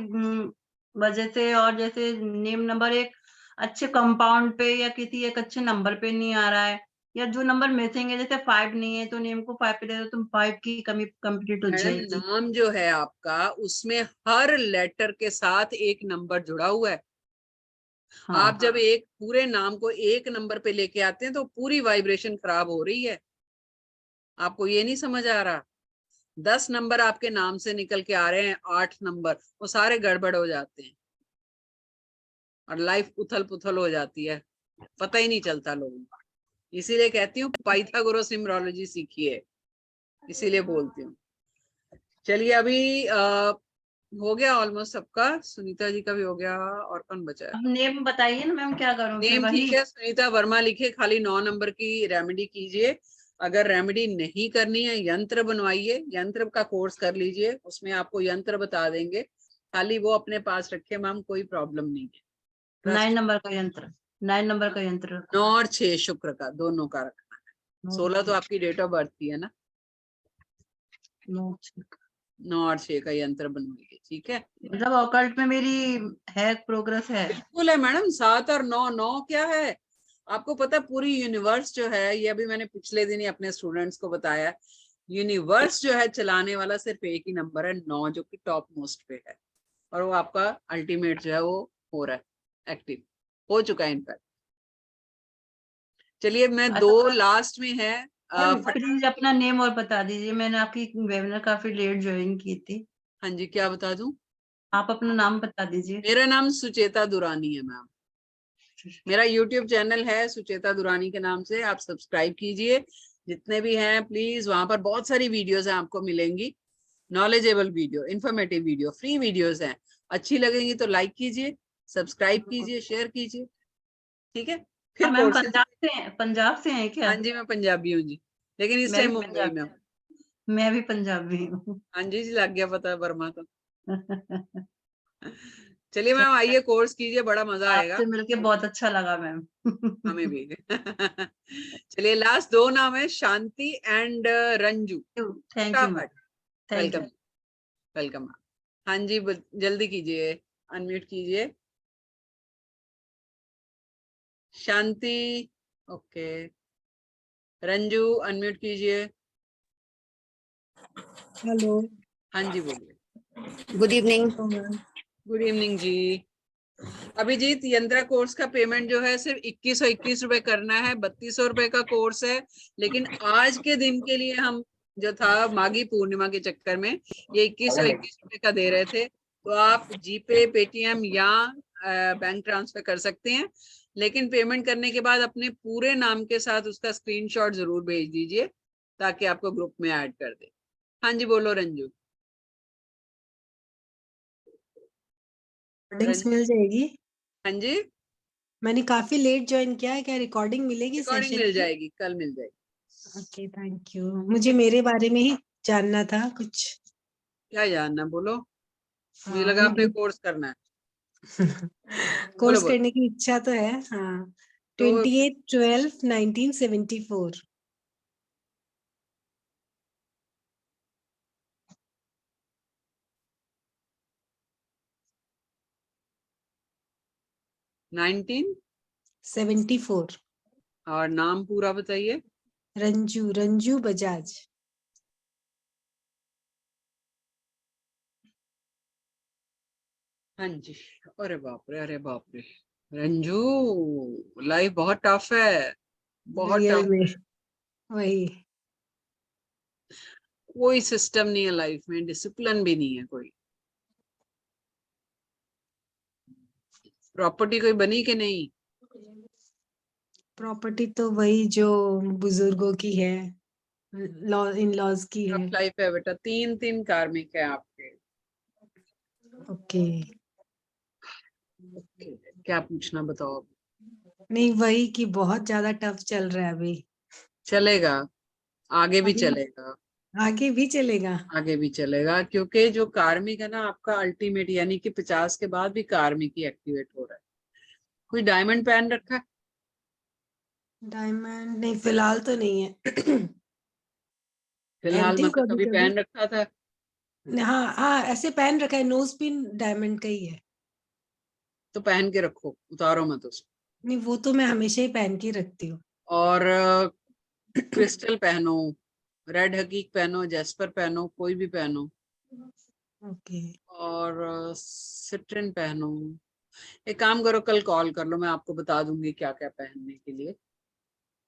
वजह से, और जैसे नेम नंबर एक अच्छे कंपाउंड पे या किसी एक अच्छे नंबर पे नहीं आ रहा है, या जो नंबर मिसिंग है, जैसे 5 नहीं है तो नेम को 5 पे दे दो, तुम 5 की कमी कंप्लीट हो मैडम, जाएगी। नाम जो है आपका, उसमें हर लेटर के साथ एक नंबर जुड़ा हुआ है। हाँ, आप जब एक पूरे नाम को एक नंबर पे लेके आते हैं तो पूरी वाइब्रेशन खराब हो रही है। आपको ये नहीं समझ आ रहा? 10 नंबर आपके नाम से निकल के आ रहे हैं, 8 नंबर, वो सारे गड़बड़ हो जाते हैं और लाइफ उथल पुथल हो जाती है, पता ही नहीं चलता लोगों को। इसीलिए कहती हूँ पाइथागोरस न्यूमरोलॉजी सीखिए, इसीलिए बोलती हूँ। चलिए, अभी हो गया ऑलमोस्ट सबका, सुनीता जी का भी हो गया, और कौन बचा है? अब नेम बताइए ना मैम, क्या करूं फिर? नेम वही ठीक है, सुनीता वर्मा लिखे, खाली 9 नंबर की रेमेडी कीजिए। अगर रेमेडी नहीं करनी है, यंत्र बनवाइए, यंत्र का कोर्स कर लीजिए, उसमें आपको यंत्र बता देंगे, खाली वो अपने पास रखे मैम, कोई प्रॉब्लम नहीं है। 9 नंबर का यंत्र, 9 नंबर का यंत्र 9 और 6 शुक्र का, दोनों का रखना है। 16 तो आपकी डेट ऑफ बर्थ की है ना, 9 और 6 का यंत्र बनवाइए, ठीक है? मतलब ऑकल्ट में मेरी है, प्रोग्रेस है। बिल्कुल है मैडम, 7 और 9, 9 क्या है? आपको पता, पूरी यूनिवर्स जो है, ये अभी मैंने पिछले दिन ही अपने स्टूडेंट्स को बताया, यूनिवर्स जो है चलाने वाला सिर्फ एक ही नंबर है, 9, जो कि टॉप मोस्ट पे है, और वो आपका अल्टीमेट जो है वो हो रहा है, एक्टिव हो चुका है इनफैक्ट। चलिए, मैं अच्छा, 2 लास्ट में है। प्लीज अपना नेम और बता दीजिए, मैंने आपकी वेबिनार काफी लेट ज्वाइन की थी। हाँ जी, क्या बता दूं? आप अपना नाम बता दीजिए। मेरा नाम सुचेता दुरानी है मैम, मेरा यूट्यूब चैनल है सुचेता दुरानी के नाम से, आप सब्सक्राइब कीजिए। जितने भी हैं प्लीज, वहां पर बहुत सारी वीडियोस हैं आपको मिलेंगी, knowledgeable video, informative video, free videos हैं। अच्छी लगेंगी तो लाइक कीजिए, सब्सक्राइब कीजिए, शेयर कीजिए, ठीक है? फिर मैम कोर्सेज। पंजाब से हैं क्या? हाँ जी, मैं पंजाबी हूँ जी, लेकिन इस मैं टाइम भी मुंबई में हूँ। मैं भी पंजाबी हूँ। हाँ जी, लग गया पता वर्मा तो। चलिए मैम, आइए कोर्स कीजिए, बड़ा मजा आएगा। आपसे मिलके बहुत अच्छा लगा मैम। हमें भी। चलिए, लास्ट 2 नाम है, Shanti and Ranju. Thank you ma'am, thank you. Welcome, welcome. हाँ जी, जल्दी कीजिए, अनम्यूट कीजिए। शांति, ओके। रंजू, अनम्यूट कीजिए। हेलो। हाँ जी, बोलिए। Good evening. गुड इवनिंग जी। अभिजीत, यंत्रा कोर्स का पेमेंट जो है सिर्फ 2121 रुपए करना है। 3200 रुपए का कोर्स है, लेकिन आज के दिन के लिए हम जो था माघी पूर्णिमा के चक्कर में ये 2121 रुपए का दे रहे थे। तो आप जीपे, पेटीएम या बैंक ट्रांसफर कर सकते हैं, लेकिन पेमेंट करने के बाद अपने पूरे नाम के साथ उसका स्क्रीनशॉट जरूर भेज दीजिए ताकि आपको ग्रुप में ऐड कर दे। हाँ जी, बोलो रंजू। रिकॉर्डिंग्स मिल जाएगी? हाँ जी, मैंने काफी लेट ज्वाइन किया है, क्या रिकॉर्डिंग मिलेगी रिकॉर्डिंग सेशन मिल की? जाएगी, कल मिल जाएगी। Okay, thank you. मुझे मेरे बारे में ही जानना था कुछ। क्या जानना, बोलो। मुझे हाँ, लगा आपने कोर्स करना है। बोलो कोर्स बोलो। करने की इच्छा तो है। हाँ, तो 28/12/1974। नाइनटीन 74। और नाम पूरा बताइए। रंजू, रंजू बजाज। हाँ जी। अरे बाप रे, अरे बाप रे रंजू, लाइफ बहुत टफ है, बहुत रियल टफ में है। वही। कोई सिस्टम नहीं है लाइफ में, डिसिप्लिन भी नहीं है कोई। प्रॉपर्टी कोई बनी कि नहीं? प्रॉपर्टी तो वही जो बुजुर्गों की है, लॉ इन लॉज की है। टफ लाइफ है बेटा, 3 कार्मिक है आपके। ओके। क्या पूछना बताओ। नहीं, वही कि बहुत ज्यादा टफ चल रहा है अभी। चलेगा, आगे भी अभी चलेगा, आगे भी चलेगा। आगे भी चलेगा, क्योंकि जो कार्मिक है ना आपका अल्टीमेट, यानी कि 50 के बाद भी कार्मिक ही एक्टिवेट हो रहा है। कोई डायमंड पहन रखा है? डायमंड नहीं, फिलहाल तो नहीं है। फिलहाल पहनती हूँ मतलब कभी कभी कभी। पहन रखा था? हाँ हाँ, ऐसे पहन रखा है, नोज पिन डायमंड का ही है। तो पहन के रखो, उतारो मत उसको। नहीं, वो तो मैं हमेशा ही पहन के रखती हूँ। और क्रिस्टल पहनो, रेड हकीक पहनो, जेस्पर पहनो, कोई भी पहनो। ओके। और सिट्रिन पहनो। एक काम करो, कल कॉल कर लो, मैं आपको बता दूंगी क्या क्या पहनने के लिए।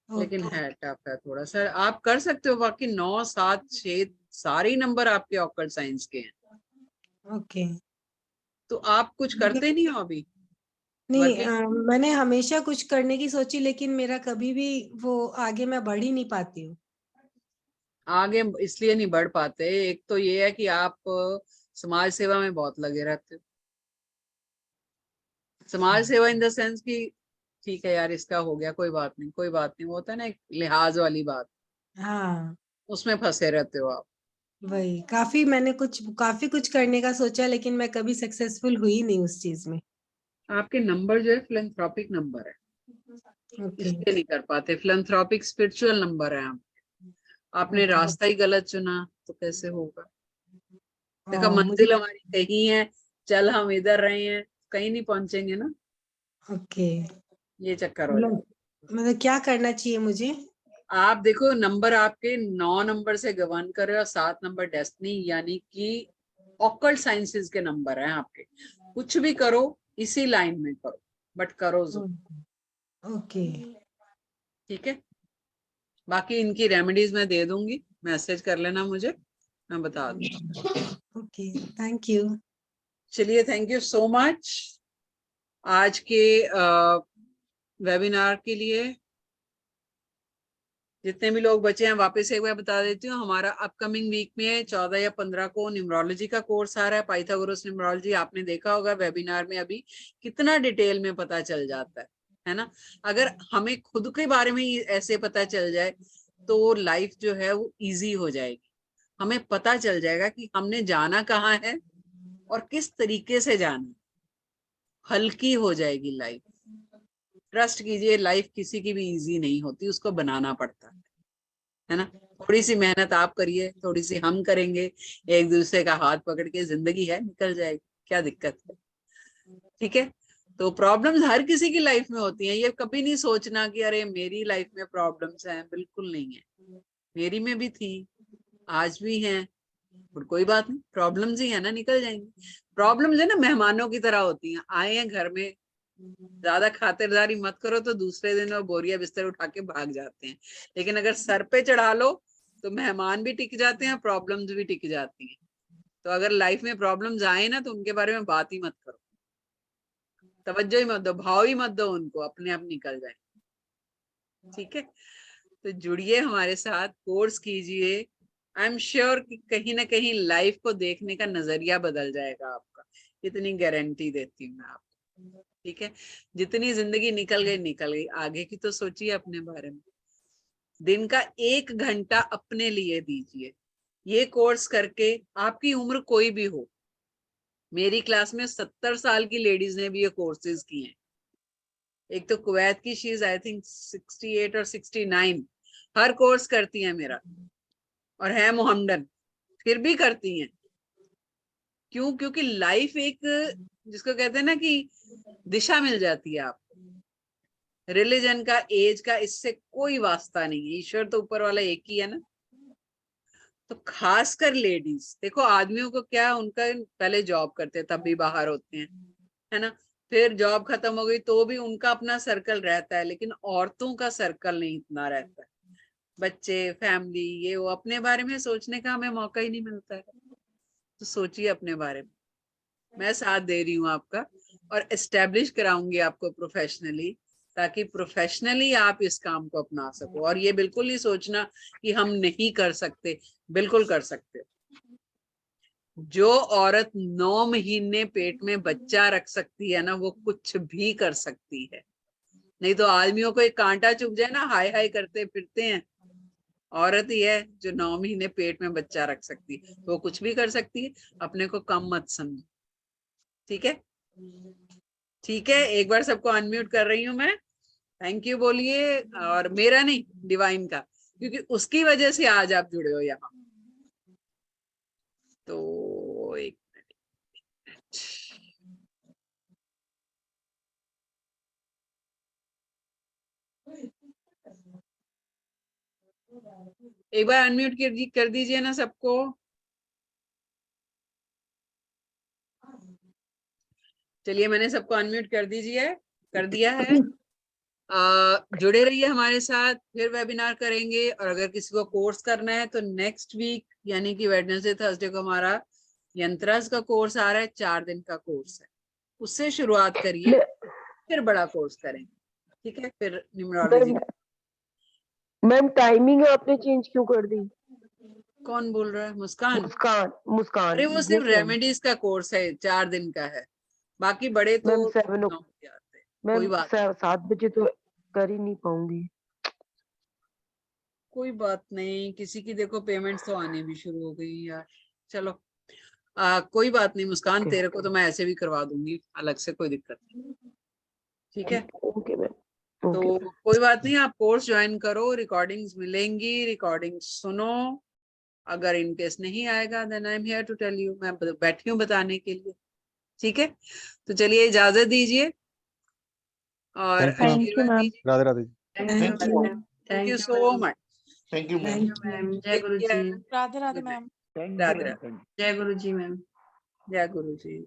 लेकिन ओके। है टफ है थोड़ा सा। आप कर सकते हो, बाकी 9, 7, 6 सारे ही नंबर आपके ऑकल्ट साइंस के हैं। ओके। तो आप कुछ करते नहीं हो अभी? नहीं, वर्किंग? मैंने हमेशा कुछ करने की सोची, लेकिन मेरा कभी भी वो आगे मैं बढ़ ही नहीं पाती हूँ। आगे इसलिए नहीं बढ़ पाते, एक तो ये है कि आप समाज सेवा में बहुत लगे रहते हो। समाज सेवा इन द सेंस कि ठीक है यार, इसका हो गया, कोई बात नहीं, कोई बात नहीं, वो होता है ना एक लिहाज वाली बात, हाँ, उसमें फंसे रहते हो आप। वही मैंने काफी कुछ करने का सोचा, लेकिन मैं कभी सक्सेसफुल हुई नहीं उस चीज में। आपके नंबर जो है फिलैंथ्रोपिक नंबर है, ओके। इसलिए नहीं कर पाते। फिलैंथ्रोपिक स्पिरिचुअल नंबर है आप। आपने ओके। रास्ता ही गलत चुना तो कैसे होगा। देखो, मुझे। मंजिल हमारी कहीं है, चल हम इधर रहे हैं, कहीं नहीं पहुंचेंगे ना, ओके। ये चक्कर हो जाए। मतलब क्या करना चाहिए मुझे? आप देखो, नंबर आपके 9 नंबर से गवर्न कर रहे हो, और 7 नंबर डेस्टिनी यानी कि ऑकल्ट साइंसेस के नंबर हैं आपके। कुछ भी करो इसी लाइन में करो, बट करो जरूर। ओके। ठीक है, बाकी इनकी रेमेडीज मैं दे दूंगी, मैसेज कर लेना मुझे, मैं बता दूंगी। Okay, thank you. चलिए, थैंक यू सो मच आज के वेबिनार के लिए। जितने भी लोग बचे हैं वापस एक बार बता देती हूँ, हमारा अपकमिंग वीक में 14 या 15 को न्यूमरोलॉजी का कोर्स आ रहा है, पाइथागोरस न्यूमरोलॉजी। आपने देखा होगा वेबिनार में अभी कितना डिटेल में पता चल जाता है ना। अगर हमें खुद के बारे में ऐसे पता चल जाए तो लाइफ जो है वो इजी हो जाएगी। हमें पता चल जाएगा कि हमने जाना कहाँ है और किस तरीके से जाना, हल्की हो जाएगी लाइफ। ट्रस्ट कीजिए, लाइफ किसी की भी इजी नहीं होती, उसको बनाना पड़ता है ना। थोड़ी सी मेहनत आप करिए, थोड़ी सी हम करेंगे, एक दूसरे का हाथ पकड़ के जिंदगी है निकल जाएगी, क्या दिक्कत है। ठीक है, तो प्रॉब्लम्स हर किसी की लाइफ में होती हैं। ये कभी नहीं सोचना कि अरे मेरी लाइफ में प्रॉब्लम्स हैं, बिल्कुल नहीं है। मेरी में भी थी, आज भी हैं, बट कोई बात नहीं, प्रॉब्लम्स ही है ना, निकल जाएंगे। प्रॉब्लम्स है ना मेहमानों की तरह होती हैं, आए हैं घर में, ज्यादा खातिरदारी मत करो तो दूसरे दिन वो बोरिया बिस्तर उठा के भाग जाते हैं। लेकिन अगर सर पे चढ़ा लो तो मेहमान भी टिक जाते हैं, प्रॉब्लम्स भी टिक जाती हैं। तो अगर लाइफ में प्रॉब्लम्स आए ना तो उनके बारे में बात ही मत करो, तवज्जो ही मत दो, भाव ही मत दो उनको, अपने आप निकल जाए। ठीक है, तो जुड़िए हमारे साथ, कोर्स कीजिए। आई एम श्योर कि कहीं ना कहीं लाइफ को देखने का नजरिया बदल जाएगा आपका, इतनी गारंटी देती हूँ मैं आपको। ठीक है, जितनी जिंदगी निकल गई, आगे की तो सोचिए अपने बारे में। दिन का 1 घंटा अपने लिए दीजिए। ये कोर्स करके आपकी उम्र कोई भी हो, मेरी क्लास में 70 साल की लेडीज ने भी ये कोर्सेज किए हैं। एक तो कुवैत की शी इज आई थिंक 68 और 69, हर कोर्स करती है मेरा, और है मोहम्मदन, फिर भी करती हैं। क्यों? क्योंकि लाइफ एक, जिसको कहते हैं ना कि दिशा मिल जाती है आपको। रिलीजन का, एज का इससे कोई वास्ता नहीं है, ईश्वर तो ऊपर वाला एक ही है ना। तो खासकर लेडीज, देखो आदमियों को क्या, उनका पहले जॉब करते तब भी बाहर होते हैं, है ना, फिर जॉब खत्म हो गई तो भी उनका अपना सर्कल रहता है, लेकिन औरतों का सर्कल नहीं इतना रहता है। बच्चे, फैमिली, ये वो, अपने बारे में सोचने का हमें मौका ही नहीं मिलता है। तो सोचिए अपने बारे में। मैं साथ दे रही हूँ आपका, और एस्टेब्लिश कराऊंगी आपको प्रोफेशनली, ताकि प्रोफेशनली आप इस काम को अपना सको। और ये बिल्कुल नहीं सोचना कि हम नहीं कर सकते, बिल्कुल कर सकते। जो औरत 9 महीने पेट में बच्चा रख सकती है ना, वो कुछ भी कर सकती है। नहीं तो आदमियों को एक कांटा चुभ जाए ना, हाय हाय करते फिरते हैं। औरत ही है जो 9 महीने पेट में बच्चा रख सकती है, तो वो कुछ भी कर सकती है। अपने को कम मत समझो। ठीक है, ठीक है, एक बार सबको अनम्यूट कर रही हूं मैं। थैंक यू बोलिए, और मेरा नहीं, डिवाइन का, क्योंकि उसकी वजह से आज आप जुड़े हो यहाँ। तो एक बार अनम्यूट कर दीजिए ना सबको। चलिए, मैंने सबको अनम्यूट कर दिया है। जुड़े रहिए हमारे साथ, फिर वेबिनार करेंगे। और अगर किसी को कोर्स करना है तो नेक्स्ट वीक यानी कि वेडनेसडे थर्सडे को हमारा यंत्रास का कोर्स आ रहा है, 4 दिन का कोर्स है, उससे शुरुआत करिए, फिर बड़ा कोर्स करेंगे। ठीक है, फिर न्यूमरोलॉजी। मैम टाइमिंग आपने चेंज क्यों कर दी? कौन बोल रहा है? मुस्कान। मुस्कान। अरे वो सिर्फ रेमेडीज का कोर्स है, 4 दिन का है, बाकी बड़े तो 9 बजे आते हैं। कोई बात 7 बजे तो कर ही नहीं पाऊंगी। कोई बात नहीं, किसी की देखो पेमेंट्स तो आने भी शुरू हो गई यार। चलो कोई बात नहीं मुस्कान, तेरे को तो मैं ऐसे भी करवा दूंगी अलग से, कोई दिक्कत नहीं। ठीक है, ओके मैम। तो कोई बात नहीं, आप कोर्स ज्वाइन करो, रिकॉर्डिंग्स मिलेंगी, रिकॉर्डिंग्स सुनो। अगर इनकेस नहीं आएगा then I am here to tell you, मैं बैठी हूँ बताने के लिए। ठीक है, तो चलिए इजाजत दीजिए और आशीर्वाद दीजिए। Radhe Radhe. Thank you so much. Thank you ma'am. जय गुरु जी। राधे राधे मैम। राधे राधे। जय गुरु जी मैम। जय गुरु जी।